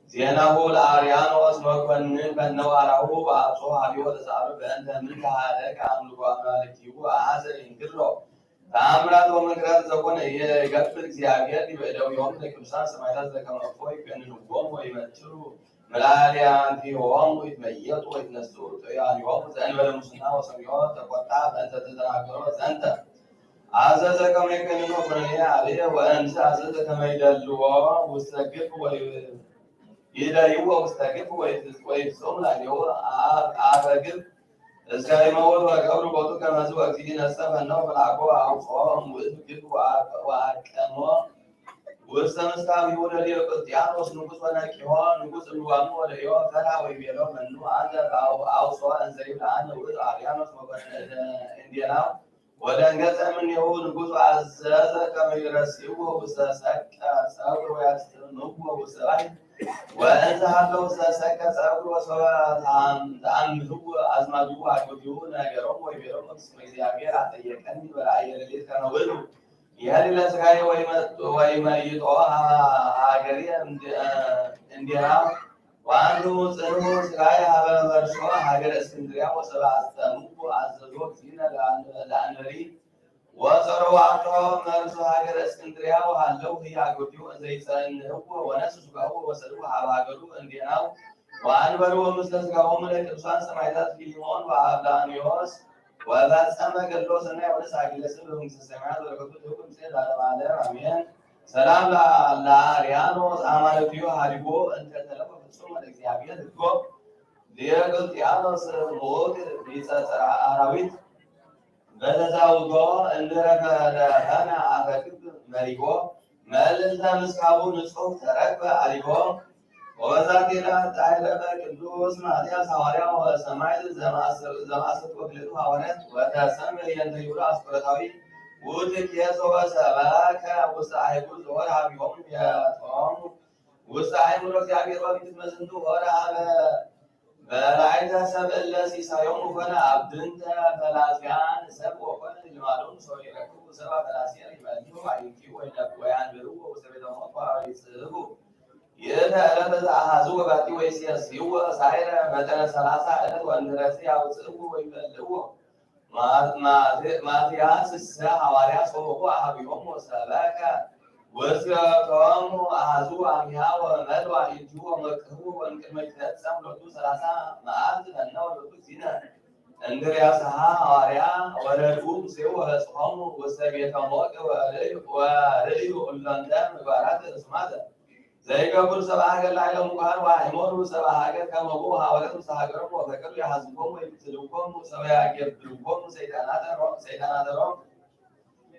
زينه الأريان واسمكن بنو على هو بعضه عليه وتسعر بأن من هذا كان لقامالك يو أحسن إنكره تأمرات ومنكرات زكون يقفل زيادة بدو يوم لكمسان سمعت ذكر مفوي بأن النقوم ويمتلوا ملاليان في يوم ويتميط ويتنسوا يعني يوم زين المسنة وسميوت وقطع أنت تتراكروا أنت عزز كما يكنوا فرنيا عليه وأنت عزز كما يدلوا واستقف ويدلوا واستقف ويتصوم لأنه عاقب إذا يموت وقبل بطو كما سوى كثيرين أستفنوا فالعقوة عوصهم وإذكوا وعكموا وسمستاوي ولا ليه قطيانوس نقص ولا كيوان نقص الوامو ولا يوم فلا ويبيلو منو عندك أو سواء زي الآن وقص عريانوس مقص إنديانا ولا نقص من يهو نقص عزازة كما يرسيوه وساسك سأقول ويستنوه وسواء وأنت حتى وساسك سأقول وسواء عن هو أزمادو عقديو نجارم ويبيلو مقص مزيابير حتى يكني ولا يرليس كانوا ولو يالي لسكاي ويميتوا هاجري انديرا وانو صنو سكاي هذا برشوا هاجر اسكندريه وسبع استمو عززوك زينه لانري وصروا عطوا مرسو هاجر اسكندريه وهلو هي عقديو زي سن هو ونسو سكاو وسلوا هاجرو انديرا وانبروا مثل سكاو من القدسان سمعتات فيلمون وابلانيوس وذات سما قالوا سنة ولا ساقي لسبهم سمعت ولا كنت لكم سيد على بعد أمين سلام لا ريانوس عمل فيه هاربو أنت تلقى في السوق الإجابية تقول dia Tianos موت bisa Arawit በተዛውጎ እንደረከ አፈክብ መሪጎ መልእልተ ምስካቡ ንጹሕ ተረክበ አሊጎ ወበዛት ላት አይለበ ቅዱስ ማትያስ ሐዋርያው ሰማዕት ዘማስር ወክልቱ ሐዋርያት ወተሰም የንተ ይሁዳ አስቆረታዊ ውእቱ የሰወ ሰበከ ውስተ አይጉር ዘወርሃቢሆሙ የጦሙ ውስተ አይሙረ እግዚአብሔር በፊት መዝንቱ ወረሃበ በላዕተ ሰብእ ለሲሳዮሙ ኮነ አብድንተ ፈላስያን ሰብ ወኮነ ልማዶሙ ሰው ይረክቡ ሰብአ ፈላስያን ይመልኡ አይንቲኡ ወያንብሩ ውስተ ቤተ ሞት ይጽሕፉ የዕለተ ዘአሐዙ ወባቲ ወይሴስይዎ ሳይረ መጠነ 30 ዕለት ወንድረሲ ያውፅእዎ ወይበልዕዎ ማትያስ ሐዋርያ ሶበኮ አኀቢሆሙ ሰበከ ወስከቶሙ አሐዙ አሚሃ ወመልዋ ይእትዎ ወመክሩ ወእምቅድመ ይትፈጸም ሎቱ 30 መዓልት ፈነወ ሎቱ ሲነ እንድርያስ ሐዋርያ ወረድኡ ሙሴው ወጽሖሙ ውስተ ቤተ ሞቅ ወርድኡ እሎንተ ምግባራት እስማተ ዘይገብሩ ሰብአ ሀገር ላዕለ ሙቃን ወአይሞሩ ሰብአ ሀገር ከመቡ ሐዋርያት ውስተ ሀገሮሙ ወፈቀዱ የሐዝቦሙ ወይብትልዎሙ ሰብአ ያገብሩዎሙ ሰይጣናተ ሮም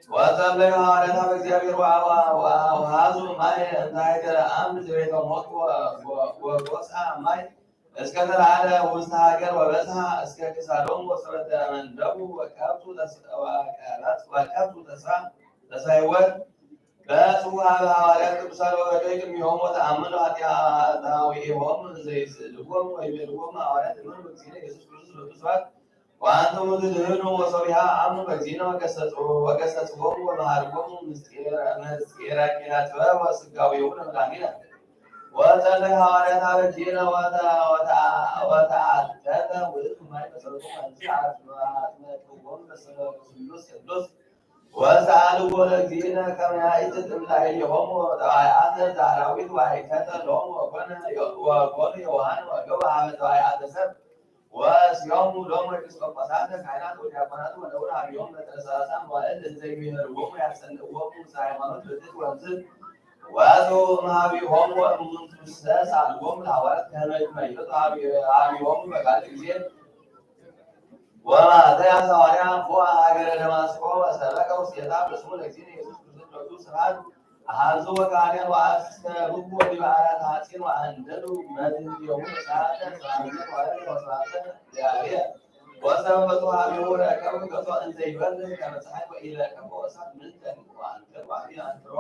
ወጸለዩ ሐዋርያት በእግዚአብሔር ወአውሃዙ ማይ እንተ ሀገረ አምድ ዘቤተ ሞቅ ወጎሳ ማይ እስከ ተራለ ውስተ ሀገር ወበጽሐ እስከ ክሳዶሙ ወሰበተ መንደቡ ወከብቱ ተስፋ ተሳይወት በጽዋ ሐዋርያት ቅዱሳን ወገዶች ቅድሚሆሙ ወተአምኑ ኃጢአታዊሆሙ ዘይስእልዎሙ ወይቤልዎሙ ሐዋርያት እመኑ በእግዚእነ ኢየሱስ ክርስቶስ ሎቱ ስብሐት ወአንትሙ ትድህኑ ወሰቢሃ አምኑ በእግዚእነ ወገሰጽዎሙ ወመሃርዎሙ ምስጢረ ኪነ ጥበብ ወሥጋዌሁ ለመድኃኒነ ወጸለዩ ሐዋርያት በእግዚእነ ወተአተተ ውእቱ ማይ መሰረቶሙ አጥመቅዎሙ በስሉስ ቅዱስ ወሰአልዎ ለእግዚእነ ከመ ያእትት እምላዕሌሆሙ ጠባይአተ ዛራዊት ወአይከተ ሎሙ ወኮኑ የዋሃን ወገቡ ሀበ ጠባይአተ ሰብእ ወስዮሙ ሎሙ ኤጲስቆጶሳተ ካህናት ወዲያቆናት ወደቡር ሀቢሆሙ በተሰላሳ መዋዕል እንዘ ይምህርዎሙ ያጸንዕዎሙ ውስተ ሃይማኖት ብፅዕት ወንጽሕ ወአቶ እምኀቤሆሙ ወእሙንቱሰ ሳልዎሙ ለሐዋርያት ከመ ይመይጡ ኀቤሆሙ በቃል ጊዜ ወማትያስ ሐዋርያ ቦአ ሀገረ ደማስቆ ወሰበከ ውስቴታ በስሙ ለእግዚእነ ኢየሱስ ክርስቶስ ሎቱ ስብሐት አሐዙ ወካህናት ወአስተብቁ ዲበ ዓራት ሐጺን ወአንደዱ መድኅኒሆሙ ሰዓተ ሰዓት ወስብሐተ ለእግዚአብሔር ወሰንበቱ ኀቤሁ ረከቡ ገጾ እንዘ ይበርህ ከመ ፀሐይ ወኢለከሙ እሳት ምንተ ወአንተሩ አንትሮ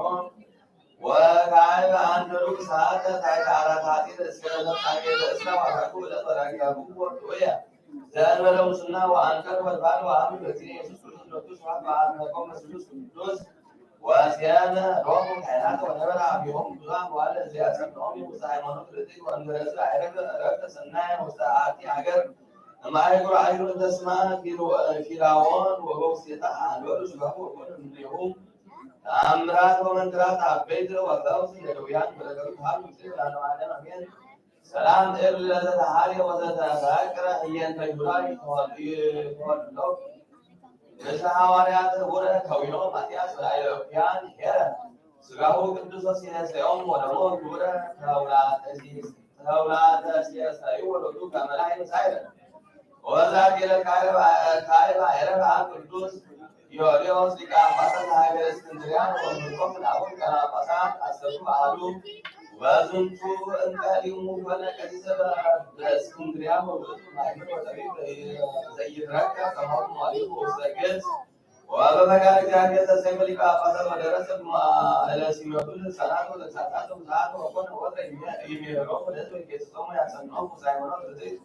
ወካዕበ አንደዱ ሰዓተ ታሕተ ዓራት ሐጺን እስከ ዘፍጻሜ እስከ ዋረኩ ዕለት ወራጊያሁ ወርዶየ ዘእንበለ ሙስና ወአንከር ወልባል ወአምኑ በእግዚእነ ኢየሱስ ክርስቶስ ሎቱ ስብሐት ወአጥመቆሙ በስሉስ ቅዱስ ወስያነ ሎሙ ካህናተ ወነበረ ኀቤሆሙ ብዙኃን መዋዕለ እንዘ ያጸንዖሙ ውስተ ሃይማኖት ርትዕት ወእንበለዝ አይረፈ ዕረፍተ ሰናየ ውስተ አሐቲ ሀገር እምአህጉረ አይሁድ እንተ ስማ ፊላዎን ወበውስቴታ አንበሩ ስጋሁ ወኮኑ እምኔሁ ተአምራት ወመንክራት አበይት ወፈውስ ለደውያን በረከቱ ሀብ ምስል ለዓለመ ዓለም አሜን። ሰላም እብል ለዘተሃልየ ወዘተፈቅረ እየንተ ይሁዳይ ተወልዶ ምስለ ሐዋርያት ኅቡረ ከዊኖ ማትያስ ወላዕለውያን ኄረ ሥጋሁ ቅዱስ ወሲነስዮሙ ወደሞ ኅቡረ ተውላተ ሲያሳዩ ወሎቱ ከመ ላይ ሳይረ ወዛቲለ ካዕበ አይረፈ ቅዱስ ዮልዮስ ሊቀ ጳጳሳት ሀገረ እስክንድርያ ወምልኮሙ ለአቡነ ሊቃነ ጳጳሳት አሰርቱ አሐዱ ወዝንቱ እንቀሊሙ ኮነ ቀሲሰ በእስክንድርያ ወውእቱ ማእምር ወጠቢብ ዘይትረከብ ከማሁ መዋዕሊሁ ውስተ ግብጽ ወበፈቃደ እግዚአብሔር ተሰይመ ሊቀ ጳጳሳት ወደረሰ መዋዕለ ሲመቱ ልሳናቱ ተግሣጻቱ ብፅዓቱ ወኮነ ወትረ ይሜህሮሙ ለሕዝብ ወይገሥጾሙ ያጸንዖሙ ውስተ ሃይማኖት ርትዕት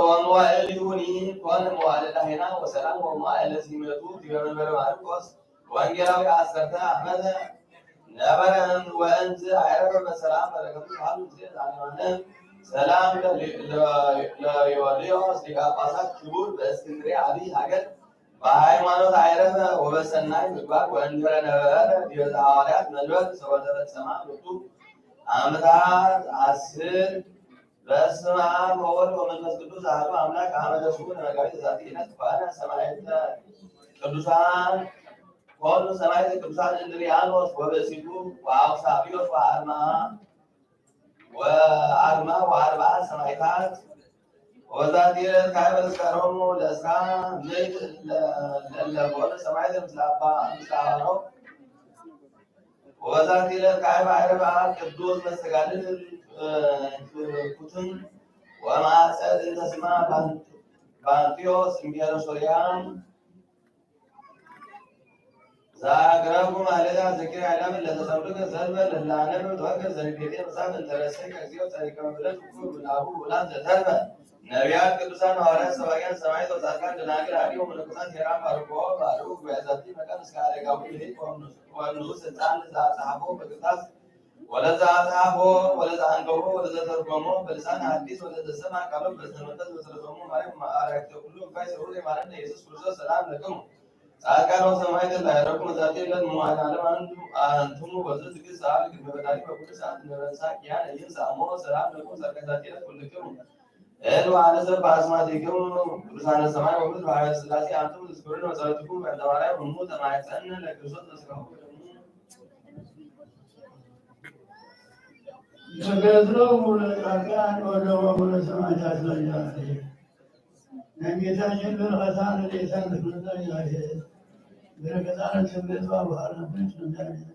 ወመዋዕሊሁኒ ኮነ መዋዕለ ዳህና ወሰላም ወመዋዕለ ሲመቱ ዲበ መንበረ ማርቆስ ወንጌላዊ አሰርተ ዓመተ ነበረ ወእንዝ አይረፈ በሰላም በረከቱ ሀብ ምስል ለዓለመ ዓለም። ሰላም ለዮልዮስ ሊቀ ጳጳሳት ክቡር በእስክንድርያ ዓቢይ ሀገር በሃይማኖት አይረፈ ወበሰናይ ምግባር ወእንበረ ነበረ ዲበ ዘሐዋርያት መንበር ዘወተፈጸማ ሎቱ ዓመታት 10 በስመ አብ ወወልድ ወመንፈስ ቅዱስ አሐዱ አምላክ አመ ደስኩ ለመጋቢት ዛቲ ዕለት ኮነ ሰማዕተ ቅዱሳን ኮኑ ሰማዕተ ቅዱሳን እንድርያኖስ ወበሲቱ ወአውሳብዮስ ወአርማ ወአርብዓ ሰማዕታት ወዛቲ ዕለት ካዕበ ተዝካሮሙ ለእስራ ምዕት ለኮኑ ሰማዕተ ምስለ አባኖም ወዛቲ ዕለት ካዕበ አይረፈ ቅዱስ መስተጋድል ኩትን ወማዕፀድ እንተ ስማ ባንጢዮስ እምብሔረ ሶርያ ዛግረሙ ማለዳ ዘኪር ዓለም ለተሰምዱከ ዘልበ ለላነብ ተወከ ዘንዴቴ መጽሐፍ እንተረሰይ ከዚዮ ጸሪቀ መብለት ሁሉ ብላቡ ውላን ዘተርፈ ነቢያት ቅዱሳን ሐዋርያት ሰባክያን ሰማዕታት ወጻድቃን ደናግል አዲሁ መነኮሳት ሄራን ባርኮ ባሉ ጉባኤዛቲ መቃን እስከ አረጋዊ ሊቅ ወንዑስ ሕፃን ጸሐፎ በቅርታስ ወለዛ ጸሐፎ ወለዛ አንበቦ ወለዛ ተርጎሞ በልሳን ሐዲስ ወለዛ ሰማ ቃሎ በዘመንፈስ ወተረጎሞ ማርያም አራክተ ሁሉ ባይ ሰሩ የማረነ ኢየሱስ ክርስቶስ ሰላም ለክሙ ጻድቃን ወሰማዕታት ላይረኩ መዛቴ ለን መዋዕለ ዓለም አንትሙ በዝህ ትዕግሥት ሰዓል ግብረ በታሪክ በኩል ሰዓት ነበረሳ ኪያን ይህን ሳሞ ሰላም ለክሙ ጸድቃን ኩልክሙ قالوا على سبع أسماء قدوسان السماء ومثل على الثلاثة أنتم تذكرون وصلاتكم عند وراء ونموت مع يسألنا لكن صدق نسكهم ተገዝረው ለጻድቃን ወደወሙ ለሰማዕታት ለእግዚአብሔር ለጌታችን በረከታን ለጌታን ለክርስቶስ በረከታን ስምት ባባራችን ስለዚህ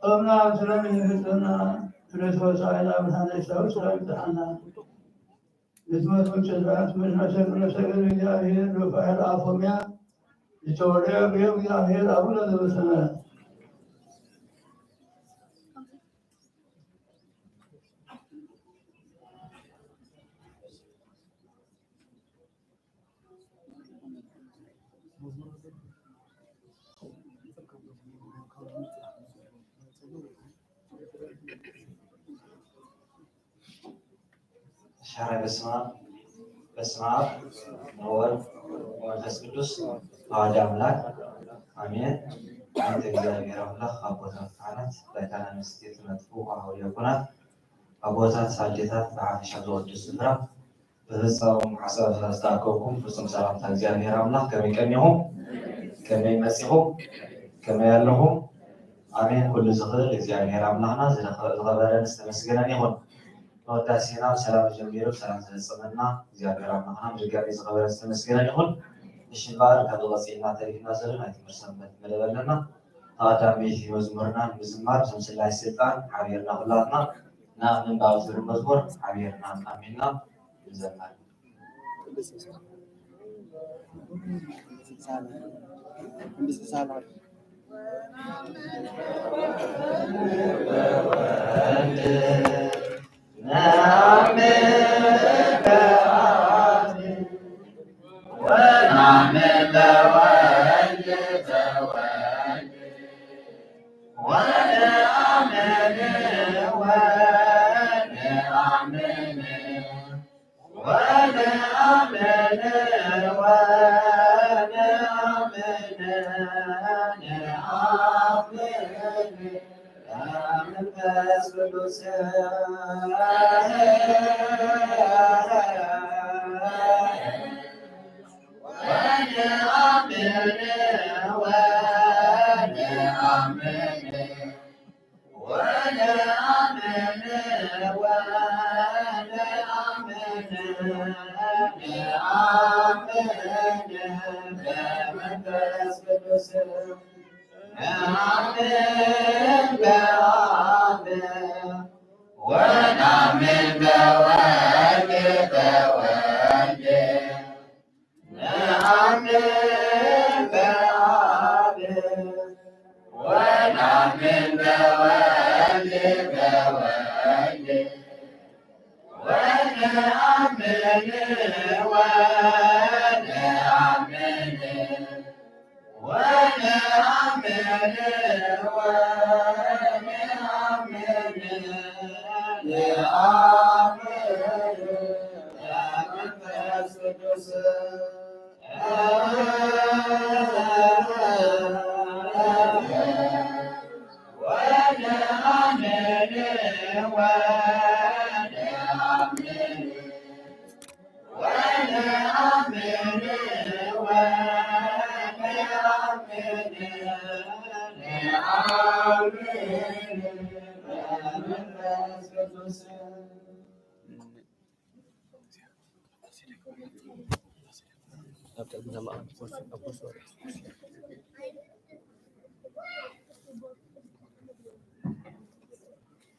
ጾምና ስለሚፍጥና ክርስቶስ አይላ ብታነሳው ስለምታና ለትምህርቶች ዛት መሰገድ እግዚአብሔር በፋይል አፎሚያ የተወደው እግዚአብሔር አቡነ ዘበሰማያት شهر በስመ አብ ወወልድ ወመንፈስ ቅዱስ አሐዱ አምላክ አሜን። አንተ እግዚአብሔር አምላክ አቦታት ካህናት በካህናት አንስት መጥፎ አሁን ያቆናት አቦታት ሳልጀታት በአፍሻ ዘወድስ ስፍራ በህፃውም ሐሳብ አስተካከልኩም ፍጹም ሰላምታ እግዚአብሔር አምላክ ከመቀኘሁም ከመይመጽሁም ከመያለሁም አሜን። ሁሉ ዝኽእል እግዚአብሔር አምላክና ዝኸበረን ዝተመስገነን ይሁን። ወዳሴና ሰላም ጀምሮ ሰላም ዘጸመና እግዚአብሔር አምላክና ድጋሚ ዝኸበረ ዝተመስገነን ይሁን። እሽባር ከበለጽና ታሪክና ዘርን አይተመርሰንበት መለበለና ታዳሚ መዝሙርና ምዝማር ዘምስላይ ስልጣን ሐቢርና ሁላትና ናምን ባውዝር መዝሙር ሐቢርና አሜንና ይዘምራል።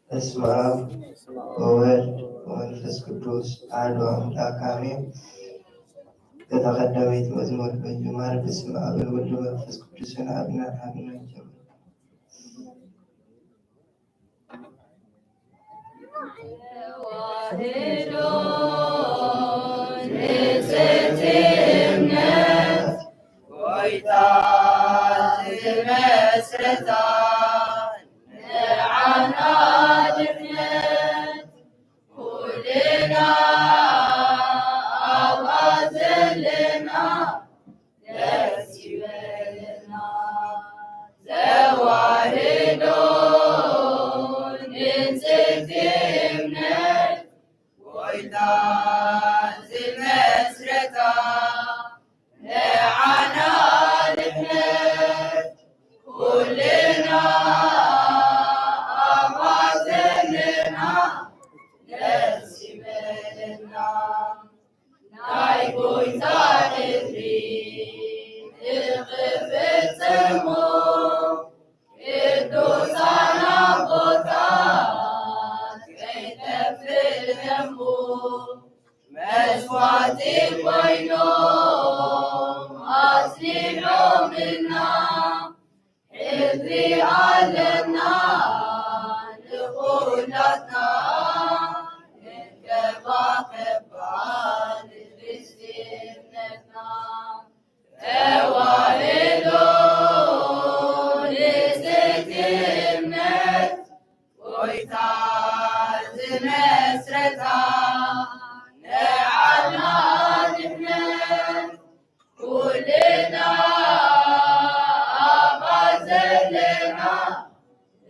በስመ አብ ወወልድ ወመንፈስ ቅዱስ አሐዱ አምላክ አሜን። በተቀዳሚት መዝሙር በጅማር በስመ አብ ወወልድ ወመንፈስ ቅዱስ አሜን አሜን። ويتا زمسرتا نعنا نحن كلنا أمازلنا نسيبلنا نايبوي تاحري الغفت سمو الدوسانا بوتات كيتف الهمو مسواتي وينوم أصلحوا منا حذري علنا لقولتنا انكبا كبان لسنتنا توالدون لستمنت ويتاز مسرتا نعنا نحن كلنا أبازلنا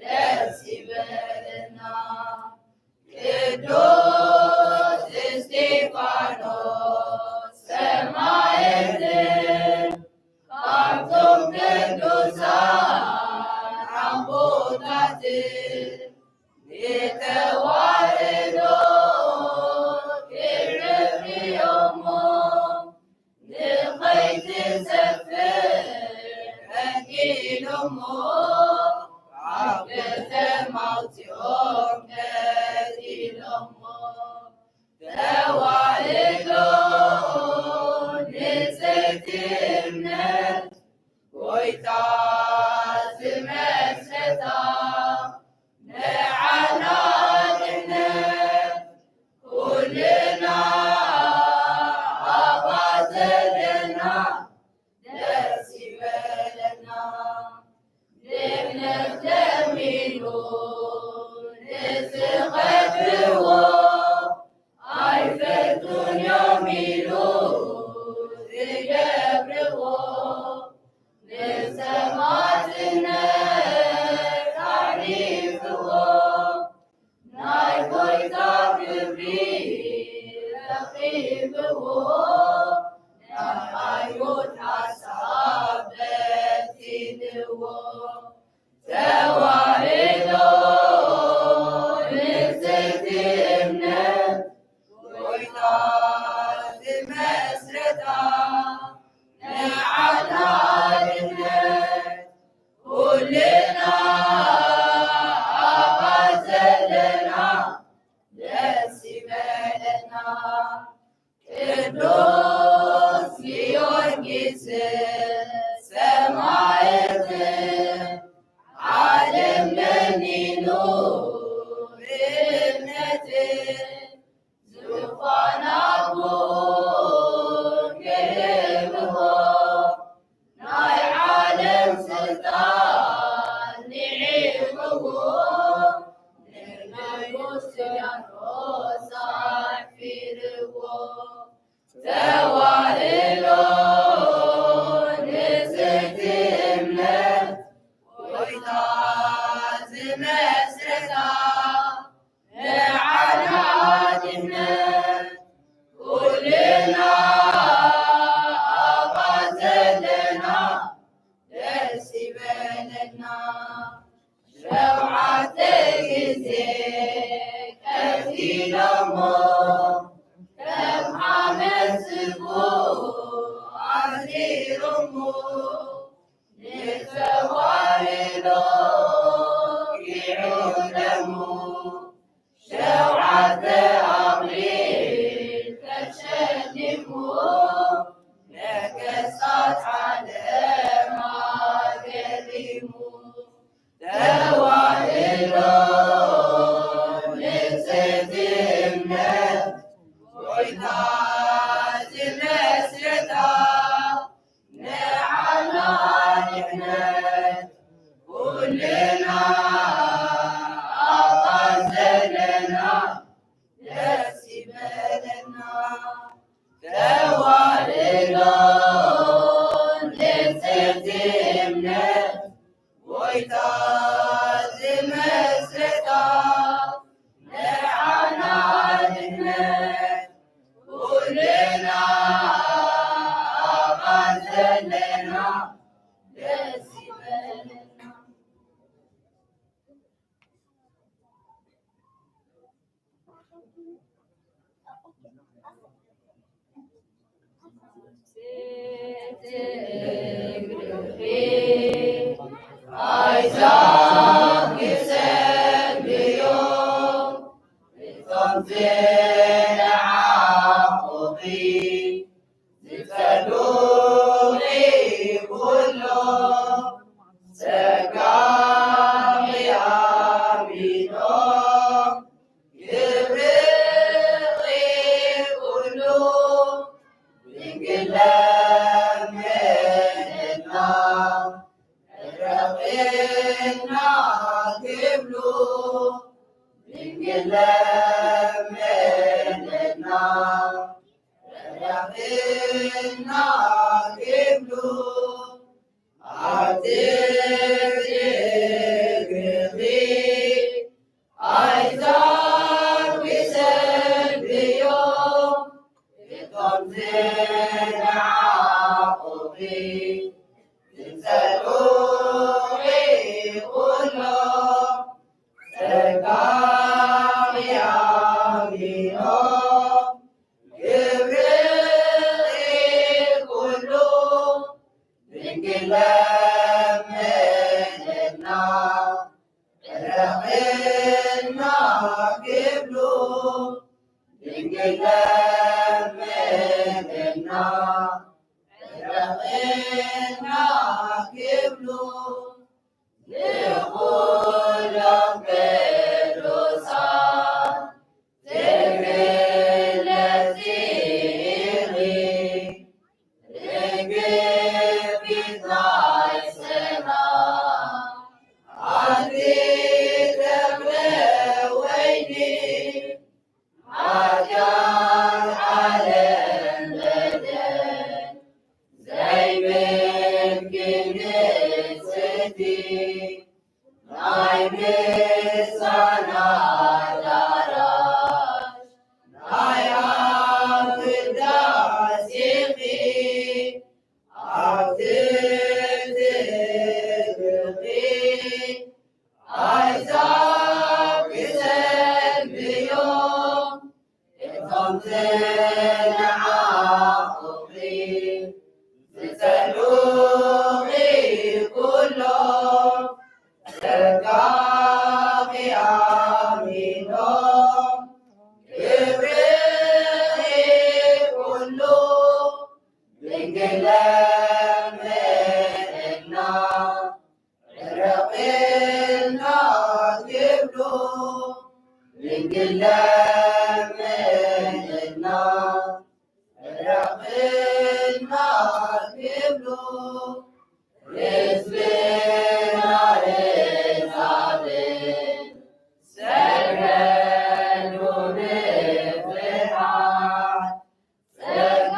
نسيبلنا قدوس استيفانوس سمايتن كنتم قدوسان عبوداتن يتواردون كرم يومهم لخيت سفر أكيد أمهم عبدت موت يوم كثير أمهم توالدون لستمنت ويتاز مسرتا نعنا نحن كلنا أبازلنا نسيبلنا نحن تميلون نسخفوا عرفتون يميلون يبرغوا لسماتنا تعريفهم نايبوي تابري رقيبهم نايبوي حسابتي دوهم توالدون لستمنت ويتاز مسرتا نعنا نحن كلنا أبازلنا نسيبلنا قدوس جيورجيس سمايتن عالم مني نور ابنتن زوفان أبوك كرمهم ناي عالم سلطان نعمهم نرمي روسا في رغم توالدون لستمنت ويتاز مسرتا نعنا نحن كلنا أبازلنا نسيبلنا روعة جزيك كثير أمور كم حمل سبوع عزير أمور للفوارد يعلموا شوعة أقليل تشلموا نكسات على ما قدموا توالدون لستمنت ويتاز مسرتا نعنا نحن كلنا أبازلنا نسيبلنا توالدون لستمنت ويتاز مسرتا نعنا نحن ኩልና አማን ዘለና ደስ ይበለና። አይዛብ ይሰግዩ እቶም ዘለዓቑቢ ዝጸልዑ ኩሎም ጸጋም ያሚኖም ይብርቕ ኩሉ ድንግል ለምንና ረቂቅና ክብሉ ድንግል ለምንና ረቂቅና ክብሉ አትግሪ አይዛብ ይሰግዩ እቶም ዘለዓቑቢ ዝጸልዑ ኩሎም ጸጋም ያሚኖም ይብርቕ ኩሉ ድንግል ለምንና ረቂቅና ክብሉ ድንግል ለምንና ረቂቅና ክብሉ ንኩሎም ቅዱሳን ትግል ለጽሪ ድንግል ናይ ሰላም አንዲት ደብረ ወይኒ ኃጢአት ዓለም በደል ዘይምግን ንጽሕቲ ናይ ምሳና ዳራሽ ናይ ኣብ ቅዳሴኺ ኣብቲ ትግሪ አይዛብ ይሰግዩ እቶም ዘለዓቑቢ ዝጸልዑ ኩሎም ጸጋም ያሚኖም ይብርቕ ኩሉ ድንግል ለምንና ረቂቅና ክብሉ ድንግል ለምንና ረቂቅና ክብሉ ሕዝብና ኤልሳቤጥ ሰገዱ ብፍርሃት ጸጋ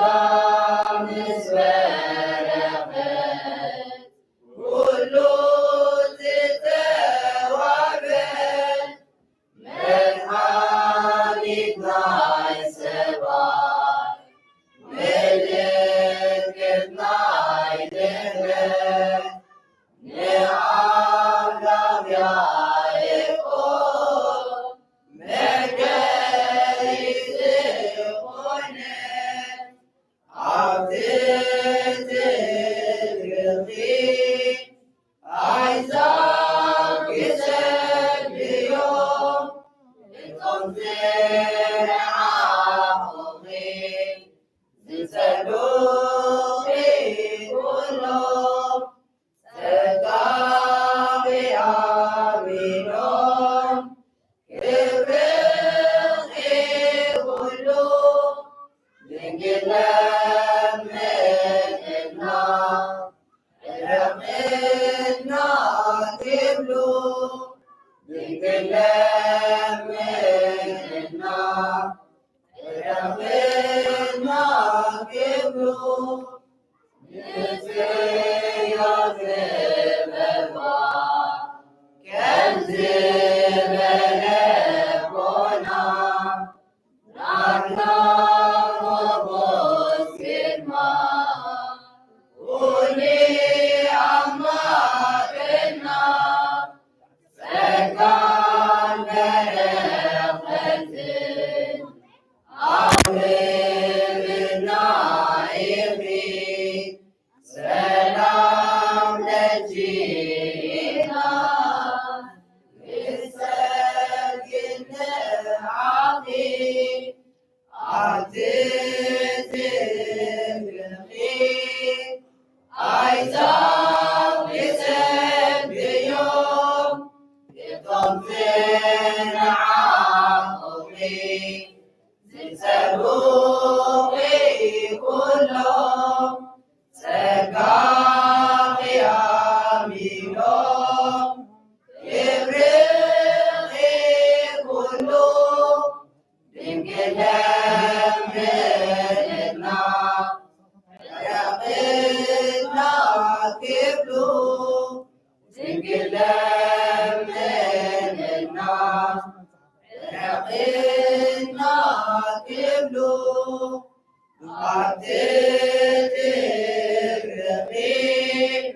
ምስ በረኸት ኩሉ ዝተዋህበ መድኃኒት ናይ ሰባት ምልክት ናይ ድኅነት ንኣምላክ ያዕቆብ መገሪ ዝኾነ ኣብቲ ትግሪ አይዛብ ይሰግዩ እቶም ዘለዓቑቢ ዝጸልዑ ኩሎም ጸጋም ያሚኖም ይብርቕ ኩሉ ድንግል ለምንና ረቂቅና ክብሉ ድንግል ለምንና ረቂቅና ክብሉ ንጽዮን ዝበልዋ ከም ዝበለ ኮና ናትና ሞጎ يلمنا رقينا كبلو قاتل